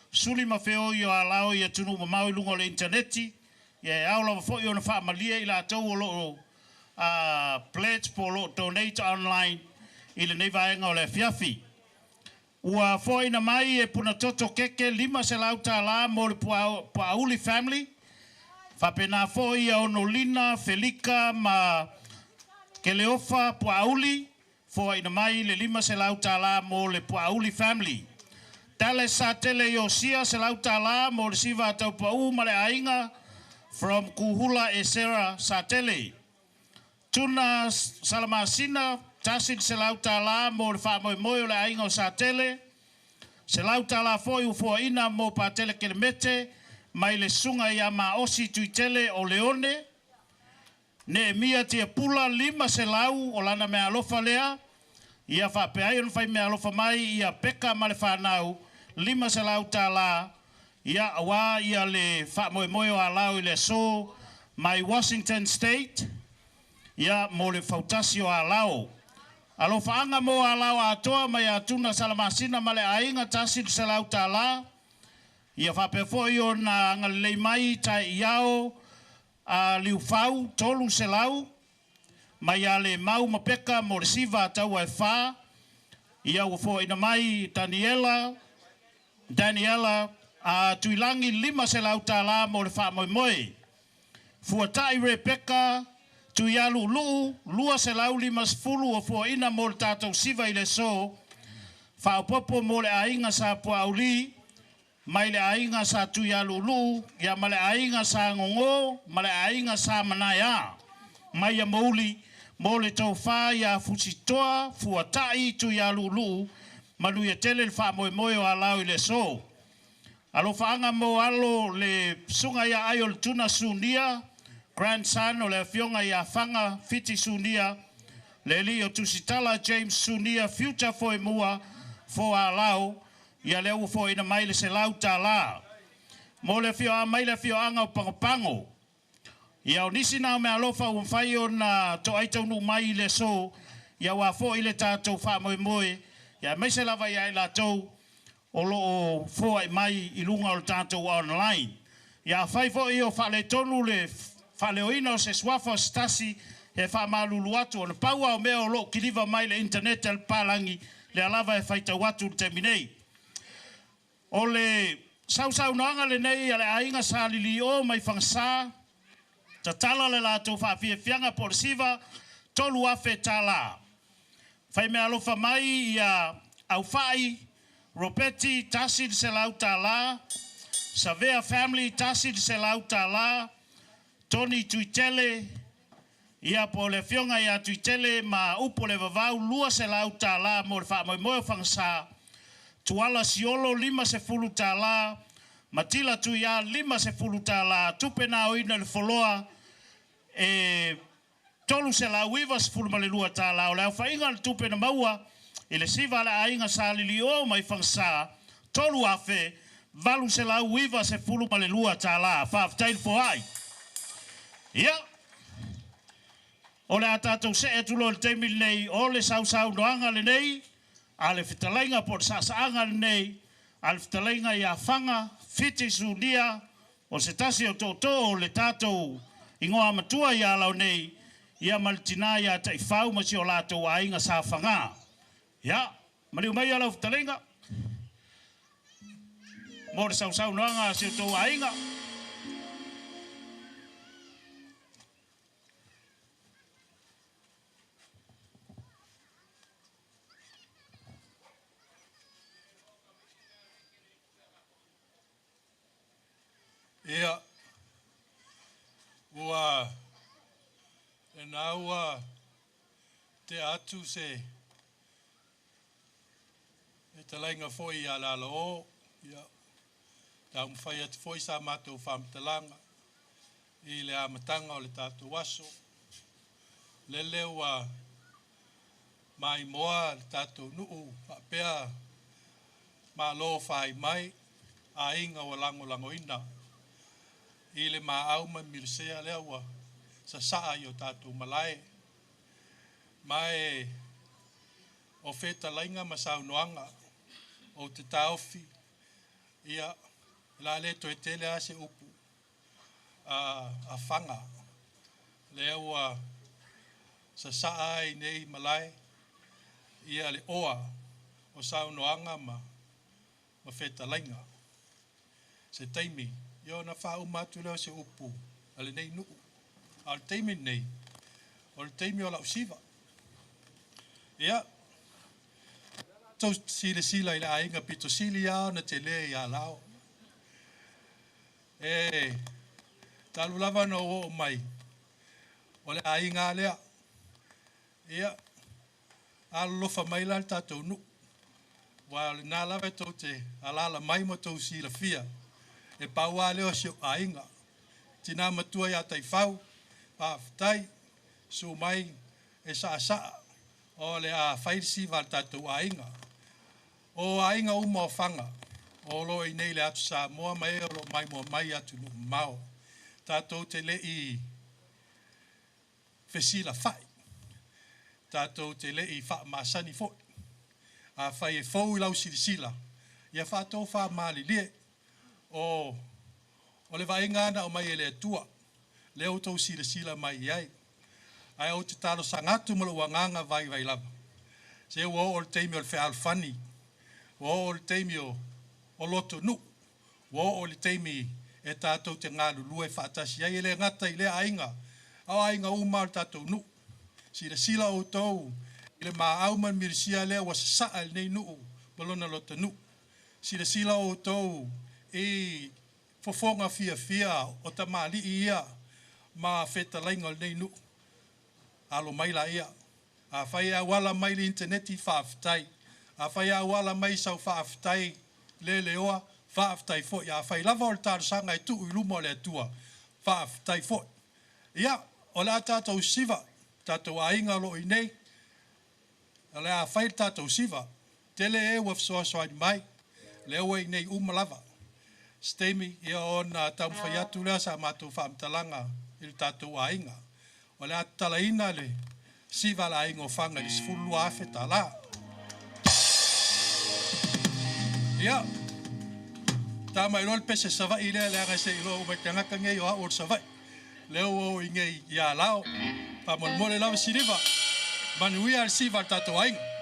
suli mawheo I o alao I a tunuu ma mau lunga o le interneti ia e aula wafoi o na whaamalia I la tau o lo pledge po lo donate online I le nei vaenga o le fiafi. Ua foi na mai e puna toto keke 5 se lauta la mo le Pauli family. Whapena foi a Onolina, Felika, ma Keleofa, Pauli. Foi na mai le 5 se lauta la mo le Pauli family. Tale sa tele Yosia se lauta la mo le siva tau Pau ma le ainga from Kuhula e Sarah sa tele. Tuna Salamasina, Tasid se lauta la mo le whamoemoe o le ainga o sa tele. Se lauta la foi ufo ina mo pa tele ke le mete, mai le sunga ia ma osi tuitele o leone. Ne mia tia pula 5 se lau o lana mea alofa lea. Ia whape ai on fai mea alofa mai, ia peka ma le whanau, 5 se lauta la. Ia awa ia le whamoemoe o alau I le so, mai Washington State. Ia mo le fautasi o alau. Alo faanga mo alau atoa mai atuna Salamasina ma le ainga tasid se lauta la. Ia whapefo I o na ngalei mai tai iao a liu fau tolu se lau. Mai ale mau mapeka mo le siva tau ai wha. Ia ufo ina mai Daniela a tuilangi 5 se lauta la mo le wha moe moe. Fuatai Rebecca tu yalu lu lua se lauli mas fulu o fo ina mo le tātou siva I le so. Whaopopo mo le ainga sa Pauli, mai le ainga sa tu yalu lu, ia ma le ainga sa ngongo, ma le ainga sa manaya. Mai a mouli, mo le tau wha ia fusitoa, fuatai tu yalu lu, manu ia tele le wha moe moe o alau I le so. Alo whaanga mo alo le sunga ia ai o le tuna sunia, grandson o le fionga ia whanga fiti sunia, le li o tusitala James sunia, future foi mua, fo a lau, ia leu fo ina mai le se lauta la. Mo le fio a mai le fio anga o pangopango. Ia o nisi nao me alofa un fai o na to aitau nu mai le so, ia wa fo I le tātou wha moe moe, ia mai se lava ia I la tau, o lo o fo ai mai I lunga o le tātou online. Ia fai fo I o wha le tonu le Whaleoina o se swafa stasi he whamalulu atu o na paua o mea o lo kiliva mai le internet al palangi le alava e whaita watu te minei. O le sausau noanga le nei ale ainga sa lili o mai whangsa ta tala le lato whawhia whianga por siva tolu afe tala. Whai mea alofa mai ia au whai Ropeti tasid se lauta la Savea family tasid se lauta la Tony tuitele, ia po le fionga ia tuitele ma upo le vavau lua se lauta la mo le wha moe whangsa. Tuala siolo 5 se fuluta la, matila tu ia 5 se fuluta la, tupe na oina le foloa, tolu se la uiva se fulu male lua ta la, o le au whainga le tupe na maua, ile siva le ainga sa lili o mai whangsa, tolu afe, valu se la uiva se fulu male lua ta la, whaaftain fo ai. Ia, o le atatou se e tulo le teimi nei, o le sausau noanga le nei, a le fitalainga po le sasaanga le nei, a le fitalainga ia whanga, fiti sunia, o se tasi o toto o le tātou ingoa matua ia lau nei, ia malitina ia tai whau masi o lātou a inga sa whanga. Ia, maliu mai a lau fitalainga, mo le sausau noanga si o tō a inga, Ia, ua Now, te atu se e te lainga foi a la lo ia ta um fai at foi sa mato fam talanga I le amatanga o le tatu waso le lewa mai moa le tatu nuu pea ma lo fai mai a inga o lango ina I le ma au ma mirsea lewa sa saa I o tatu malai mai o feta lainga ma saunoanga o te taofi ia la le to tele ase upu a fanga lewa sa saa I nei malai ia le oa o saunoanga ma feta lainga se taimi yo na fa umatu le se upu ale nei nu al taimi nei o le taimi o la usiva ia tau sila ila ainga pito silia na te le ia lao talu lava no o mai o le ainga lea ia alofa mai la tatou nu wa na lava tau te alala mai mo tau sila fia e paua leo se ainga tina matua ia tai fau pa tai su mai e sa o le a faisi val tatou ainga o ainga uma o fanga o lo I nei le atu sa moa mai o lo mai moa mai atu no mao tatou te le I fesila fai tatou te le I fa masani fo a fai e fou I lau silisila ia fa tau fa mali lie o le vainga ana o mai e le atua le o tau silisila mai iai ai o te talo sangatu mo lo wanganga vai lava se o le teimi o le feal fani o le teimi o loto nu o le teimi e tatou te ngalu lue fatasi ai le ngata I le ainga au ainga uma le tatou nu sila o tau I le maau man mirisia le wa saa nei nu balona loto nu sila o tau I fofonga fia o tamali ia ma feta lainga o nei nu alo mai la ia a fai a wala mai le interneti faaftai a fai a wala mai sau faaftai le oa faaftai fo ia fai lava o tar sanga tu I lumo le tua faaftai fo ia o la tatou siva tatou ainga lo I nei le a fai tatou siva tele e wa so mai le o I nei umalava stemi ia ona tam fai atu le sa matu faamtalanga il tatou ainga o le atalaina le siva la ingo fanga le sfulu afe tala ia tama I rol pese sava I le nga se ilo o metanga ka ngai o sava le o ngai ia lao pa mo mo le lava siliva manuia al siva tato ainga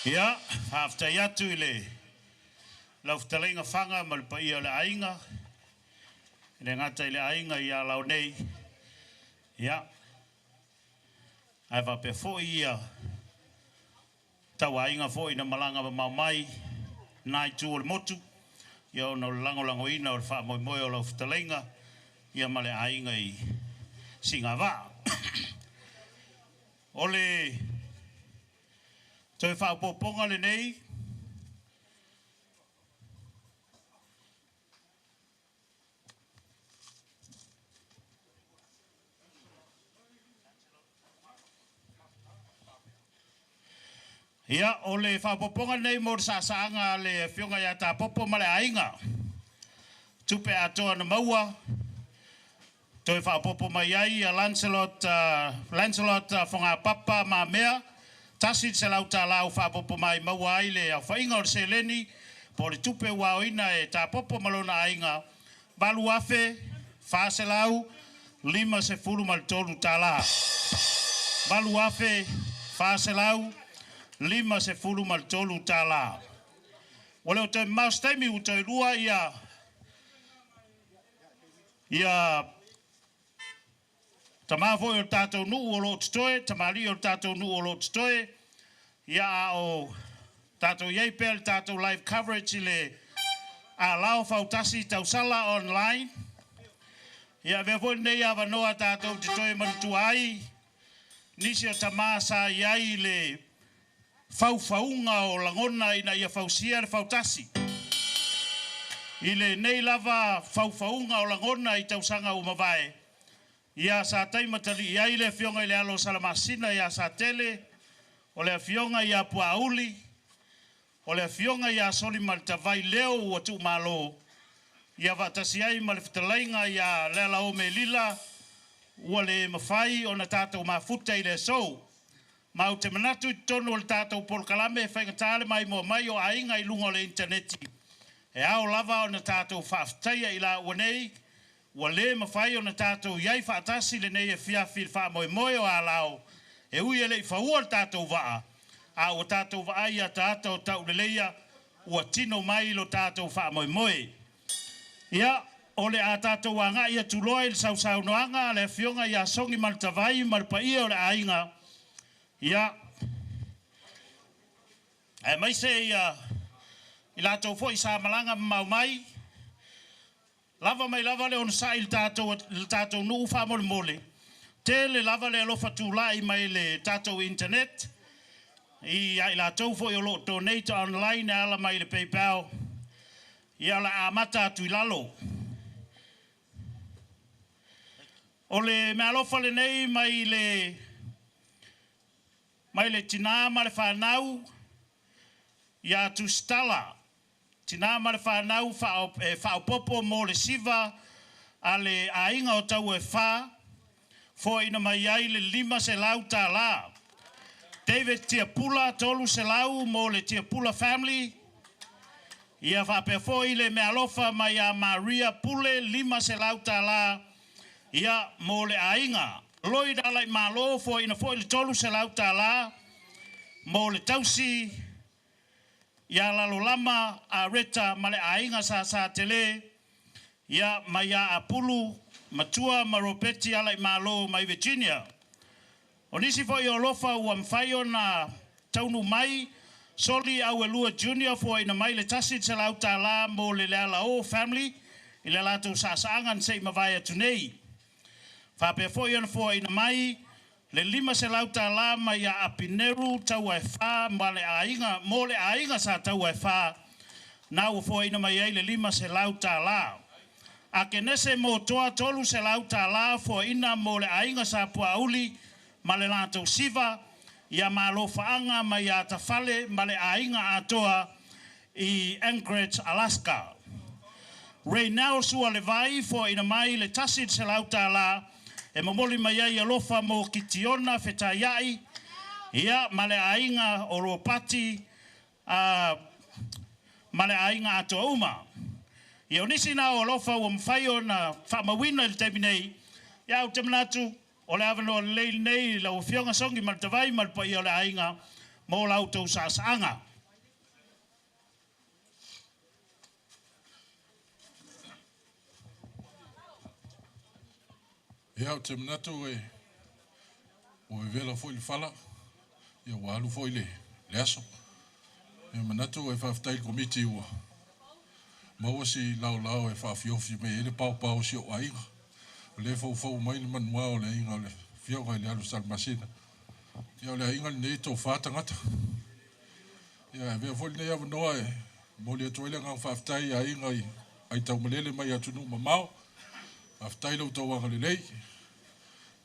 Ia, hafta iatu ile. Lau ftalenga whanga malpa ia le ainga. Le ngata ile ainga ia lau nei. Ia. Ai va pe fo ia. Tau ainga fo ina malanga ma mau mai. Nai tu o le motu. Ia o no lango ina o le wha moi moi o lau ftalenga. Ia male ainga i singa wā. Ole toi wha poponga le nei. Ia, o le whapoponga nei mo sa saanga le whiunga ia tā popo ma le ainga. Tupe atoa na maua. Toi whapopo mai ai a Lancelot whonga papa ma mea. Tasit se lau tā lau whapopo mai maua ai le au whainga o se leni. Po le tupe wao ina e tā popo malona ainga. Balu afe, whaase lau, 5 se furu mal tolu tā la. Balu afe, whaase lau, 5 se fulu mal tolu tala. Wale o te maustaimi u te rua ia tamafo o tātou nuu o lo titoe, tamali o tātou nuu o lo titoe, ia o tātou yeipel, tātou live coverage le a lao fautasi tau sala online. Ia vefo nei a vanoa tātou titoe manutu ai, nisi o tamasa iai le faufaunga o langona ina ia fausia le fautasi. Ile nei lava faufaunga o langona I tausanga o mavae. Ia sa taimatali ia ile fionga ile alo salamasina ia sa tele. O le fionga ia puauli. O le fionga ia soli maltavai leo ua tu malo. Ia vatasi ai malifitalainga ia lela o me lila. Ua le mawhai o na tātou mafuta ile sou. Mau te manatu I tonu o le tātou polkalame e whaingatale mai mo mai o ainga I lunga o le interneti. E ao lava o na tātou whaaftaia I la uanei, ua le mawhai o na tātou iai whaatasi le nei e whiawhi wha moe moe o a lao. E ui ele I whaua le tātou waa. A o tātou waa ia tātou tau le leia, ua tino mai lo tātou wha moe moe. Ia, o le a tātou wanga ia tuloa I le sausau noanga, le fionga ia songi maltavai, malpa ia o le ainga. Ia, e mai se ia, I lātou fo I sa malanga mau mai, lava mai lava le on sa I tātou nuu wha mole mole, te le lava le alofa tūlai mai le tātou internet, I lātou fo I lo donate online ala mai le PayPal, ia la amata atu I lalo. O le me alofa le nei mai le tina ma le whanau, ia tu stala. Tina ma le whanau whaopopo mo le siva, a le ainga o tau e wha, fo ina mai ai le 5 se lau tā la. David Tiapula tolu se lau mo le Tiapula family, ia whape fo I le me alofa mai a Maria Pule 5 se lau tā la, ia mo le ainga. Loi dala I malo fo ina fo I le tolu se lau tā la, mo le tausi, ia lalo lama a reta ma le ainga sa tele, ia mai a apulu, matua maropeti ala I malo mai Virginia. O nisi fo I olofa ua mwhaio na taunu mai, soli au elua junior fo ina mai le tasi se lau tā la mo le leala o family, I le lato sa saangan se mawai atu nei. Whape fo ina mai, le 5 se lau tā la mai a apineru tau ai wha, mo le ainga sa tau ai wha, na ua fo ina mai ai le 5 se lau tā la. A ke nese mo toa tolu se lau tā la fo ina mo le ainga sa puauli, ma le lato siva, ia malo whaanga mai a tawhale, ma le ainga atoa I Anchorage, Alaska. Ray now sua le vai fo ina mai le tasid se lau tā la, e mamoli mai ai alofa mo kitiona whetaiai, ia ma le ainga o Ropati, ma le ainga atoa uma. Ia onisi na o alofa o mwhaio na whamawina I le teimi nei, ia o te manatu, o le avano le nei la o fionga songi maltavai malpa I o le ainga, mo lau tau sasaanga. Ia o te manatu o vela foi le fala, ia walu foi le aso. Ia manatu whaftai komiti ua. Maua si lau whawhiofi me ele pau si o ainga. O le fau mai le manua o le inga o le fionga le alu salmasina. Ia o le inga le nei tō whātangata. Ia vea foi nei avanoa mo le atoile ngā whaftai a inga ai tau malele mai atunu mamao. Whaftai lau tau wanga le lei.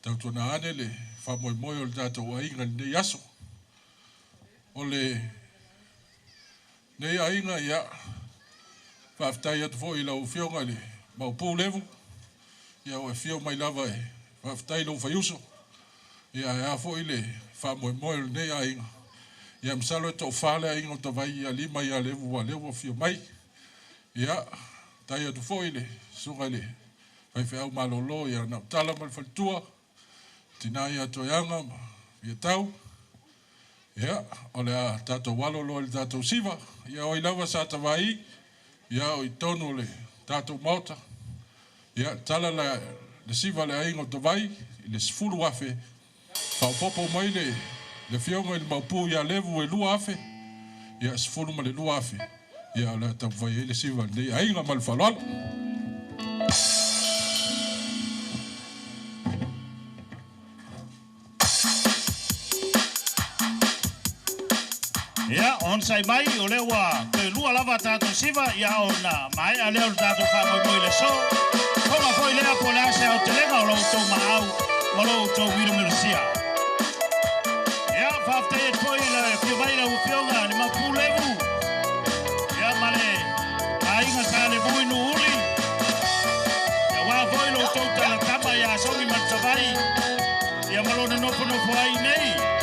Tau tona ane le whamoimoe o le tātou ainga le nei aso. O le nei ainga ia whaftai atu fo i lau fionga le maupū levu. Ia o e fio mai lava whaftai lau whaiuso. Ia e fo i le whamoimoe o le nei ainga. Ia msalo e tau whale ainga o tawai ia lima ia levu wa levu o fio mai. Ia tai atu fo i le sunga le whaiwhi au malolo ia na tala mal whalitua. Tina ia toianga, ia tau. Ia, o le a tātou walolo le tātou siva. Ia o i lawa sa tawai. Ia o i tonu le tātou mauta. Ia, tala le siva le aingo tawai. I le sifuru afe. Whaupopo mai le fionga i le maupū ia levu e lua afe. Ia, sifuru ma le lua afe. Ia, le tau vai e le siva le ainga ma le whalwala. Ia, on sai mai o le ua te lua lava tātou siva, ia ona mai a leo tātou whamoi le so. Konga foi lea po lea se au te lenga o lau tau maau, o lau tau wirumirusia. Ia, whaftai et poi le pio mai la upionga ni mapu levu. Ia, male, a inga sa le vui nu uli. Ia, wā foi lau tau tala tama ia songi matawai. Ia, malone nopo ai nei.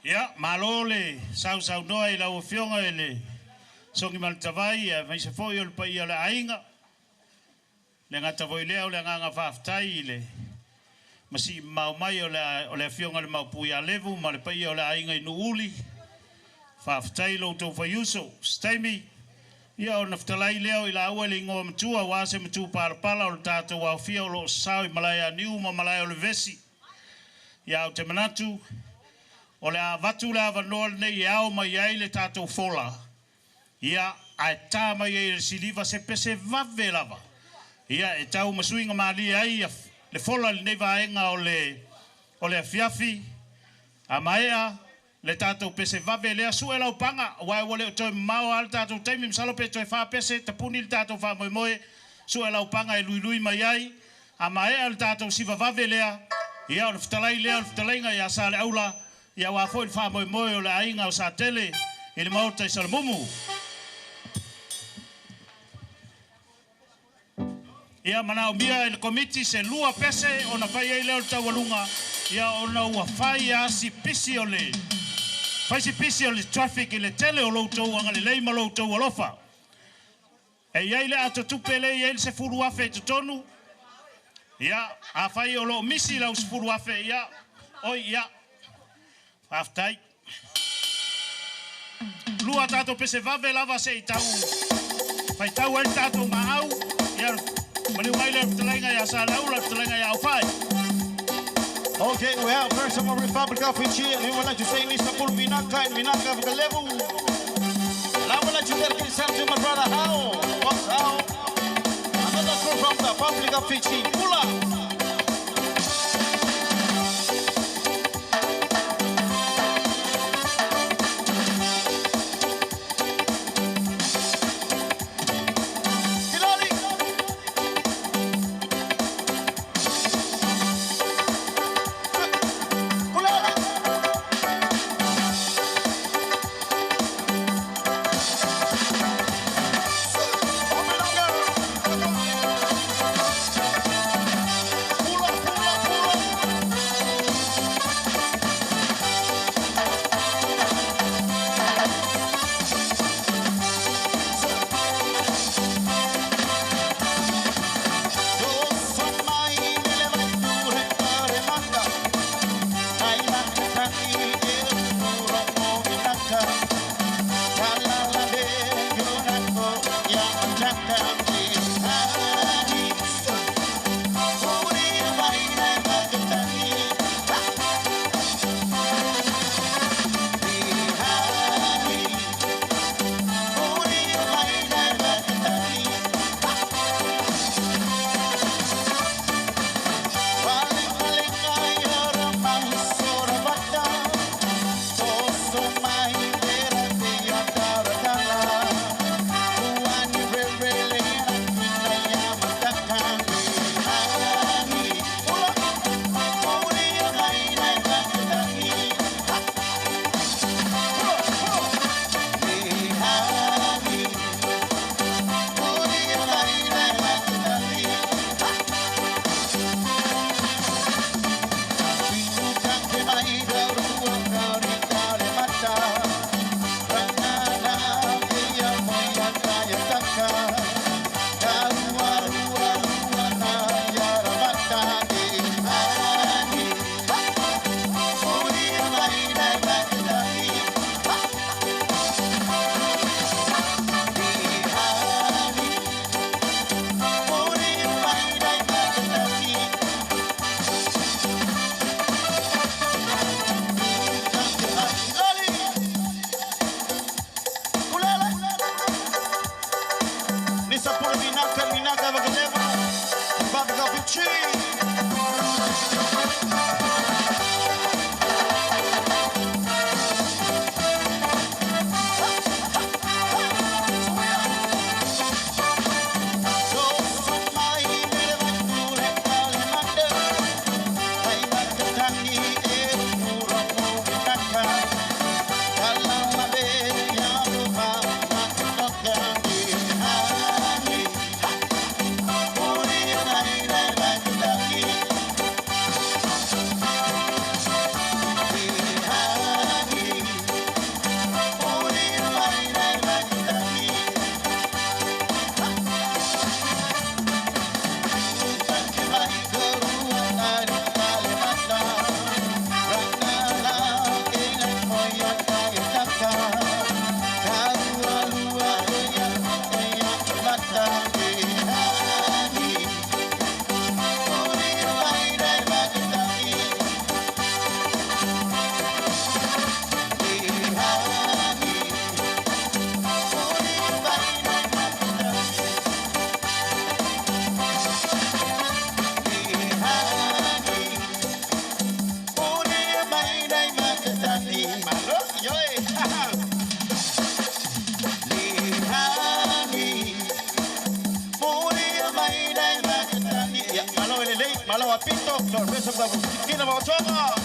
Ia, malole, sau noa I lau fionga ele. Songi Maltavai, mai se foi o le pai o le ainga. Le ngata voi leo le nganga whaftai le. Masi mau mai o le fionga le mau pui a levu, ma le pai o le ainga I nuuli. Whaftai lo tau whaiuso, staimi. Ia o naftalai leo I la aua le ingoa matua, wase matua parapala o le tātou au fia o lo sao I malaya niu ma malaya o le vesi. Ia o te manatu, o le a vatu le avanoa nei au mai ai le tātou fola. Ia ai tā mai ai le siliva se pese vave lava. Ia e tau masuinga maali ai le fola le nei vaenga o le afiafi. A maea le tātou pese vave le asu e lau panga. Wai wale o toi mau al tātou teimi msalo pe toi wha pese te puni le tātou wha moe moe. Su e lau panga e lui mai ai. A maea le tātou siva vave lea. Ia o le fitalai lea o le fitalainga ia sa le aula. Ia wafo I wha moe moe o le ainga o sa tele. I le maota I salamumu. Ia manao mia e le komiti se lua pese o na whai ei leo le taualunga. Ia o na ua whai a si pisi o le. Whai si pisi o le traffic I le tele o loutou anga le leima loutou alofa. E iai le ato tupe le iai le se furu afe I tutonu. Ia a whai o lo misi lau se furu afe. Ia oi ia. Aftai. Lua tato pese vave lava se I tau. Whai tau el tato maau. Ia mani waile fitalenga ya sa laula fitalenga ya ufai. Okay, we have first of all Republic of Fiji. We would like to say Mr. Paul Vinaka and Vinaka of the level. And I would like to dedicate this to my brother How. What's How? Another crew from the Republic of Fiji. Pula. apito, sorpresa para Kina Mauchonga.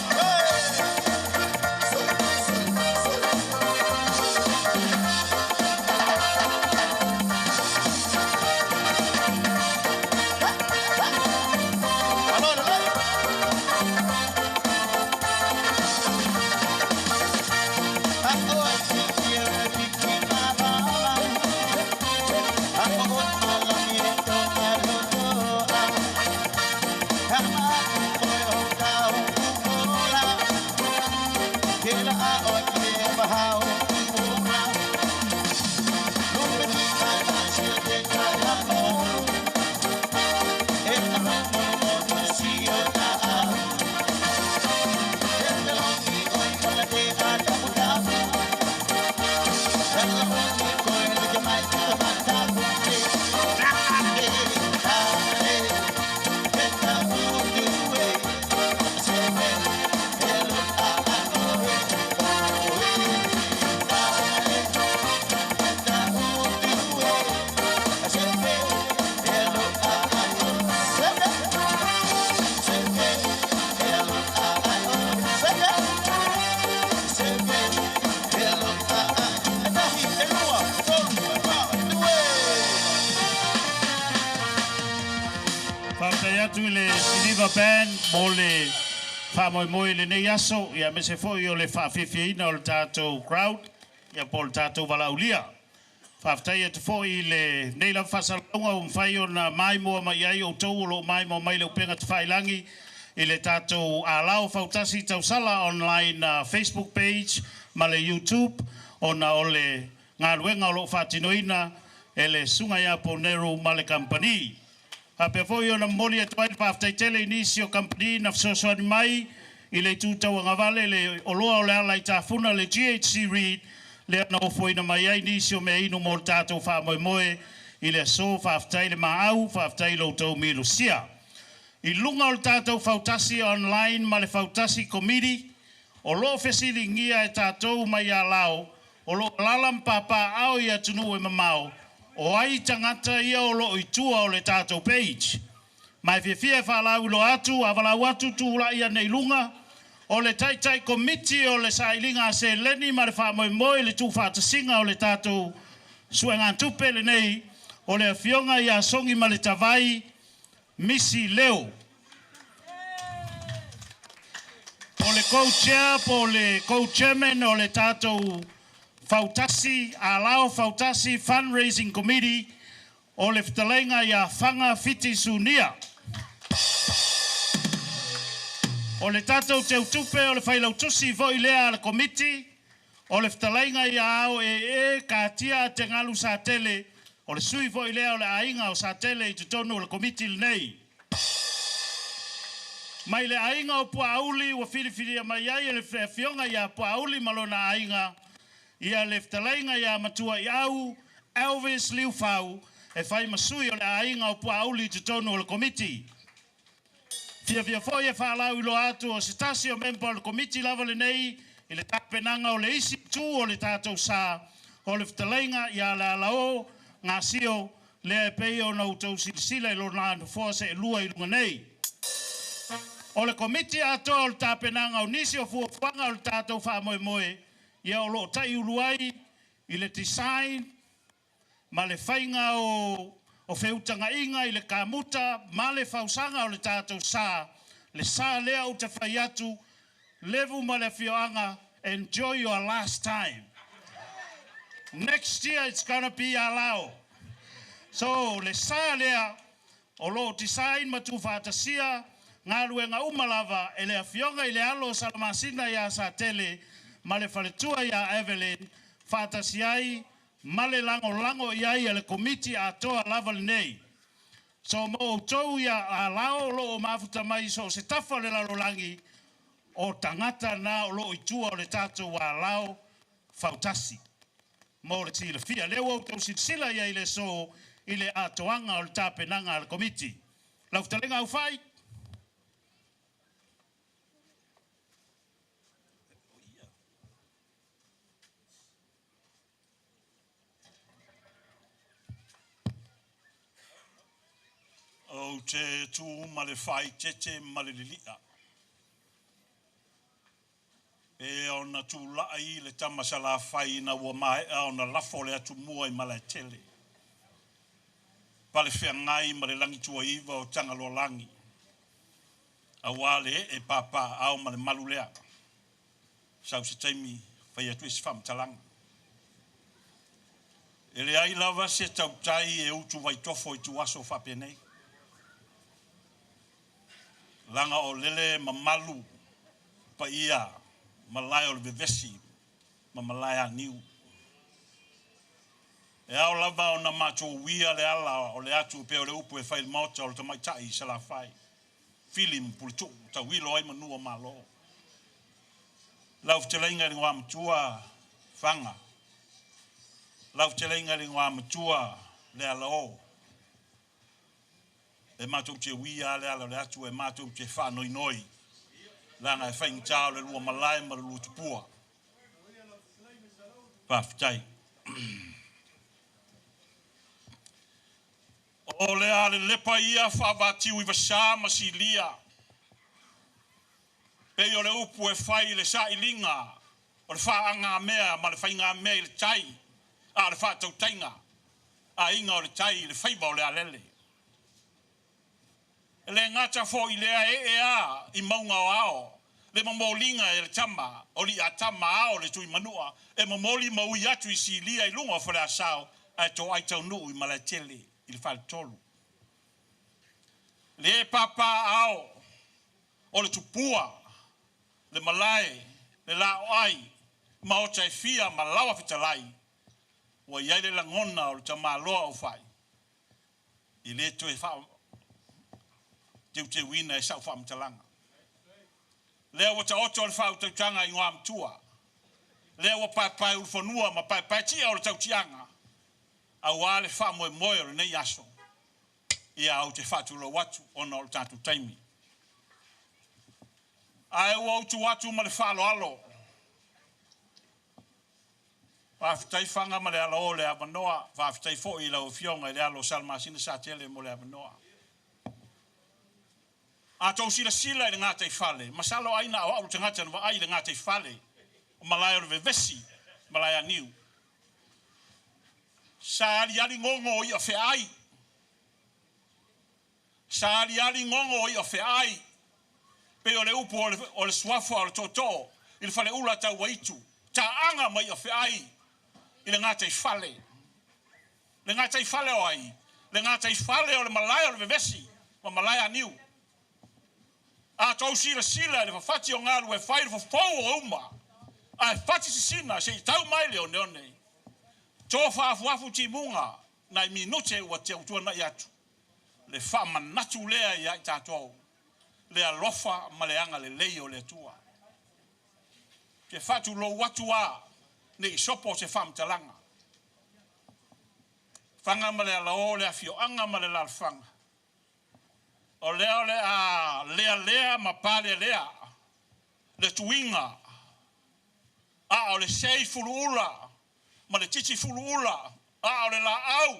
Le Silva Band mole fa moi le nei aso ia me se foi o le fa fifina o le tato crowd ia pol tato valaulia fa ftai te foi le nei la fasalonga un fai ona mai mo mai ai o tau lo mai mo mai le penga te fai langi i le tato alao fautasi tau sala online Facebook page ma le YouTube ona ole ngā ruenga o lo fatinoina ele sunga ia ponero ma le company. A pe foi ona moli e toai pa aftai tele inisio company na fsoso mai i le tutau ngavale le oloa o le ala i tafuna le GHC Reid le ana o foi na mai ai inisio me inu mo tatou fa moe i le so fa aftai le maau fa aftai lo tau milusia. I lunga o le tatou fautasi online ma le fautasi committee o lo fesili ngia e tatou mai a lao o lo lalam papa au i atunu e mamau. O ai tangata ia o lo itua o le tatou page. Mai fia whalau lo atu, a walau atu tūra ia nei lunga, o le taitai committee o le sailinga se leni ma le whamoe le tū whatasinga o le tatou suenga tupe le nei, o le fionga ia songi ma le tawai, misi leo. O le co-chair, po le co-chairman o le tatou Fautasi, alao Fautasi Fundraising Committee o le fitalenga ia fanga fiti sunia. O le tatou te utupe o le whailautusi voi lea le committee o le fitalenga ia au katia te ngalu sa tele o le sui voi lea o le ainga o sa tele i tutonu o le committee le nei. Mai le ainga o puauli o filifili mai ai le fionga ia puauli malona ainga ia le ftalainga ia matua i au Elvis Liufau e fai masui o le ainga o puauli te tonu o le committee. Fia foi e whalau ilo atu o se tasi o member o le committee lava le nei i le tapenanga o le isi tu o le tātou sa o le ftalainga ia le alao ngā sio le e pei o na utou silisila i lo nā nufua se e lua i lunga nei. O le committee atoa o le tapenanga o nisi o fuafuanga o le tātou wha moe ia o lo tai uluai i le design ma le whainga o whiutanga inga i le kamuta ma le whausanga o le tātou sā le sā lea o te whai atu levu ma le whioanga enjoy your last time. Next year it's gonna be alao. So le sā lea o lo design ma tu whātasia ngā ruenga umalava e le whionga i le alo salamasina ia sa tele ma le whaletua ia Evelyn, whātasi ai, ma le lango iai e le komiti a toa lava le nei. So mo tau ia a lao lo o mafuta mai so se tafa le lalolangi o tangata na o lo itua o le tātou a lao whautasi. Mo le tila fia, leo au tau sila ia i le so i le atoanga o le tāpenanga le komiti. Lau talenga au whai? O te tu ma le fai tete ma le lilia. E ona tu lai le tamasala fai na ua mai ona lafo le atu mua I mala tele. Pale fea ngai ma le langi tua iwa o tanga lo langi. A wale e papa au ma le malu lea. Sau se taimi fai atu isi fam talanga. E le ai lava se tau tai e utu vai tofo I tu aso fapenei. Langa o lele ma malu pa ia malai o le vevesi ma malai a niu. E au lava o na macho wia le ala o le atu pe o le upu e fai le mauta o le tamaitai se la fai. Filim pultu ta wilo ai manua malo. Lau telenga ringo amatua fanga. Lau telenga ringo amatua le ala o. E matou te wia le ala le atu e matou te fa noi noi. Lana e fai tau le lua malai ma le lua tupua. Paftai. O le ale lepa ia whaavatiu I vasa ma si lia. Pei o le upu e fai le sa ilinga. O le whaanga mea ma le whainga mea I le tai. A le wha tautainga. A inga o le tai le whaiba o le alele. E le ngata fo I lea e a I maunga o ao. Le mamolinga e le tama. O li a tama ao le tui manua. E mamoli maui atu I si lia I lunga o whare asao. A to ai tau nuu I malatele. I le whale tolu. Le papa ao. O le tupua. Le malai. Le lao ai. Ma o tai fia ma lawa fitalai. Wa iai le langona o le tama loa o fai. I le to e wha. Te wina e sau wha mtalanga. Lea wata oto o le wha utautanga I ngā mtua. Lea wa pai ufonua ma pai tia o le tautianga. A wale wha moe moe o le nei aso. Ia au te whatu lo watu ona o le tatu taimi. Ai o autu watu ma le whalo alo. Whawhitai whanga ma le ala o le avanoa. Whawhitai fo I lau fionga I le alo salmasina sa tele mo le avanoa. A tau sila sila I le ngātai whale. Masalo aina o au te ngata na ai le ngātai whale. O malaya o le vevesi. Malaya niu. Sa ali ngongo I o whe ai. Sa ali ngongo I o whe ai. Pe o le upu o le suafo o le toto. I le whale ula tau waitu. Ta anga mai o whe ai. I le ngātai whale. Le ngātai whale o ai. Le ngātai whale o le malaya o le vevesi. O malaya niu. A tau sila sila le whawhati o ngāru e whaere whawhau o uma. A whati sisina se I tau maile o neone. Tō whaafuafu ti munga na I minute ua te utua na I atu. Le whaamanatu lea I ai tātou. Le alofa ma le anga le lei o le tua. Ke whatu lo watu a ne I sopo se whaamtalanga. Whanga ma le alao le afio anga ma le lalwhanga. O lea lea ma pale lea. Le tuinga. A o le sei fulu ula. Ma le titi fulu ula. A o le la au.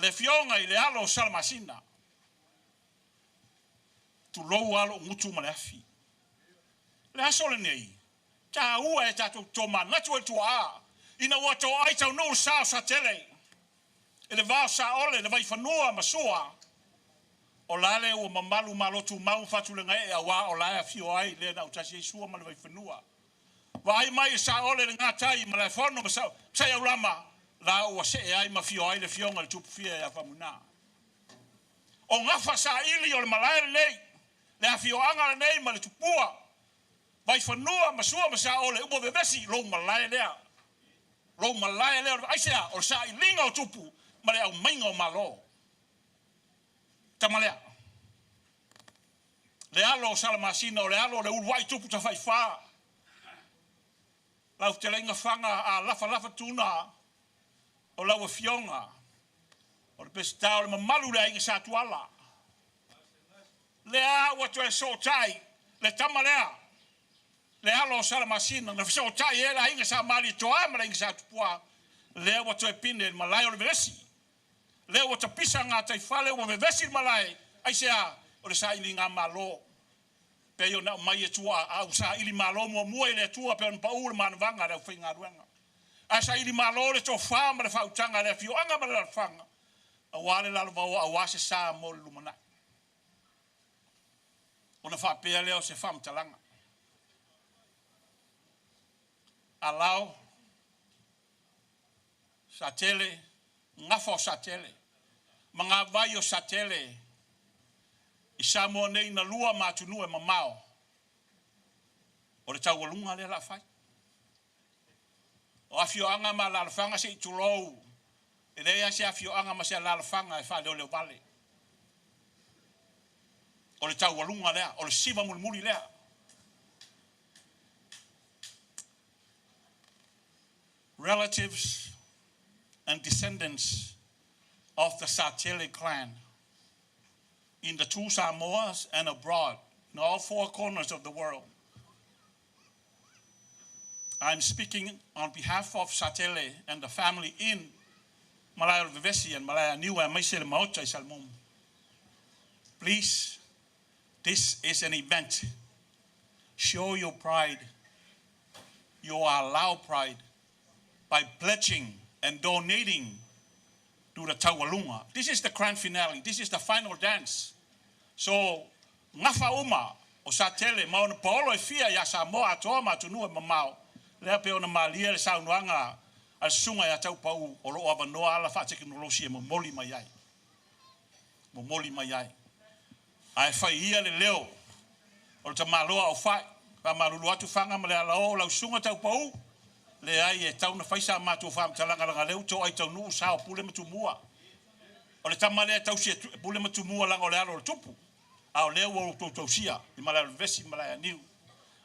Le fionga I le alo salmasina. Tu lou alo ngutu ma le afi. Le aso le nei. Ta ua e tato toma natu e tua a. Ina ua to ai tau nou sa tele. E le vao sa ole le vai whanua ma soa. O lale o mamalu malotu mau fatu le ngai a wa o lae a fio ai le na utasi e sua ma le vai whanua. Wa ai mai sa ole le ngatai ma le whono ma sau. Sai au lama la ua se e ai ma fio ai le fionga le tupu fia e a whamuna. O ngafa sa ili o le malae le nei. Le a fio anga le nei ma le tupua. Vai whanua ma sua ma sa ole upo bebesi lo malae lea. Lo malae lea. Ai sea o sa I linga o tupu ma le au mainga o malo. Tamalea. Le alo o salamasina o le alo le uruai tupu ta fai wha. Lau te lenga whanga a lafa tuna o lau a fionga. O le pesta o le mamalu le inga sa tuala. Le a watu e so tai. Le tamalea. Le alo o salamasina. Na so tai e la inga sa mali toa ma le inga sa tupua. Le a watu e pine le malai o le veresi. Le o te pisa ngā tai whale o me vesi malai. Ai sea, o le sa ili ngā malo. Pe yo na mai e tua au sa ili malo mua le tua pe on pa ule manvanga le whinga ruanga. A sa ili malo le to whama le whautanga le fio anga ma le whanga. A wale la lua a wase sa mo le lumana. Ona whapea leo se whamtalanga. Alau satele, ngafo satele, mga vai o satele, isa mo nei na lua matunu e mamao. O le tau walunga le la fai. O afio anga ma la fanga se itulou. E lea se afio anga ma se la fanga e fa le vale. O le tau walunga lea, o le siva mulmuli lea. Relatives and descendants of the Satele clan in the two Samoas and abroad, in all four corners of the world. I'm speaking on behalf of Satele and the family in Malaya Vivesi and Malaya Niua and Maisele Maota Salmum. Please, this is an event. Show your pride. You are allowed pride by pledging and donating to the Taualunga. This is the grand finale. This is the final dance. So, ngafa uma o Satele mauna paolo e fia ya Samoa atoa matunu e mamao. Lea pe ona malia le saunuanga al sunga ya tau pau o lo avanoa ala fa teknolosia mo moli mai ai. Mo moli mai ai. Ai fai ia le leo. O le tamaloa o fai. Fa malulu atu fanga ma le ala o lau sunga tau pau. Le ai e tau na faisa matu fam talanga langa leu to ai tau nu sao pule matumua. O le tamale tau si pule matumua langa o le alo le tupu. Au leo o to sia i Malaya Vesi Malaya Niu.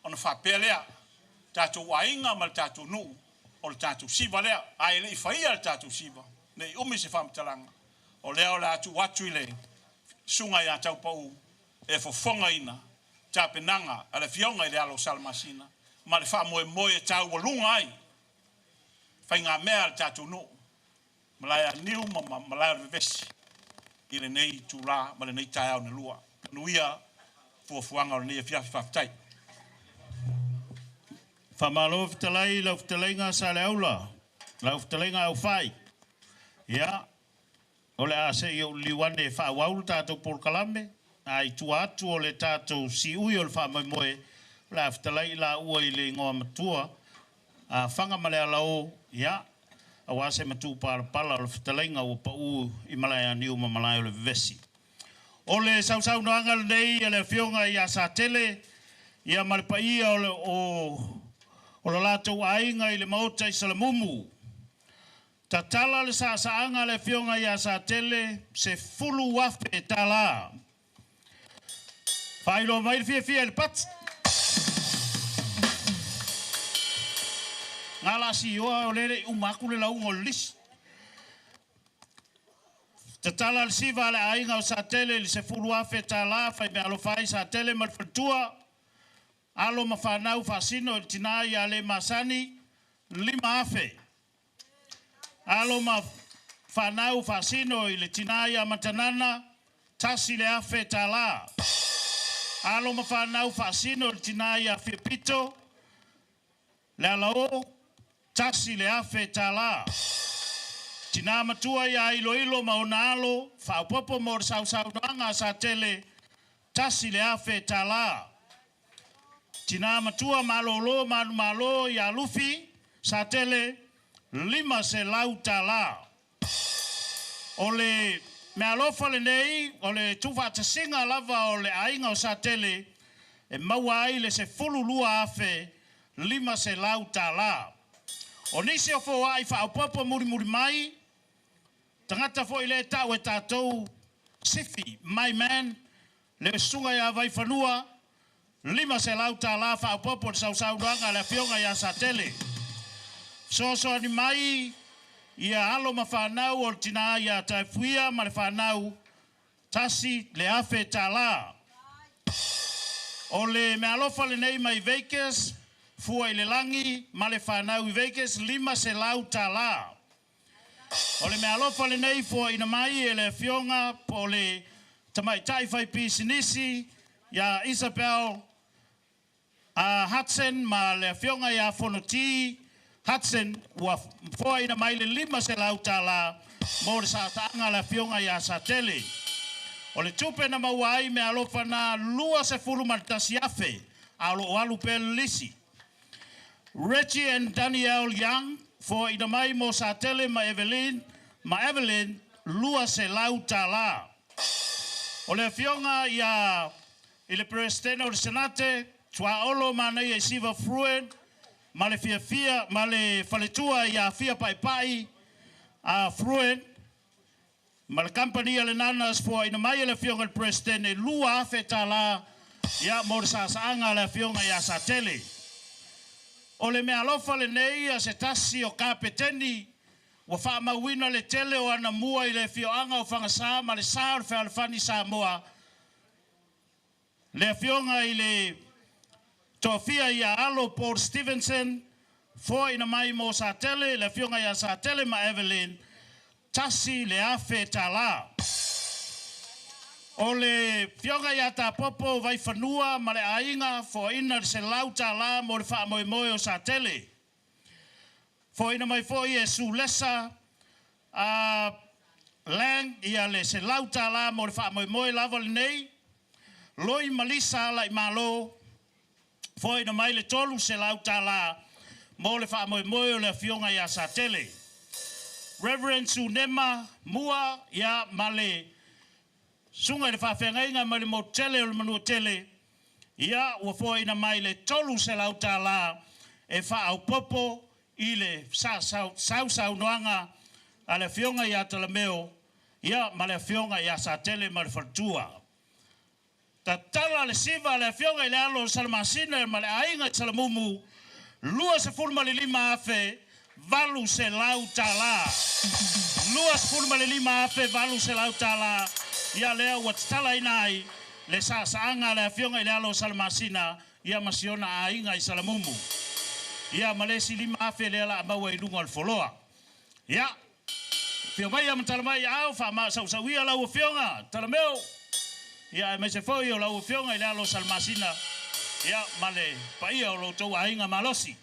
Ona fa pelea tatu wainga mal tatu nu o le tatu siva lea ai le faia le tatu siva. Nei umi se fam talanga. O leo la atu watu ile sunga ya tau pau e fofonga ina tapenanga ale fionga ile alo salmasina. Ma le fa moe tau walunga ai. Fainga mea le tatu nu. Malaya Niu ma Malaya Vesi. Ile nei tula ma le nei tai au na lua. Nuia fuafuanga o nei fiafi fafitai. Famalo fitalai la fitalenga sa le aula. La fitalenga au fai. Ya. Ole a se yo liwane fa waul tato por kalame. Ai tua atu o le tato si ui o le fa moe. La fitalai la ua i le ngoa matua. A fanga male alau ya. A wase matu pala o le fitalenga o pa u i Malaya Niu ma Malaya le Vesi. Ole sau no angal nei ele fionga ia Satele ia malpaia o le latou ainga i le maota i Salamumu. Tatala le saanga le fionga ia Satele se fulu wafe tala. Failo mai fia le pat. Ngala si oa o lere umaku le lau ngolis. Tatala le siva le ainga o Satele le se fulu afe tala fai me alo fai Satele malfatua alo mafanau fasino il tinai ale masani lima afe alo mafanau fasino il tinai matanana tasi le afe tala alo mafanau fasino il tinai afe pito le alao tasi le afe tala Tina matua ia ilo maunalo fa popo mor sau nanga Satele tasi le afe tala. Tina matua malolo malo ia lufi Satele lima se lau tala. Ole me alofa le nei ole tufa te singa lava ole ainga o Satele e maua ai le se fulu lua afe lima se lau tala. O nisi o fo ai fa popo muri mai tangata fo ile tau e tatou sifi my man le sunga ya vai fanua lima se lau tala fa popo sau ranga le fionga ya Satele so ni mai ia alo mafanau o tina ya taifuia ma le fanau tasi le afe tala o le me alofa le nei mai vekes fua ile langi ma le fanau vekes lima se lau tala O le mea alofa le nei fo ina mai e le fionga po le tamai tai fai pisinisi ia Isabel Hudson ma le fionga ia Fonoti Hudson ua fo ina mai le lima se lauta la mo le sa taanga le fionga ia Satele. O le tupe na maua ai me alofa na lua se fulu matasi afe alo alu pel lisi. Reggie and Danielle Young for ina mai mo Satele ma Evelyn lua se lauta la. O le fionga ia ile presidente o le senate tua olo mana ia siva fruen ma le fia ma le faletua ia fia pai a fruen ma le company le nanas for ina mai le fionga le presidente lua feta la ia mo sa anga le fionga ia Satele. O le mea alofa le nei a se tasi o kapeteni wa wha mawina le tele o ana mua i le fioanga o whangasa ma le saa o whalefani sa moa. Le fionga i le tofia i a alo Paul Stevenson fo ina mai mo Satele, le fionga i a Satele ma Evelyn tasi le afe tala. O le fionga i a ta popo vai whanua ma le ainga fo ina se lauta la mo le wha moe moe o Satele. Fo ina mai fo i e su lesa lang ia le se lauta la mo le wha moe moe lava le nei. Loi malisa la i malo. Fo ina mai le tolu se lauta la mo le wha moe moe o le fionga i a Satele. Reverend Sunema mua ia male sunga le whawhengainga ma le motele o le manua tele. Ia ua fo ina mai le tolu se lauta la e wha au popo i le sau noanga a le fionga i a Talameo, ia ma le fionga i a Satele ma le whaltua. Ta tala le siva le fionga i le alo Salamasina ma le ainga i Salamumu, lua se fulma le lima afe, valu se lauta la. Lua se fulma le lima afe, valu se lauta la, ia lea ua tala inai, le saanga le fionga i le alo Salamasina, ia masiona ainga i Salamumu. Ia malesi lima afe le ala maua i lunga al foloa. Ia, fio mai am talamai au fa ma sau ia lau fionga, talameo. Ia me se foi o lau fionga i le alo Salamasina. Ia male pa ia o lo tau ainga malosi.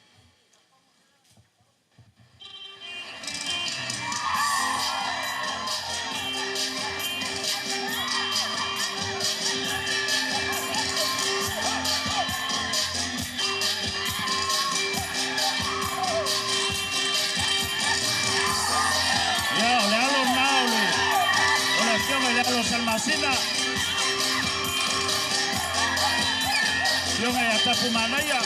Salmasina Fionga ya tapu manaya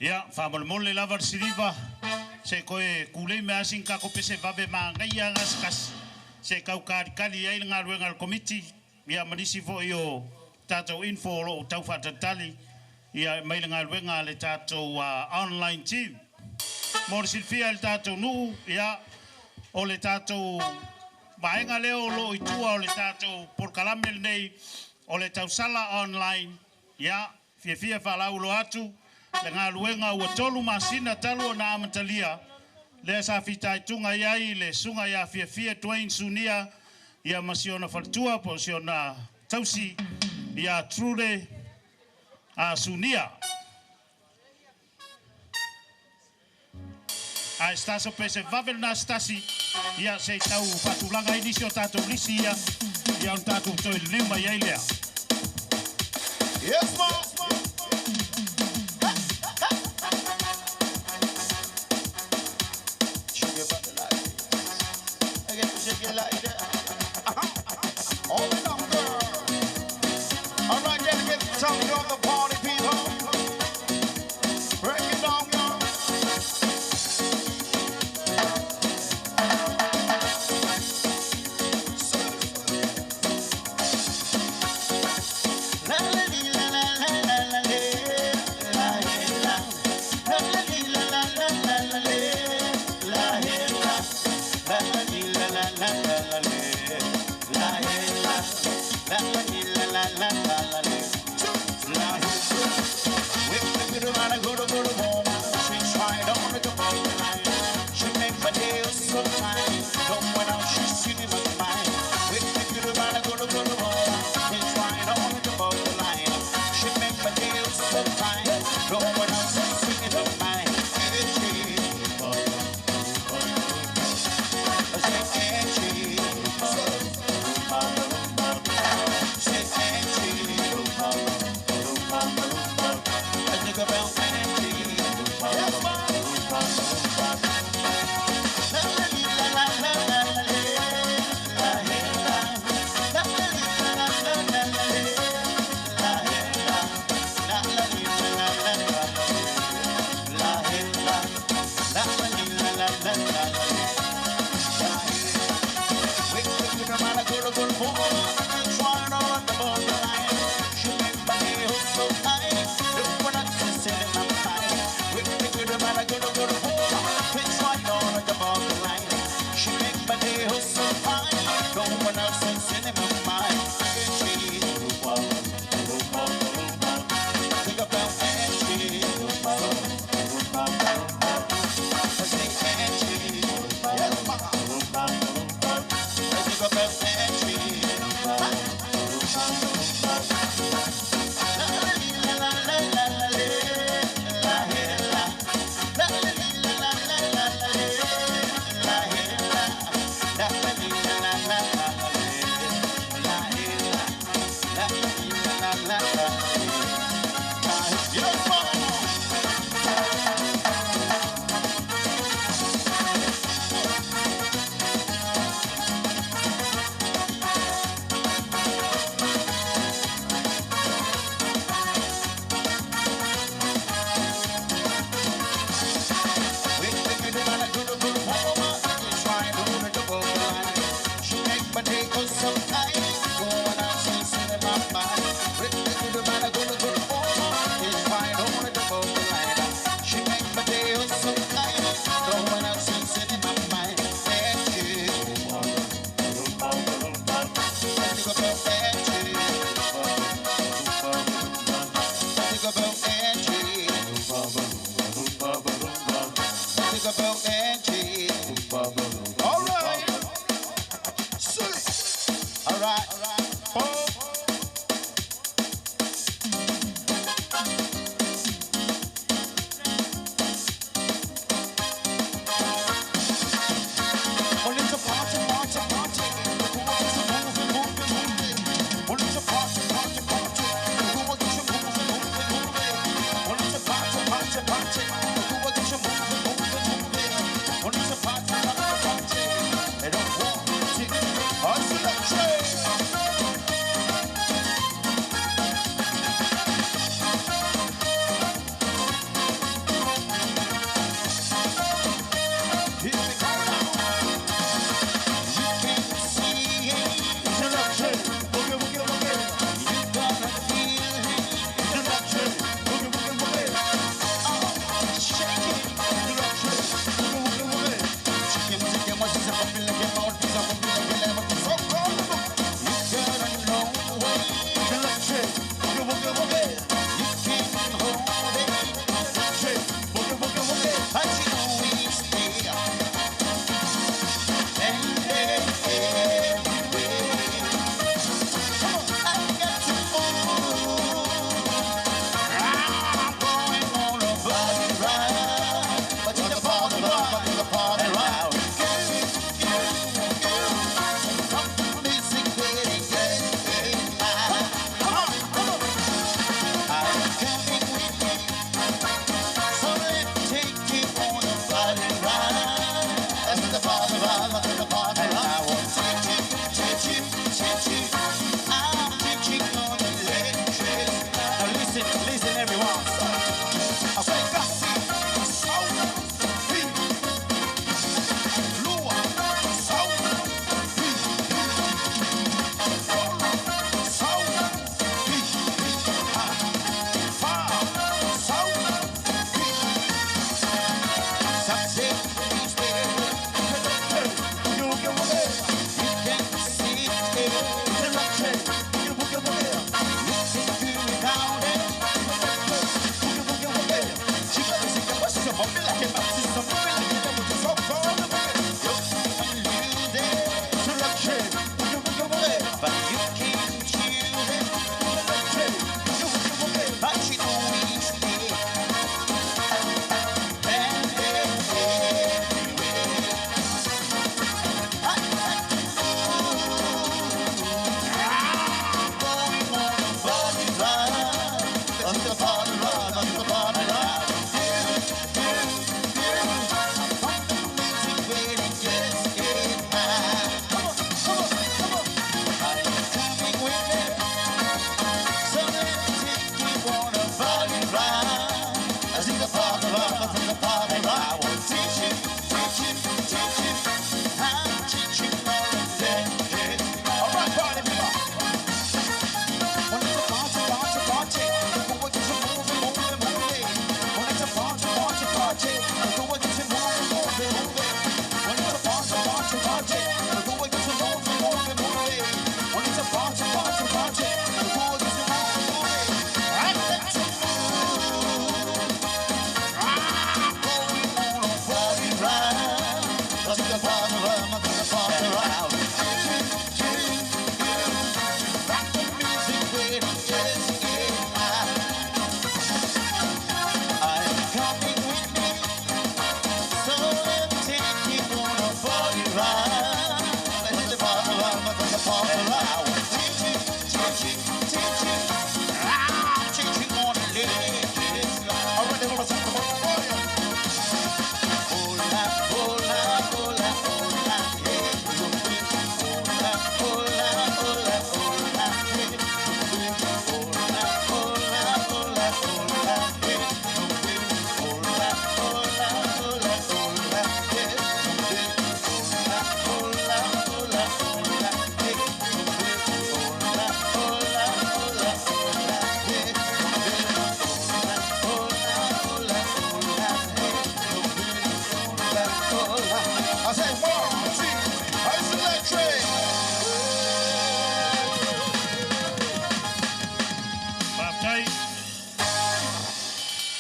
Ia, whamole lava siriva, se koe kulei me asin kako pese vabe maangai angas kas, se kau kari ai ngā ruenga al komiti, ia manisi fo i o tātou info o tau whatatali, ia mai ngā ruenga le tātou online team. Mor silfia le tātou nuu, ia o le tātou vaenga leo lo i tua o le tātou porkalamel nei, o le tau sala online, ia fia whalau lo atu, le ngā luenga ua tolu masina talo o nā amatalia, le sa fitai tunga iai, le sunga ia fia tuain sunia, ia masiona whaltua, po siona tausi, ia trure a sunia. A staso pese vavel na stasi, ia se tau patulanga inisio tātou lisi ia un tātou toi lima iai lea. Yes, ma'am. Shake it like that. Hold it on, girl. All right, gotta get the tongue on the party, people. Break it down, y'all. La la la la la la la la la la la la la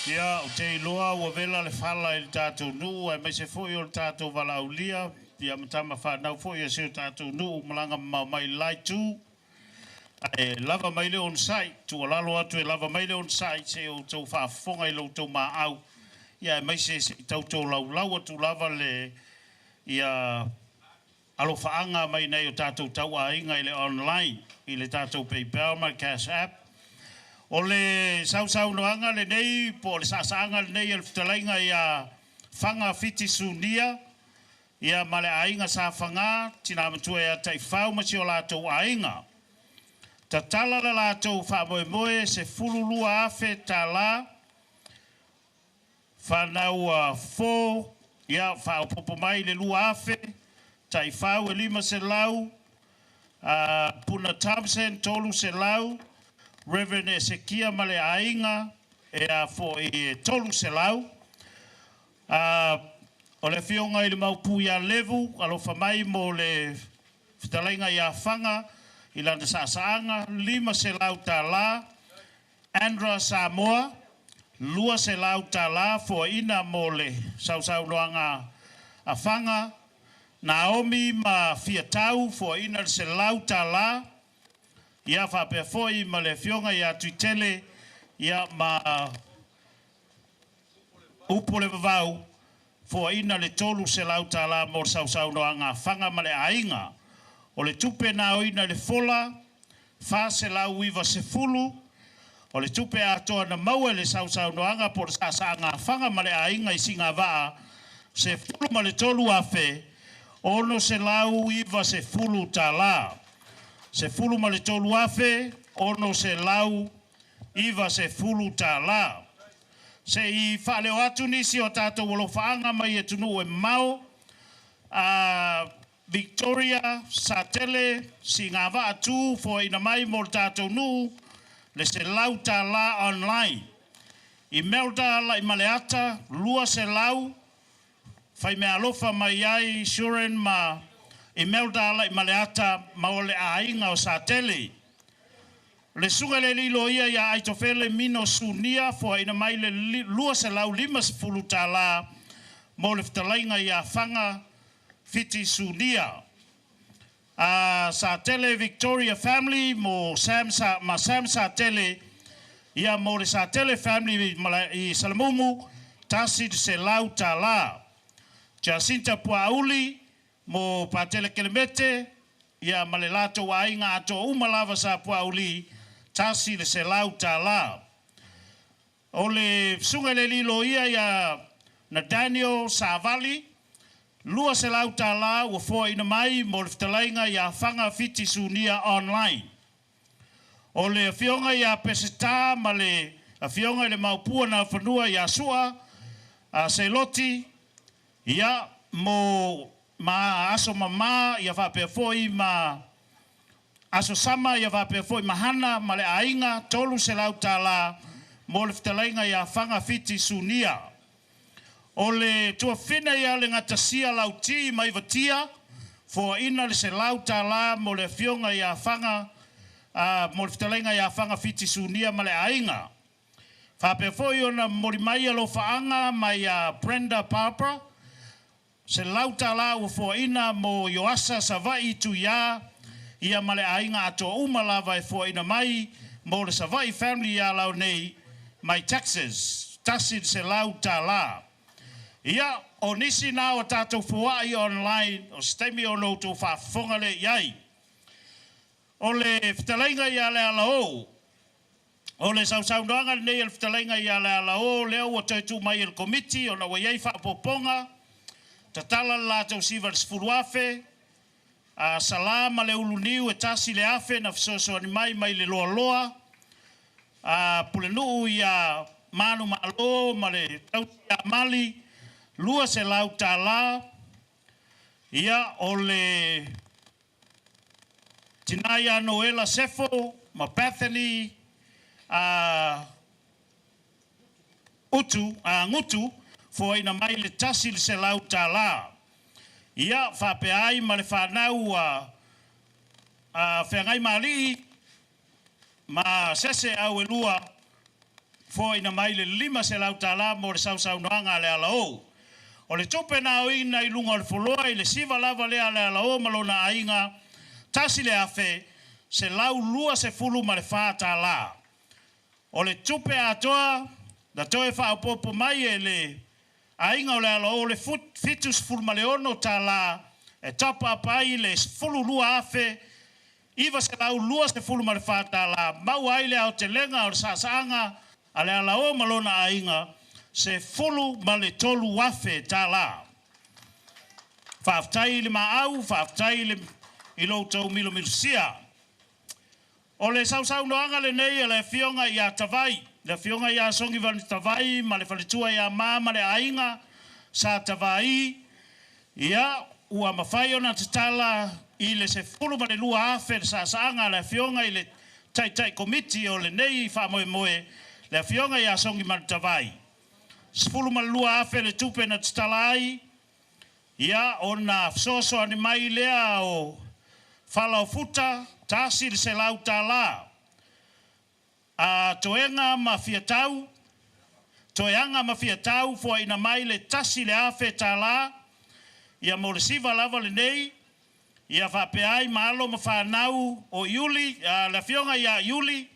Ia, o te iloa ua vela le fala i le tātou nuu, ai mai se foi o le tātou walaulia, ia matama whanau foi e se o tātou nuu, malanga mau mai lai tū, e lava mai le on site, tu alalo atu e lava mai le on site, se o tau whaafonga i lo tau maa au, ia mai se tau tau lau atu lava le, ia alo whaanga mai nei o tātou tau a inga i le online, i le tātou PayPal, mai Cash App, o le sau noanga le nei, po le sasaanga le nei e le futalainga ia whanga fiti sunia, ia male ainga sa whanga, tina matua ia tai whau masi o lātou ainga. Ta tala la lātou wha moe se fululua afe ta la, whanau fō, ia whao popo mai le lua afe, tai whau e 5 se lau, Puna Thompson tolu se lau, Reverend Ezekia male ainga e a fo e tolu se lau. O le fionga i le maupu ia levu, alo whamai mo le whitalainga ia whanga, i landa saasaanga, 5 se lau tā la, Andra Samoa, 2 se lau tā la, fo ina mo le sau noanga a whanga, Naomi ma fiatau, fo ina se lau tā la, ia whapea foi ma le fionga ia tuitele ia ma upo le vavau fo ina le tolu se lau tā la mor sau noanga whanga ma le ainga o le tupe na oina le fola wha se lau iwa se fulu o le tupe atoa na maua le sau noanga por saanga whanga ma le ainga i singa waa se fulu ma le tolu afe ono se lau iwa se fulu tā la se fulu ma le tolu afe, ono se lau, iwa se fulu tā la. Se i whaleo atu nisi o tātou walo whaanga mai e tunu e mau, Victoria, Satele, si ngā wa atu, fo ina mai mo tātou nu, le se lau tā la online. I melda la i maleata, 2 se lau, whai mea alofa mai ai, Shuren ma, I melda ala I maleata maole a inga o Satele. Le sunga le lilo ia ia aitofele mino sunia fo ina mai le 2 se lau 5 se fulu tā la mo leftalainga ia whanga fiti sunia. Satele Victoria family mo Sam Satele ia mo le Satele family I Salamumu tasi se lau tā la. Jacinta Puauli mo patele kelemete ia malelato wa inga ato umalava sa Puauli tasi le se lau tā la. O le sunga le lilo ia Nathaniel Savali 2 se lau tā la ua fo ina mai mo le ftalainga ia whanga fiti sunia online. O le fionga ia peseta ma le fionga le maupua na whanua ia sua se loti ia mo ma aso mama ia whapea foi ma aso sama ia whapea foi mahana ma le ainga tolu se lau tā la mo le ftalainga ia whanga fiti sunia. O le tua whina ia le ngatasia lau ti mai vatia fo ina le se lau tā la mo le fionga ia whanga mo le ftalainga ia whanga fiti sunia ma le ainga. Whapea foi ona mori mai alo whaanga mai Brenda Papa se lau tā la ua fo ina mo Yoasa Savai tu ia male ainga ato umalava e fo ina mai mo le Savai family ia lau nei mai Texas tasi se lau tā la. Ia o nisi nā o tātou fuai online o stemi o loutou whafonga le iai. O le ftalainga ia le alao o le saunoanga nei le ftalainga ia le alao leo o taitu mai el komiti o na wa iai whapoponga tatala la tau siva sfuru afe, salama le uluniu e tasi le afe na fisoso ani mai le loa loa, pulenu ia manu malo ma le tau ia mali, 2 se lau tā la, ia o le Tinaya Noela Sefo, ma Bethany Ngutu, fo ina mai le tasi le se lau tā la. Ia whapea ai ma le whanau whengai mali ma sese au e lua fo ina mai le lima se lau tala mo le sau noanga le ala o. O le tupe na o ina i lunga o le foloa i le siva lava le ala o malona ainga tasi le afe se lau lua se fulu ma le whāta la. O le tupe atoa na toe whaapopo mai e le ainga o le ala o le fitus fulu ma le ono ta la e tapa pai le fulu lua afe iwa se lau lua se fulu ma le whāta la mau aile au te lenga o le sasaanga ale ala o malona ainga se fulu ma le tolu wafe ta la. Whaaftai le maau, whaaftai le ilo tau milo sia. O le sau noanga le nei le fionga i a tawai. Le fionga i a songi vani tawai, ma le whalitua i a ma le ainga sa tawai. Ia ua mawhai ona te tala i le se fulu ma le lua afe sa saanga le fionga i le tai komiti o le nei wha moe le fionga i a songi ma le tawai. Sepulu malua afe le tupe na talai ia ona soso ani mai lea o fala o futa tasi le se lau tala a toenga ma fiatau toeanga ma fiatau fo ina mai le tasi le afe tala ia mo le siva lava le nei ia fa peai malo ma fa nau o yuli la fionga ia yuli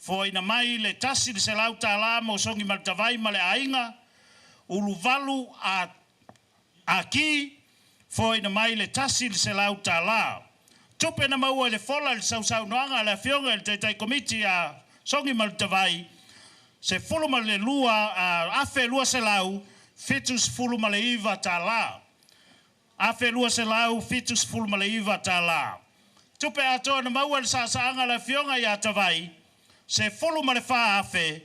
fo ina mai le tasi le se lau tala mo songi maltavai ma le ainga ulu valu a ki fo ina mai le tasi le se lau tala tupe na maua le fola le sau noanga le fionga le tai komiti a songi maltavai se fulu ma le lua afe lua se lau fitus fulu ma le iva tala afe lua se lau fitus fulu ma le iva tala tupe ato na maua le sasaanga le fionga ia tavai se fulu ma le fa afe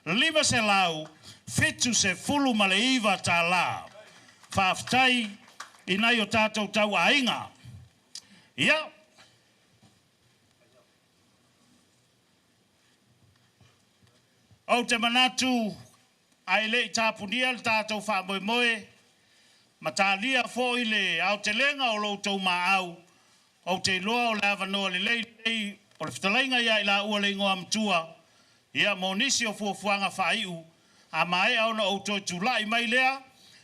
lima se lau fitu se fulu ma le iva tala whaaftai ina i o tātou tau ainga ia au te manatu ai le i tāpunia le tātou wha moe ma tālia fo i le au te lenga o loutou maau au te loa o le avanoa le lei o le whitalainga ia i la ua le ingoa mtua ia monisi o fuafuanga whaiu a mai au na outo tulai mai lea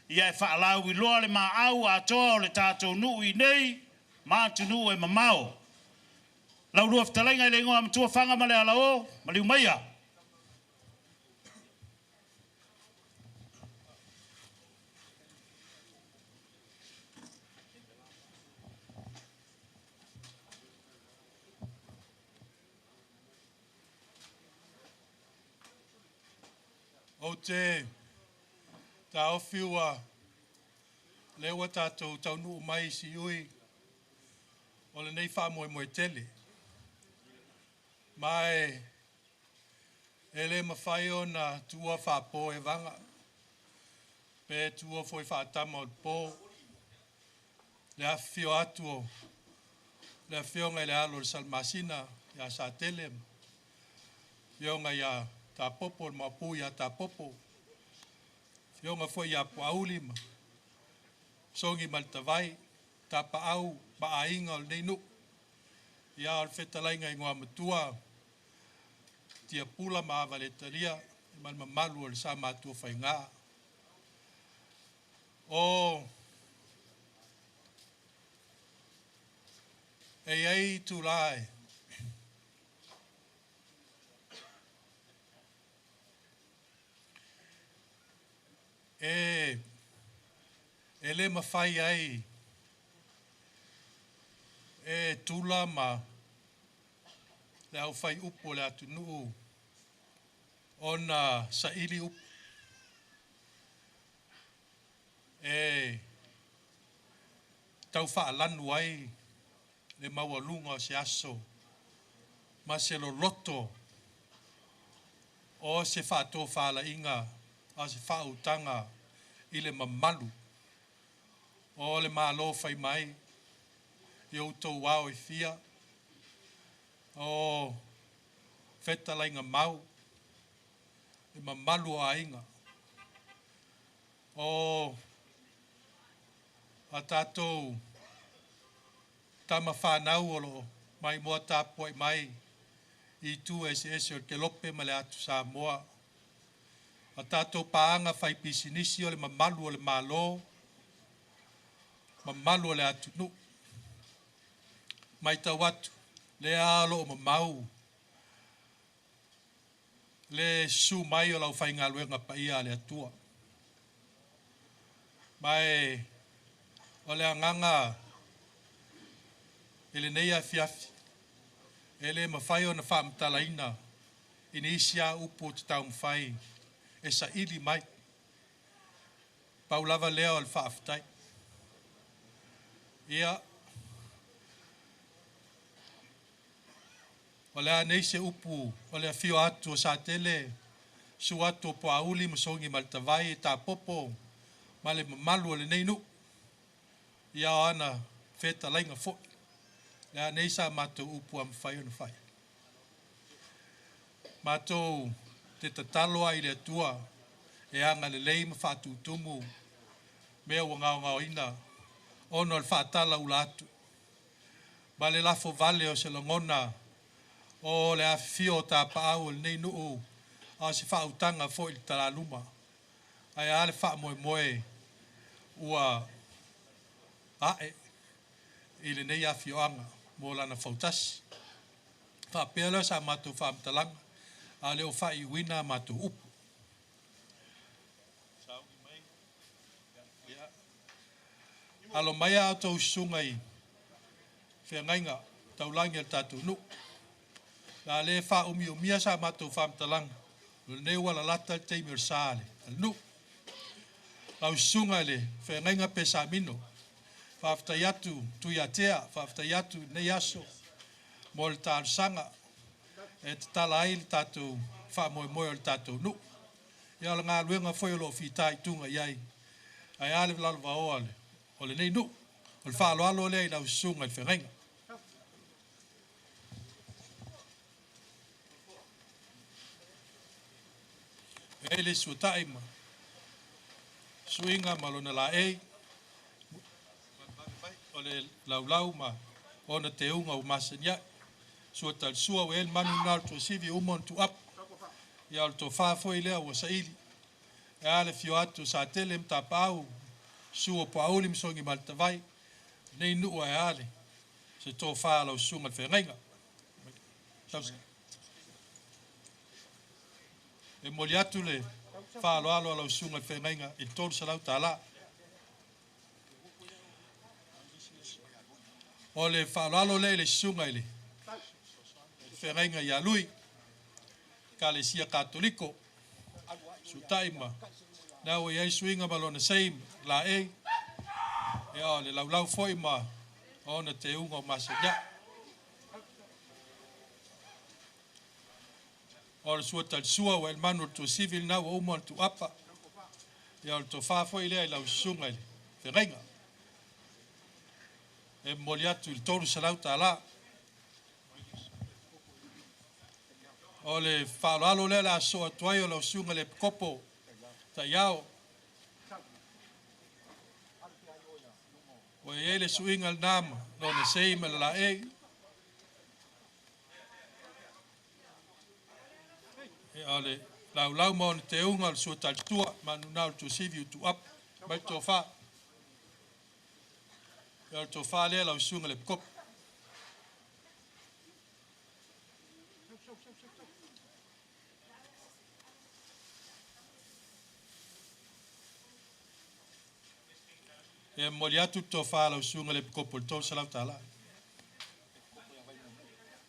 ia e whaalau i loa le maau a toa o le tātou nuu i nei mātu nuu e mamao lau rua whitalainga i le ingoa mtua whanga ma le ala o ma liu maia O te ta ofiua le wa tātou tau nuu mai si ui o le nei wha moe tele. Mai e le mawhai o na tua wha po e vanga. Pe tua foi wha tama o po. Le a fio atu o le a fionga le alo le salmasina ya sa tele. Fionga ya ta popo ma pu ya ta popo fionga foi ya pauli ma songi maltavai ta pa au ba ainga le nu ya al fetalai ngai ngwa matua tia pula ma valetalia mal malu al sa matu fainga o ai tu lai e le mawhai ai e tula ma le au whai upo le atu nuu ona sa ili upo e tau wha lanu ai le maua lunga se aso ma se lo loto o se wha tō wha la inga a se whautanga i le mamalu. O le malo whai mai, i outou wao i fia. O whetalainga mau, i mamalu a inga. O a tātou tama whanau olo mai mua tāpoi mai i tu ese o ke lope ma le atu Samoa. A tātou paanga whai pisinisi o le mamalu o le malo, mamalu o le atunu. Mai tau atu, le alo o mamau, le su mai o lau whai ngā luenga pa ia le atua. Mai o le anganga ele nei a fiafi, ele mawhai o na whaamtalaina, ini isia upo te tau mwhai, e sa ili mai. Pau lava leo al whaaftai. Ia, o lea nei se upu, o lea fio atu o sa tele, su atu o po auli masongi maltawai, ta popo, ma le malu o le nei nu. Ia o ana feta lainga fo. Lea nei sa mato upu am whai o na whai. Mato te tatalo ai le atua, e anga le lei ma whatu tumu, mea ua ngao ina, ono al whaatala ula atu. Ma le lafo vale o se longona, o le afio ta paau le nei nuu, a se whautanga fo il talaluma. Ai ale wha moe moe, ua ae, i le nei afio anga, mo lana fautasi. Wha pēla sa matu whaamtalanga, a leo whai wina matu upu. Alo mai a tau sungai, whea ngainga, tau langi al tatu nu. La le wha umi o mia sa matu whaamtalanga, lo ne wala lata teimi o saale, al nu. Lau sungai le, whea ngainga pe sa mino, whaaftai atu tui atea, whaaftai atu nei aso, mo le tāru sanga, e te tala ai le tātou wha moe moe o le tātou nu. Ia la ngā luenga whoi o lo whitai tunga iai, ai ale vlalu wa oale, o le nei nu, o le wha alo alo lea i lau sunga i whengainga. E le suatai ma, suinga malona la ei, o le lau ma, o na te unga o masanya, sua tal sua o el manu nal to sivi umon tu ap, ia o to fafo i lea o saili, e ale fio atu sa tele mta pau, sua po auli msongi maltavai, nei nua e ale, se to fa lau sunga whengainga. E moli atu le, fa alo alo lau sunga whengainga, i tolu sa lau tala. O le fa alo alo le sunga ile, whengainga ia lui, ka le sia katoliko, su taima, na o iai suinga malona seim, la e o le lau foi ma, o na te unga o masanya. O le sua tal sua o el manu tu civil na o umon tu apa, ia o le to fa foi le lau sunga ile, whengainga. E moliatu il tolu sa lau tala, o le whaaloalo le la soa tuai o lau sunga le kopo ta iao. O e le suinga al nama, no ne seima la e. E ale, lau mo ne te unga al sua tal tua, manu nau tu sivi tu ap, mai to fa. E al to fa le lau sunga le kopo. E moliatu to fa lau sunga le kopo to salau tala.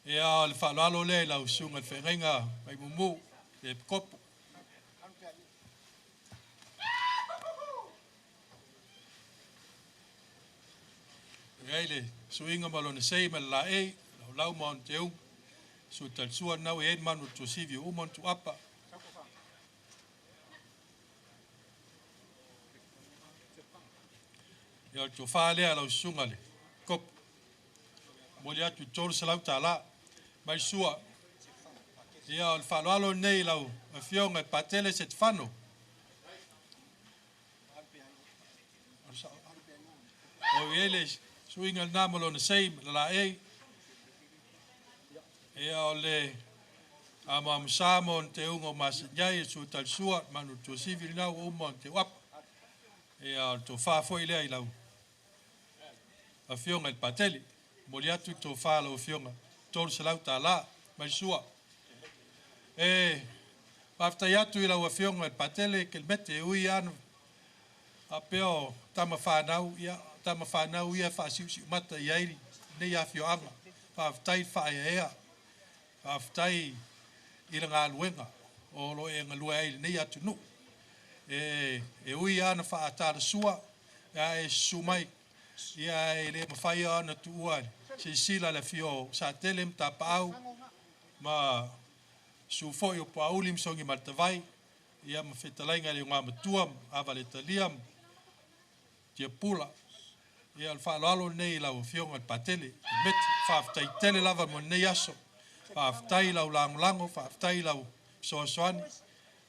E a le fa lalo le lau sunga le whengainga mai mumu le kopo. E aile suinga malone seima la e lau maon te un su tal sua nau e manu tu sivi umon tu apa. Ia tu fa le ala sunga le kop moli atu tolu salau tala mai sua ia o fa lo nei lau a fionga patele set fano o ele suinga namolo na sei la e ia o le Ama msamo te ungo masanyai su tal suat manu tu civil na umon te wap. E to fa foi le ilau. A fionga il pateli. Moliatu to fa lo fionga. Tol selau tala mai sua. E afta yatu ilau a fionga il pateli kel mete ui anu. Apeo tama whanau ia whasiusi mata iairi nei a fioanga. Whaftai whaea whaftai ira ngā luenga o lo e ngā lua eile nei atu nu. E ui ana whaatara sua e sumai ia e le mawhai ana tu uai se sila le fio sa tele mta paau ma su foi o pauli msongi maltavai ia ma whetalainga le ngā matuam awa le taliam tia pula ia al whaaloalo nei lau fionga patele met whaftai tele lava mo nei aso whaftai lau lango whaftai lau soasoani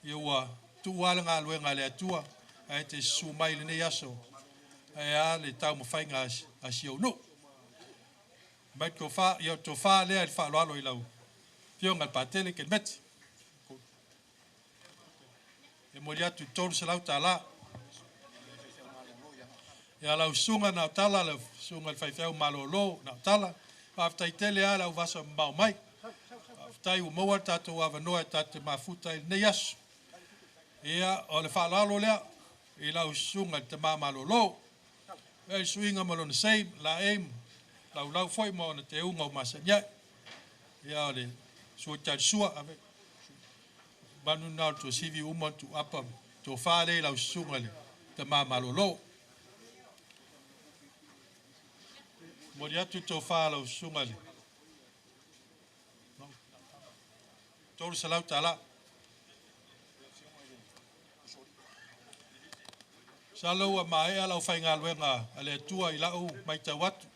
ia ua tuuala ngā luenga le atua ai te sumai le nei aso ai a le tau mawhainga a siau no mai ko wha ia to wha lea le whaaloalo i lau fionga patele ke met e mori atu tolu se lau tala ia lau sunga na tala le sunga le whaifeu malolo na tala aftai tele a lau vasa mau mai aftai u maua tatou avanoa tate mafuta i nei aso ia o le whaalalo lea i lau sunga te mā malolo e suinga malona seim la eim lau foi mo na te unga o masanyai ia o le suatai sua ave manu nau tu sivi umon tu apa tu whale lau sunga le te mā malolo mori atu tō whālau sunga le. Tōru sa lau tāla. Sa lau a mae a lau whai ngā luenga a le tua i lau mai tau atu.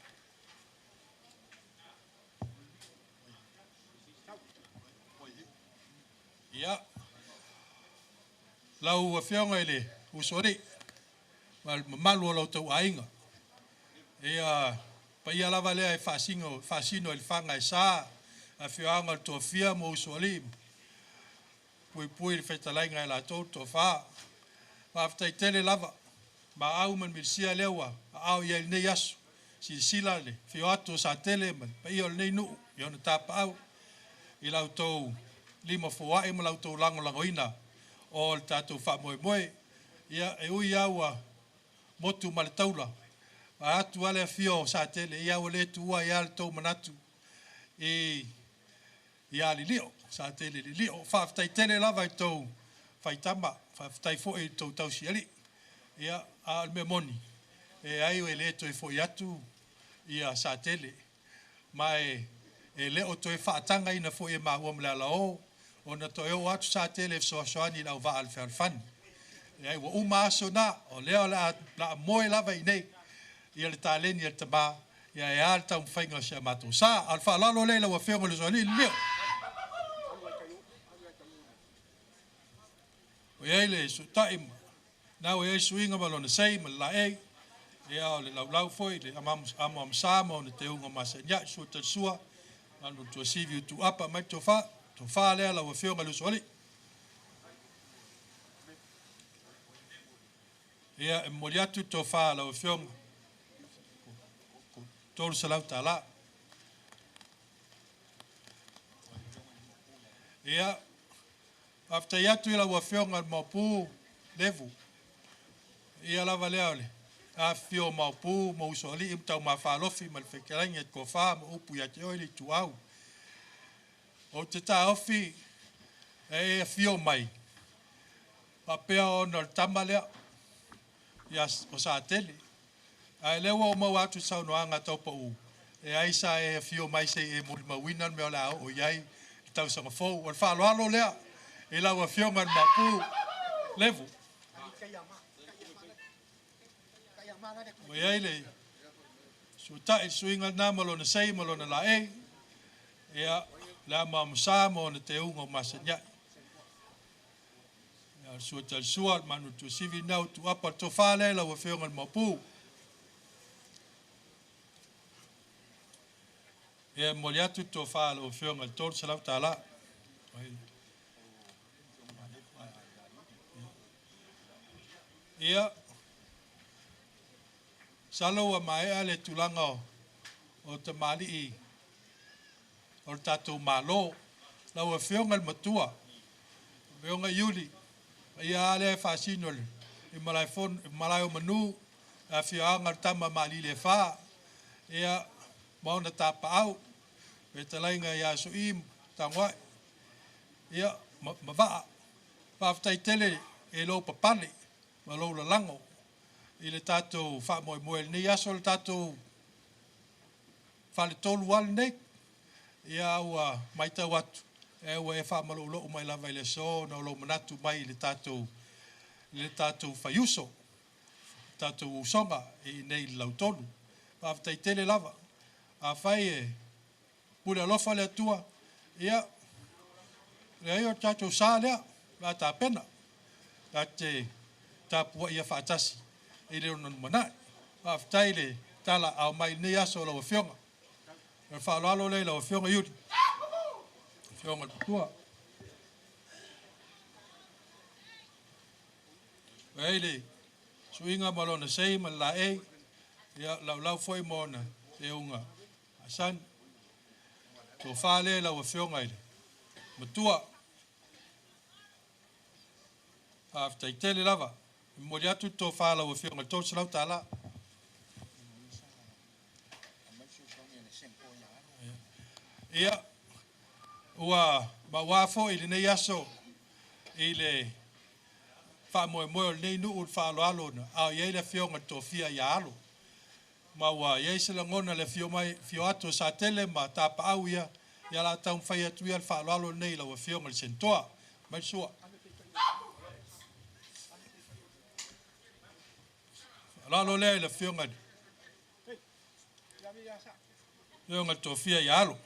Ia. Lau a whionga i le usori. Malu a lau tau ainga. Ia pa ia lava lea e fasino il fanga e sa a fianga to fia mo usualim pui fetalainga e la to fa afta tele lava ma au man milsia lewa au ia nei yasu si sila le fio ato sa tele man pa ia nei nu ia na tapa au i lau to lima foa e ma lau to langoina o tato fa moe ia e ui aua motu maltaula atu ale fio sa tele ia ole tua ia to manatu ia lilio sa tele lilio fa tai tele lava to fai tamba fa tai fo e to tau siali ia al memoni e ai ele to fo yatu ia sa tele mai e le o to fa tanga ina fo e ma o mla o ona to e o atu sa tele so soani la va al fan e ai o ma sona o le la moe lava nei ia le taleni ia le tama ia e al tau whainga se matou sa al whaalalo leila ua whionga le soali leo o iei le su taima nau e suinga malona sei ma la e ia o le lau foi le ama sama o ne te unga masanya su ta sua anu tu sivi tu apa mai to fa lea la ua whionga le soali ia e moriatu to fa la ua whionga tolu salau tala. Ia, after yatu ila wafionga mapu levu. Ia lava leole. A fio mapu mo usoli imtau mafalofi malfekelangi et kofa mo upu ya teoli tuau. O te ta ofi e fio mai. Papea o nol tamalea. Ia o sa tele. Ai lewa o mau atu sau noanga tau pa u. E aisa e fio mai se e muli mawinan meo la o iai tau sanga fau. O whaaloalo lea e lau a fio ngan mapu levu. O iai le su tai suinga na malona sei malona la e. Ea la mamsa mo na te unga masanya. Ea su tal sual manu tu sivi nau tu apa to whale lau a fio ngan mapu. E moliatu to falo fionga tol salau tala Ia, salo a mai ale tulanga o te mali I, o tatou malo, lau a whionga matua, whionga iuli, ia ale whasinol, I malai o manu, a whianga tama mali le wha, ia mauna tapa au, e te lainga ia so I tangwai, ia mawaa, whaftai tele e lo papale, ma lo lango, I le tātou wha moe moe nei aso le tātou whale tolu wale nei, ia ua mai tau atu, e ua e wha malo lo mai lava I le so, na lo manatu mai le tātou whaiuso, tātou usonga I nei lau tolu, whaftai tele lava, a whai e pule alofa le atua, ia, le ai o tātou sā lea, la tā pena, la te tāpua ia whaatasi, I le onan manai, whaftai le tala au mai nei aso lau whionga, e whaaloalo le lau whionga iuri, whionga tua. Ei le, suinga malona sei ma la ei, ia lau foi mona, te unga, asan, to whale lau whionga ile, matua, whaftai tele lava, Mori atu tō whālau o whionga tō sarau tāla. Ia, ua ma wāfo I le nei aso I le wha moe moe o nei nuu ul whaalo alo na au iei le whionga tō whia I alo. Ma ua iei se langona le whio atu sa tele ma tāpa au ia la taun whai atu ia le whaalo alo nei lau o whionga le sentoa. Mai sua. Lalo lea le whionga ni. Whionga tō whia I alo.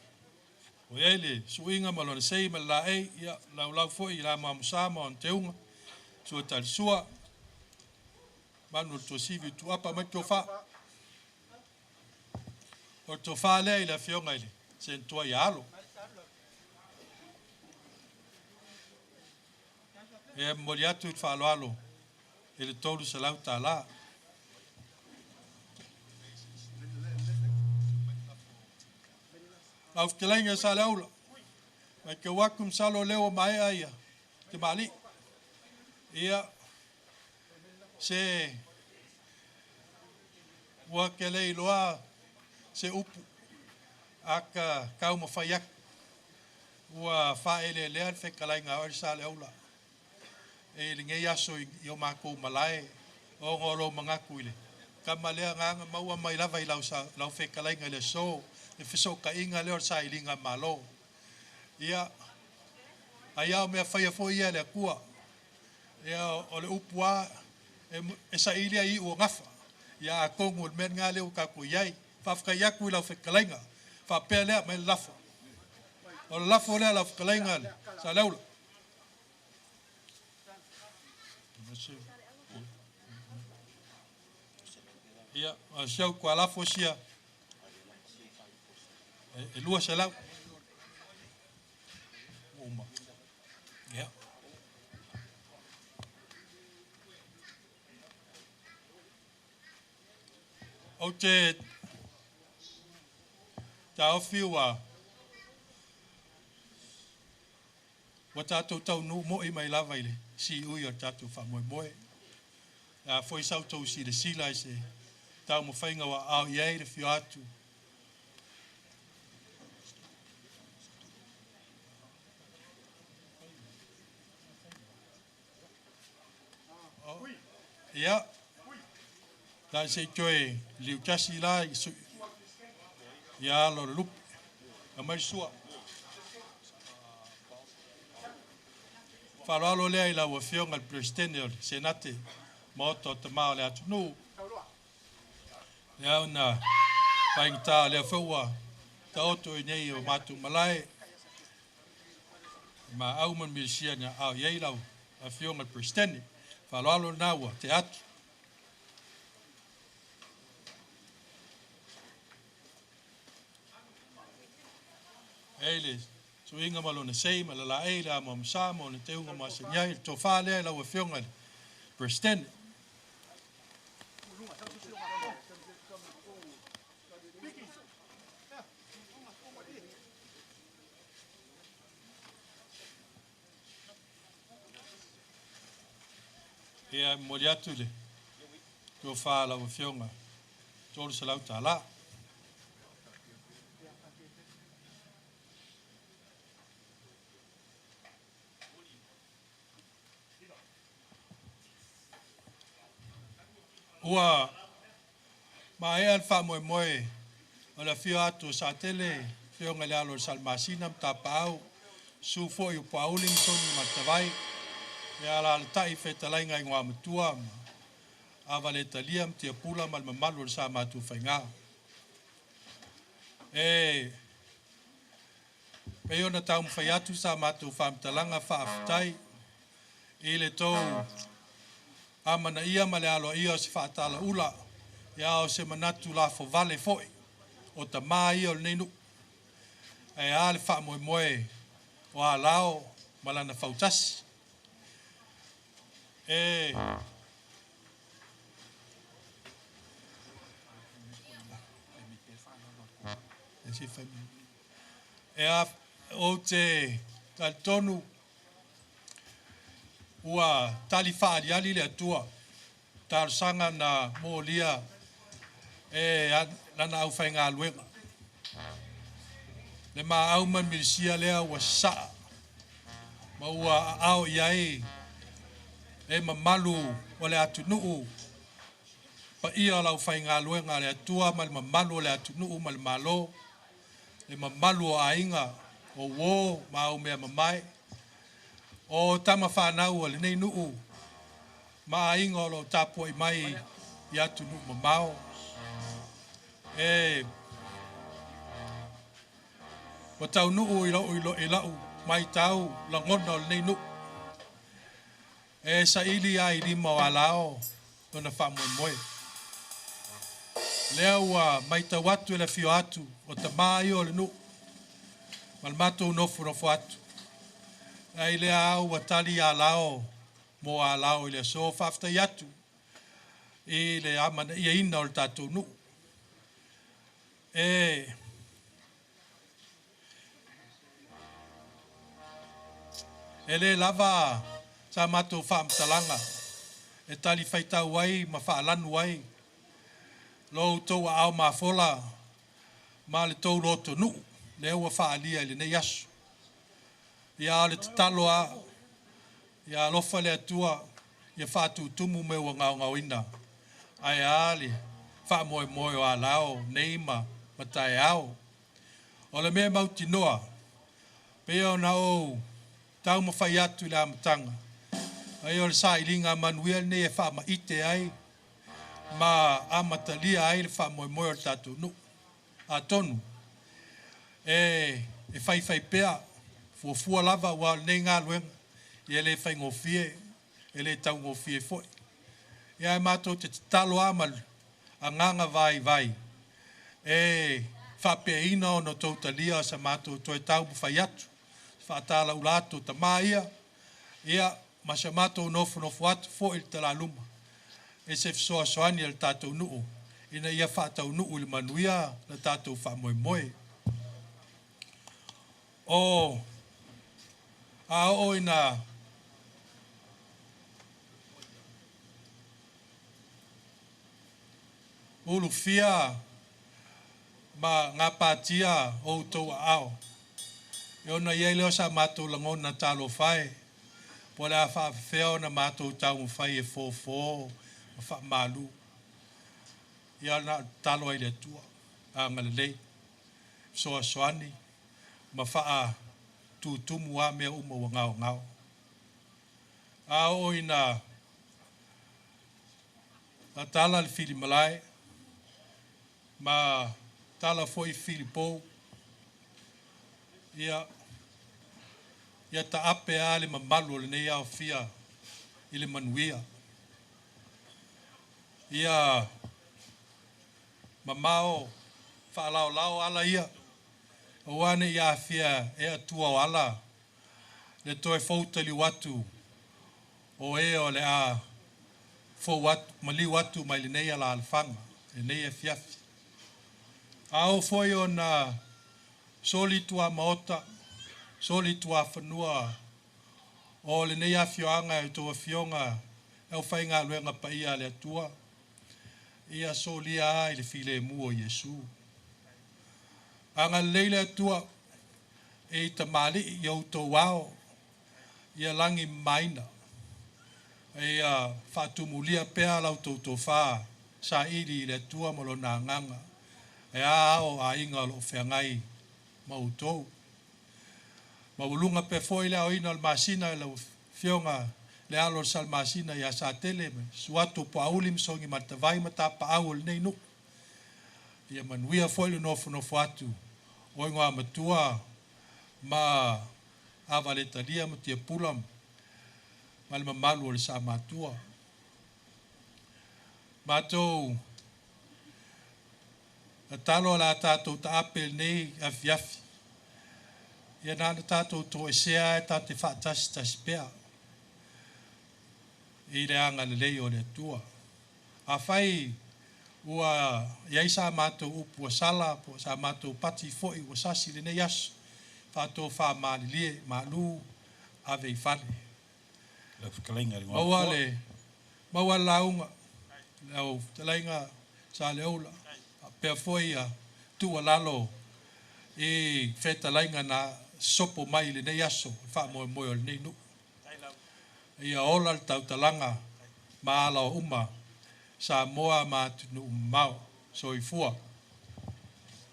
O iei le suinga malona sei ma la ei ia lau fo I la mamusama on te unga. Sua tali sua. Manu tō sivi tu apa mai tō wha. O tō wha lea I le whionga I le. Sen tua I alo. E mori atu I wha alo alo. E le tōru sa lau tā la. Au fkelainga sa laula. Mai ke wakum salo leo mai aia. Te mali. Ia. Se. Wakelei loa. Se upu. Aka kau mawhaiak. Ua whaele lean whekalainga ori sa laula. E lingei aso I o mako malai. O ngoro mangaku ile. Kamalea nganga maua mai lava I lau whekalainga le so. E fiso ka inga leo sa ilinga malo. Ia, ai au mea whaia fo ia le kua. Ia o le upua, e sa ilia I ua ngafa. Ia a kongu o men ngā leo kako iai. Whafka iaku I lau whekalainga. Whapea lea me lafa. O le lafa lea lau whekalainga sa leula. Ia, a siau kua lafo sia. E lua se lau. Uma. Ia. O te taofi wa tātou tau nu mo I mai lava I le si ui o tātou wha moe moe. Foi sau tau si le sila I se tau mo whainga wa au iei le whio atu. Ia. La se joe liu kasi la ia lo lup. A mai sua. Falalo lea I la wa fionga al presidente o senate moto te mao le atu nu. Ia una paingta le fua ta oto I nei o matu malai. Ma au man milisia nya au iei lau a fionga al presidente. Falalo naua te atu. Ele So inga malo na sei malala e la mo msa mo na te unga ma se nyai to fa le la we fionga president e mo ya tu le to fa la we fionga to se la ta la ua ma e alfa moe moe o la fio atu sa tele fio ngale alo salmasina mta pau su fo yu pauli msoni matavai ya la altai fetalai ngai ngwa mtua avale talia mtia pula mal mamalu sa matu fainga e pe ona tau mfaiatu sa matu famtalanga fa aftai ile to amana ia male alo ia se fatala ula ya o se manatu la fo vale foi o ta mai o nenu e ale fa moe moe o alao malana fautas e si fa e a o te tal tonu ua talifa ali le tua tar sanga na molia e lana au fainga luenga le ma au man milisia le ua sa ma ua au iai e mamalu wale atunu pa ia lau fainga luenga le tua mal mamalu le atunu mal malo le mamalu ainga o wo ma au me mamai o tama whanau le nei nuu ma inga lo tapu i mai i atu nuu mamao e o tau nuu i lau mai tau la ngona le nei nuu e sa ili ai lima o alao tona whamoe moe lea ua mai tau atu e le fio atu o ta mai o le nuu malmato nofu atu ai le au watali alao mo alao ile so fafta yatu ile amana ia ina o tatu nu e ele lava sa mato fam talanga e tali faita wai ma fa lanu wai lo to au ma fola ma le to roto nu le wa fa alia le ne yasu ia le taloa ia lofa le atua ia fatu tumu me wa ngau ina ai ali fa moe moe o alao neima matai au o le me mauti noa pe ona o tau ma fai atu le amatanga ai o le sa ilinga manuel ne e fa ma ite ai ma amatalia ai le fa moe moe o tatu nu a tonu e fai pea fua lava wa le nga luen ye le fai ngofie ele tau ngofie foi ya mato te talo amal anganga vai e fa peina no totalia sa mato to tau fai atu fa tala ulato tamaia ia masamato no fuat fo il tala luma e se so soani el tato nu ina ia fa tau nu il manuia la tato fa moe o a oina ulu fia ma ngapatia o to ao yo na ye lo sa mato langon na talo fai pola fa feo na mato tau fai e fo fa malu ya na talo ile tua angale so soani ma fa tu mua me uma ngau a oina a tala le fili malai ma tala foi filipo ia ta ape ale mamalu le nei au fia ile manuia ia mamao fa lao ala ia o ane ia fia e atua o ala le toe fautali watu o e o le a fo watu mali watu mai le nei ala alfanga le nei e fiafi ao foi ona soli tua maota soli tua fanua o le nei afioanga e to afionga e o fainga luenga pa ia le atua ia solia ai le file mu o Yesu anga leile atua e tamali i au to wao ia langi maina e fatumulia pea lau to fa sa ili le tua mo na nganga e a o a inga lo feangai mautou maulunga pe foi le o ina masina le fionga le alo sal masina ya sa tele suatu paulim songi matavai mata paul nei no ia manuia foi le no atu o ngoa matua ma avaletalia matia pulam mal mamalu le sa matua matou talo la tatou taapel nei afiafi ia nana tatou toesea e tate faatasi pea i le aga lelei o le atua afai ua iai sa matou upu ua sala po sa matou pati foʻi ua sasi lenei aso faatou faamalilie malu avei fale maua le lauga lau talaiga sa le ola pea foi a tualalo e fetalaiga na sopo mai lenei aso faamoemoe o lenei nuu ia ola le tautalaga ma ala o uma sa moa ma tunu mau soifua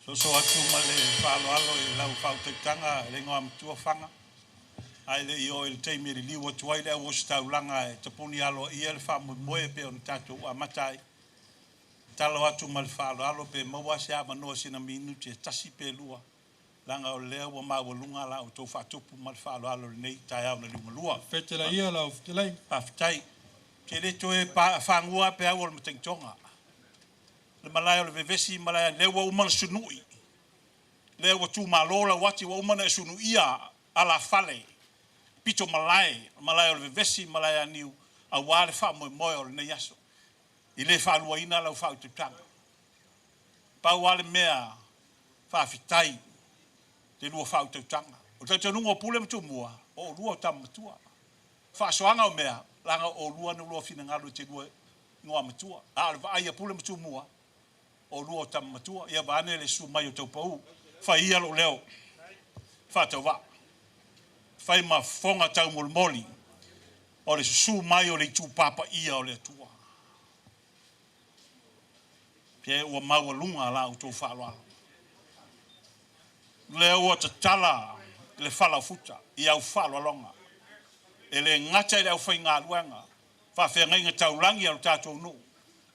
So atu ma le whaaloalo i lau whautautanga le ngoa mtua whanga. Ai le i o il teimi ri liwa tuai le o staulanga e tapuni alo i el wha moe pe on tatu a matai. Talo atu ma le whaaloalo pe maua se a manoa sina minuti e tasi pe lua. Langa o lea wa maua lunga la o tau whatupu ma le whaaloalo le nei tai au na luma lua. Fetela ia lau ftelai. Paftai. Ke le toe whangua pe au o le matengtonga. Le malaya le vevesi malaya le wa umana sunui le wa tu malola wati wa umana sunu ia ala fale pito malaya le vevesi malaya niu a wale fa mo moyo le yaso ile fa lua ina la fa tutanga pa wale mea fa fitai te lua fa tutanga o te nungo pule mtu mua o lua tam tua fa soanga o mea langa o lua no lua fina ngalo te lua ngoa mtua a ai pule mtu mua o lua tamatua ia vane le su mai o tau pau fa ia lo leo fa tau va fai ma fonga tau molmoli o le su mai o le tu papa ia o le tua pe o mau lunga la o tau fa lo leo o tala le fala futa ia o fa lo longa ele ngata le o fai nga luanga fa fe nga tau langi o tato no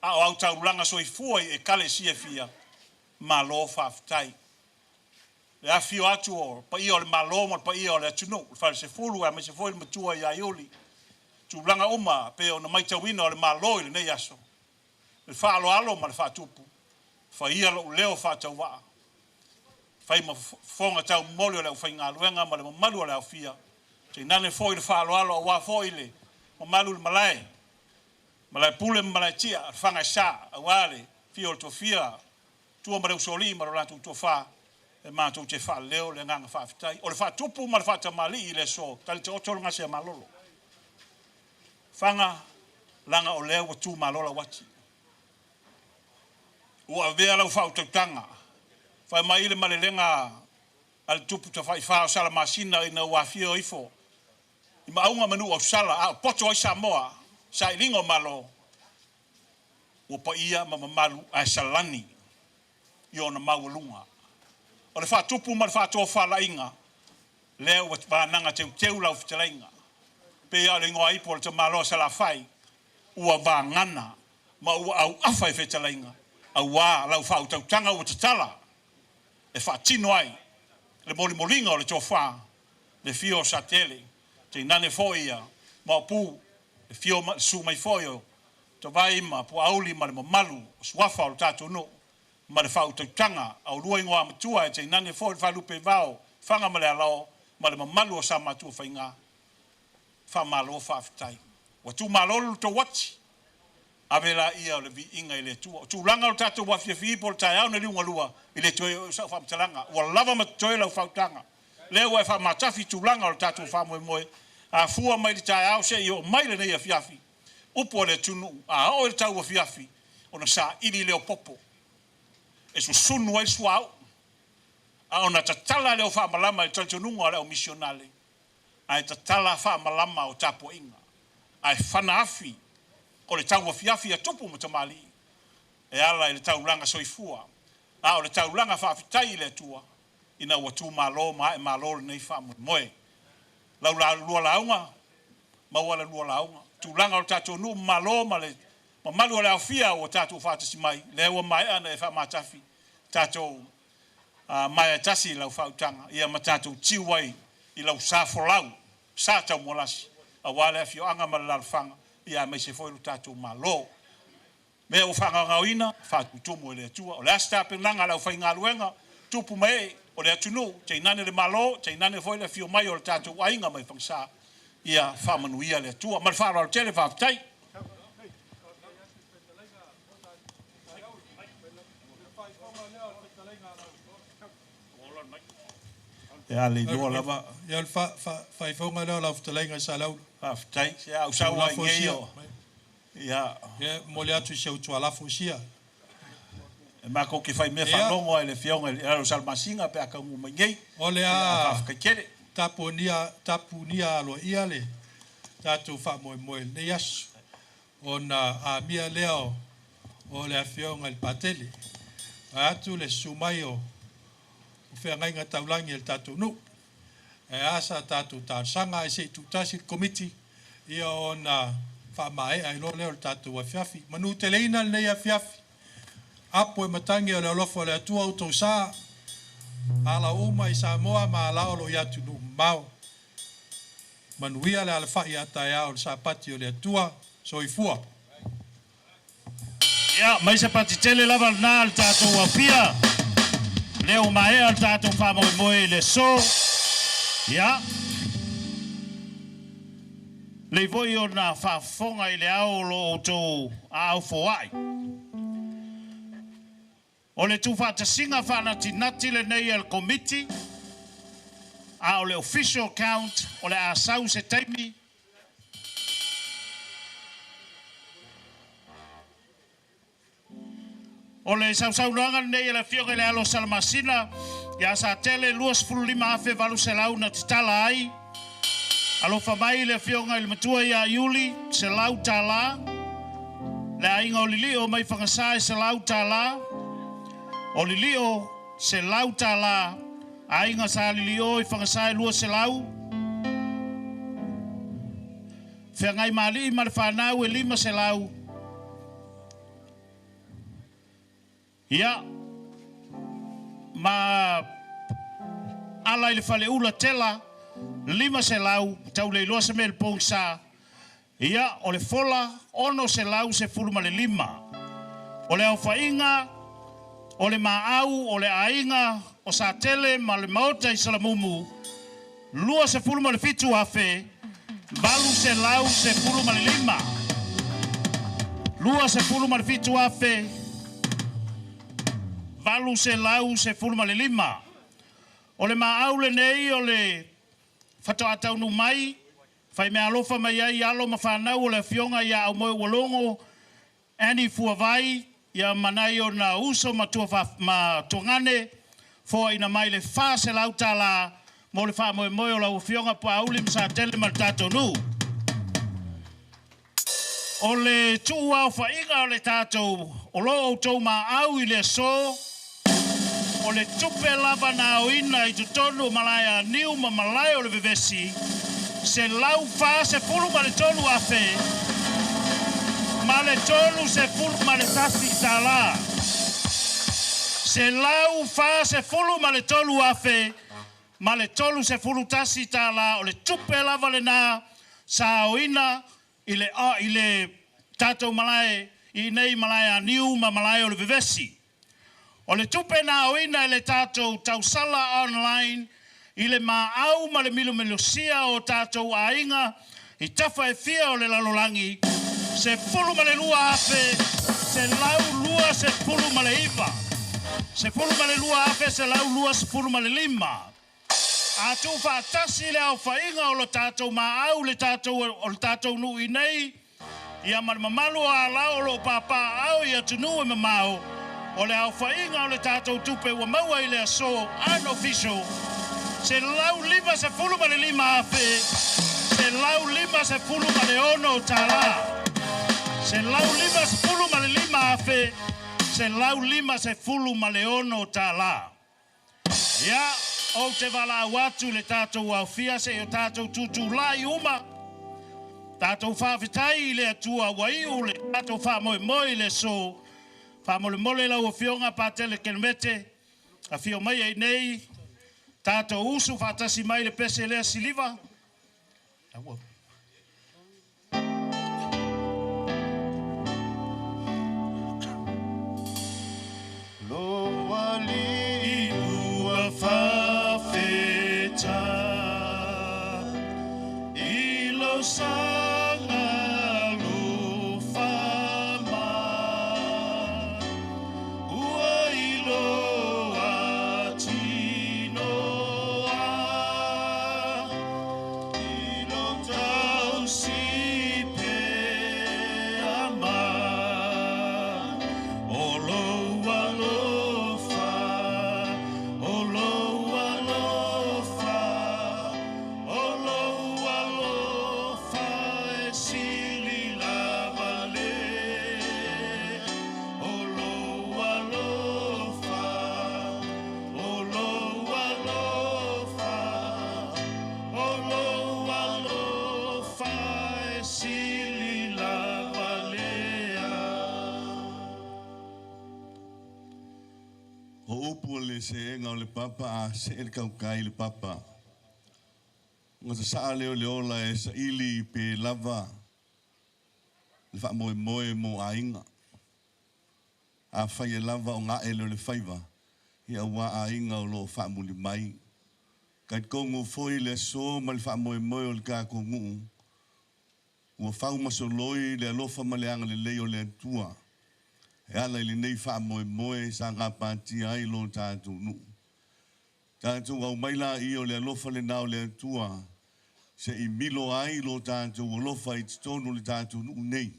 a au taulanga soifua e kale sia fia malo faftai le afio atu o pa io le malo mo pa io le tuno fa se fulu a me se foi matua ia ioli tulanga uma pe ona mai tawina o le malo le nei aso le fa alo ma le fa tupu fa ia lo leo fa tawa fai ma fonga tau molio le fa ngaluenga ma le malu le afia te nane foi le fa alo wa foi le malu le malai malai pule malai tia fanga sa awale fio to fia tu ma soli ma la tu fa e ma tu te fa leo le nganga fa fitai o le fa tupu ma le fa tamali le so tal te oto nga se malolo fanga langa o leo tu malola wati o avea la fa tanga fa mai le malelenga al tupu te fa sala masina ina wa fio ifo ima aunga manu o sala a poto ai samoa sai lingo malo o pa ia ma malu a salani yo na maulunga o le fa tupu ma le fa to fa la inga le o ba nanga te la o ftelinga pe ya le ngoi por te malo sala fai o va ngana ma o au afa ftelinga a wa la fa o tanga o tala e fa tino ai le molinga o le tofa le fio satele te nane foia ma pu fio su mai foio to vai ma po auli ma le malu swafa o tato no ma le whautautanga au rua ingoa matua e te nane fo le whalupe vao whanga ma le alao ma le mamalu o sa matua whainga whamalo whaafitai wa tu malolo to wati avela ia o le vi inga i le tua o tu langa o tatou wafiafi po le tai au na liunga lua i le toe sa whamtalanga wa lava ma toe lau whautanga le wa whamatafi tu langa o tatou whamoe moe a fua mai le tai au se i o mai le nei a fiafi upo le tunu a o le tau a fiafi ona sa ili leo popo e su sunu ai suau a ona tatala leo whaamalama i tantununga leo misionale ai tatala whaamalama o tapo inga ai whana afi o le tau a fiafi a tupu matamali e ala i le tau langa soifua a o le tau langa whaafitai le tua ina ua tu malo ma e malo le nei whaamu moe lau la lua launga ma wala lua launga tu langa o tato nu malo ma le ma malu le afia o tato fatasi mai le wa mai ana e fa matafi tato mai tasi la fautanga ia ma tato tiwai i la safo lau sa ta molasi a wala afio anga ma la fanga ia me se foi tato malo me o fanga ngawina fa tu mo le tua o la sta pe langa la fainga luenga tupu mai o le tunu te nane le malo te nane foi le fio mai o tato ainga mai fangsa ia whamanuia le tua. Ma le whaara o tele whaafitai. Ia le lua lava. Ia le whaifonga leo lau whatalenga sa lau. Whaafitai. Ia au saua i ngei o. Ia. Ia mole atu se utua lafo sia. E mako ke whai mea whanongo e le fionga e alo salmasinga pe aka ngu mai ngei. Ole a. Whafkakere. Tapu nia alo ia le tatu wha moe moe ne yasu o na a mia leo o le awhionga il patele a atu le sumai o whea ngainga taulangi il tatu nu e asa tatu tāsanga e se tutasi komiti ia o na wha mae ai lo leo il tatu wa fiafi manu te leina le ia fiafi apo e matangi o le olofo le atua utou saa ala uma i Samoa ma ala o lo iatu nu mau. Manuia le alfa i atai au sa pati o le atua soifua. Ia, mai se pati tele lava na al tatou wapia. Leo mae al tatou whamoe moe le so. Ia. Le voi o na whafonga i le au lo o tō au foai. O le tūwhata singa whanati nati le nei al committee, a o le official count, o le asau se taimi, o le sausau noanga nei le fionga le alo salmasina, ia sa tele luas fululima afe valu se lau na titala ai, alo whamai le fionga le matua ia Iuli, se lau tala, le ainga o lili o mai whangasai se lau tala, o lilio se lau tala ainga sa lilio i whangasai lua se lau. Whiangai mali i mare whanau e 5 se lau. Ia, ma ala i le whale ula tela 5 se lau, tau le iloa se mele pong sa. Ia, o le fola 1 se lau se fulu ma le 5. O le au whainga o le maau, o le ainga, o sa tele, ma le maota i salamumu, lua se fulu ma le fitu afe, valu se lau se fulu ma le 5. Lua se fulu ma le fitu afe, valu se lau se fulu ma le 5. O le maau le nei, o le fato atau nu mai, fai me alofa mai ai alo ma whanau o le fionga ia au moe walongo, ani fuavai, ia manai o na uso ma tongane fo ina mai le fa se lau tala mo le fa moe moe o lau fionga pa auli msa tele ma tato nu. O le tuu au fa inga o le tato o lo o tau ma au i le so o le tupe lava na o ina i tutonu malaya niu ma malaya o le vevesi se lau fa se fulu ma le tonu afe ma le tolu se fulu ma le tasi tala. Se lau fa se fulu ma le tolu afe, ma le tolu se fulu tasi tala, o le tupe lava le na, sa oina, i le tatou malae, i nei malae aniu ma malae o le vevesi. O le tupe na oina le tātou tausala online, i le maau ma le milumelusia o tātou ainga, i tafa e fia o le lalolangi, se fulu ma le lua afe, se lau lua se fulu ma le iwa. Se fulu ma le lua afe, se lau lua se fulu ma le lima. A tu whaatasi le au whainga o le tātou maau, le tātou o le tātou nui nei, ia mamalu a lao lo papa au ia tunu e mamau, o le au whainga o le tātou tupe ua maua i le aso, unofficial, se lau lima se fulu ma le lima afe, se lau lima se fulu ma le ono tala. Se lau lima se fulu ma le lima afe, se lau lima se fulu ma le ono tala. Ia, o te wala watu le tātou au fia se o tātou tutu lai uma. Tātou whawhitai le atua waiu le tātou whamoe moe le so. Whamole mole lau o fionga pātele kenomete. A fio mai ei nei. Tātou usu whatasi mai le pese lea siliva. Awa. Lo wali ua whawheta I lo sanga lo whama Ua I lo atinoa I lo tau si pe ama O lo alofa O lo alofa O lo alofa e sili lava le O lo alofa O lo alofa O lo alofa e sili lava lea O upu le se enga o le papa a se el kaukai le papa. Nga sa saa leo leo la e sa ili pe lava. Le wha moe moe mo a inga. A whai e lava o ngā e leo le whaiva. Hia wā a inga o lo wha muli mai. Kai kongu foi le so ma le wha moe moe o le kā kongu. Ua whau maso loi le alofa ma le anga le leo le tua. E ala ili nei wha moe moe sa ngā pāti ai lo tātou nu. Tātou au maila I o le alofa le nao le tua. Se I milo ai lo tātou alofa I titono le tātou nu nei.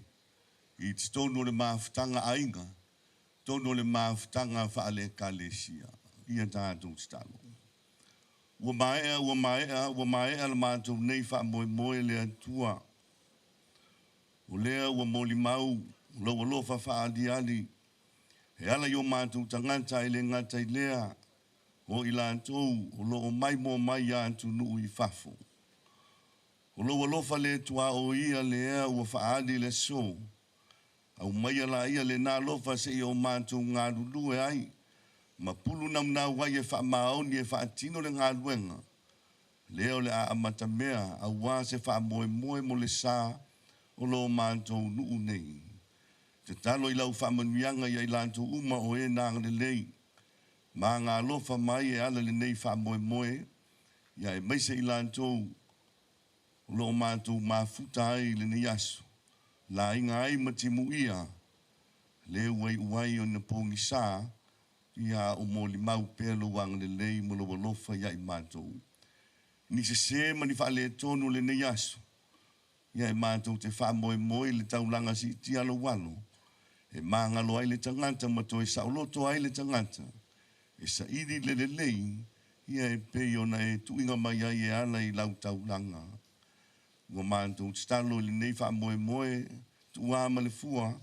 I titono le maafutanga ainga. Tono le maafutanga wha ale kalesia. Ia tātou titano. Ua maea le mātou nei wha moe moe le tua. O lea ua moli mau. Lo lo fa fa di ali e ala yo matu tanganta ile ngata ilea o ilanto o lo mai mo mai ya tu nu I fafo o lo fa le tua o ia le o fa ali le so au mai ala ia le na lo fa se yo matu nga lu ai ma pulu nam na wa ye fa ma o ni fa tino le nga luenga le o le a mata mea a wa se fa mo mo le sa o lo matu nu nei Te talo I lau whamanuianga I lanto uma o e nāng le lei. Mā ngā lofa mai e ala le nei whamoe moe. Ia e meise I lanto lo mātou mafuta ai le nei aso. La inga ai matimu ia. Le uai o na pongi sā. Ia o moli mau pelo wang le lei mo lo lofa ia I mātou. Ni se mani whaale tonu le nei aso. Ia e mātou te whamoe moe le taulanga si ti alo walo. E māngalo ai le tanganta mato e sauloto ai le tanganta. E sa iri le lei, ia e peo na e tuinga mai ai e ala I lau taulanga. Ua mātou tstalo le nei wha moe moe, tua ama le fua,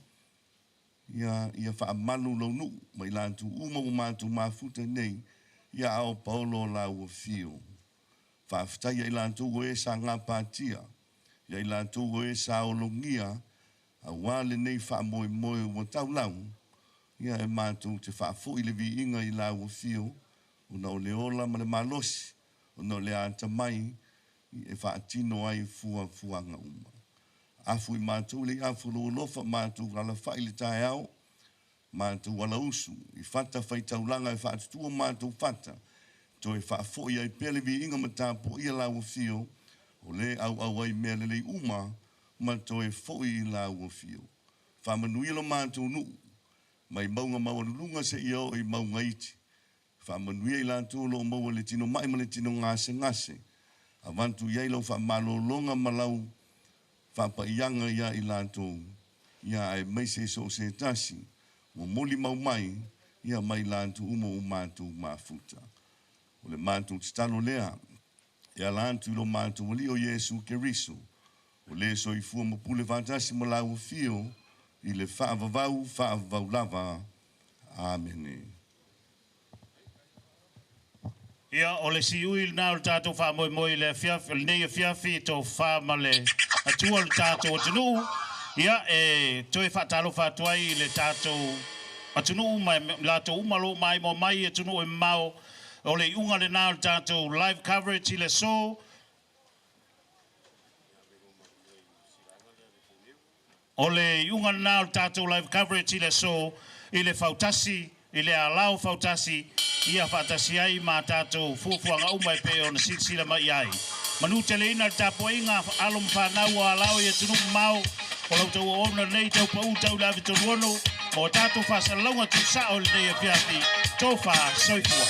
ia wha malu lau nu, mai lantu uma o mātou mafuta nei, ia ao paulo la ua fio. Wha aftai ai lantu o e sa ngā pātia, ia I lantu o e sa o longia, a wale nei wha moe moe o tau lau, ia e mātou te wha fo I le vi inga I la ua fio, o na o le ola ma le malosi, o na o le ata mai, e wha atino ai fuanga uma. Afu I mātou le afu lo lofa mātou ala wha I le tae au, Mātou wala usu, I whata whaitaulanga, I whatutua mātou whata. Toi whafoi ai pele vi inga matapo I la uafio, o le au ai mea lelei uma, ma toi foi I la uafio. Whamanuia mātou nuu, mai maunga mawarulunga se iao I maunga iti. Whamanuia I lātou lo maua le tino mai ma le tino ngase. Avantu iai lau whamalolonga malau, whapaianga ia I lātou, ia ai meise so se tasi, mo moli mau mai, ia mai lātou umo o mātou mafuta. O le mātou titalo lea, ia lātou lo mātou wali o Yesu Keriso, o le so I fua mapule vātasi ma lau fio, I le whaavavau lava. Amen. Ia o le siui na o tātou wha moi le fiafi, le nei fiafi tō wha ma le atua le tātou atunu. Ia toi whatalo whatuai le tātou atunu mai lātou umalo mai mo mai atunu mau o le unga le nā o tātou live coverage I le so. O le unga le nā o tātou live coverage I le so I le fautasi I le alau fautasi ia fautasi ai ma tātou fuafuanga umai pe o na silsila mai ai. Manu te leina le tāpua inga alom whanau o alau I atunu mau o lau tau o ona nei tau pa utau lavi tonu ono o tātou whasalaunga tu sao le nei a fiafi tō wha soifua.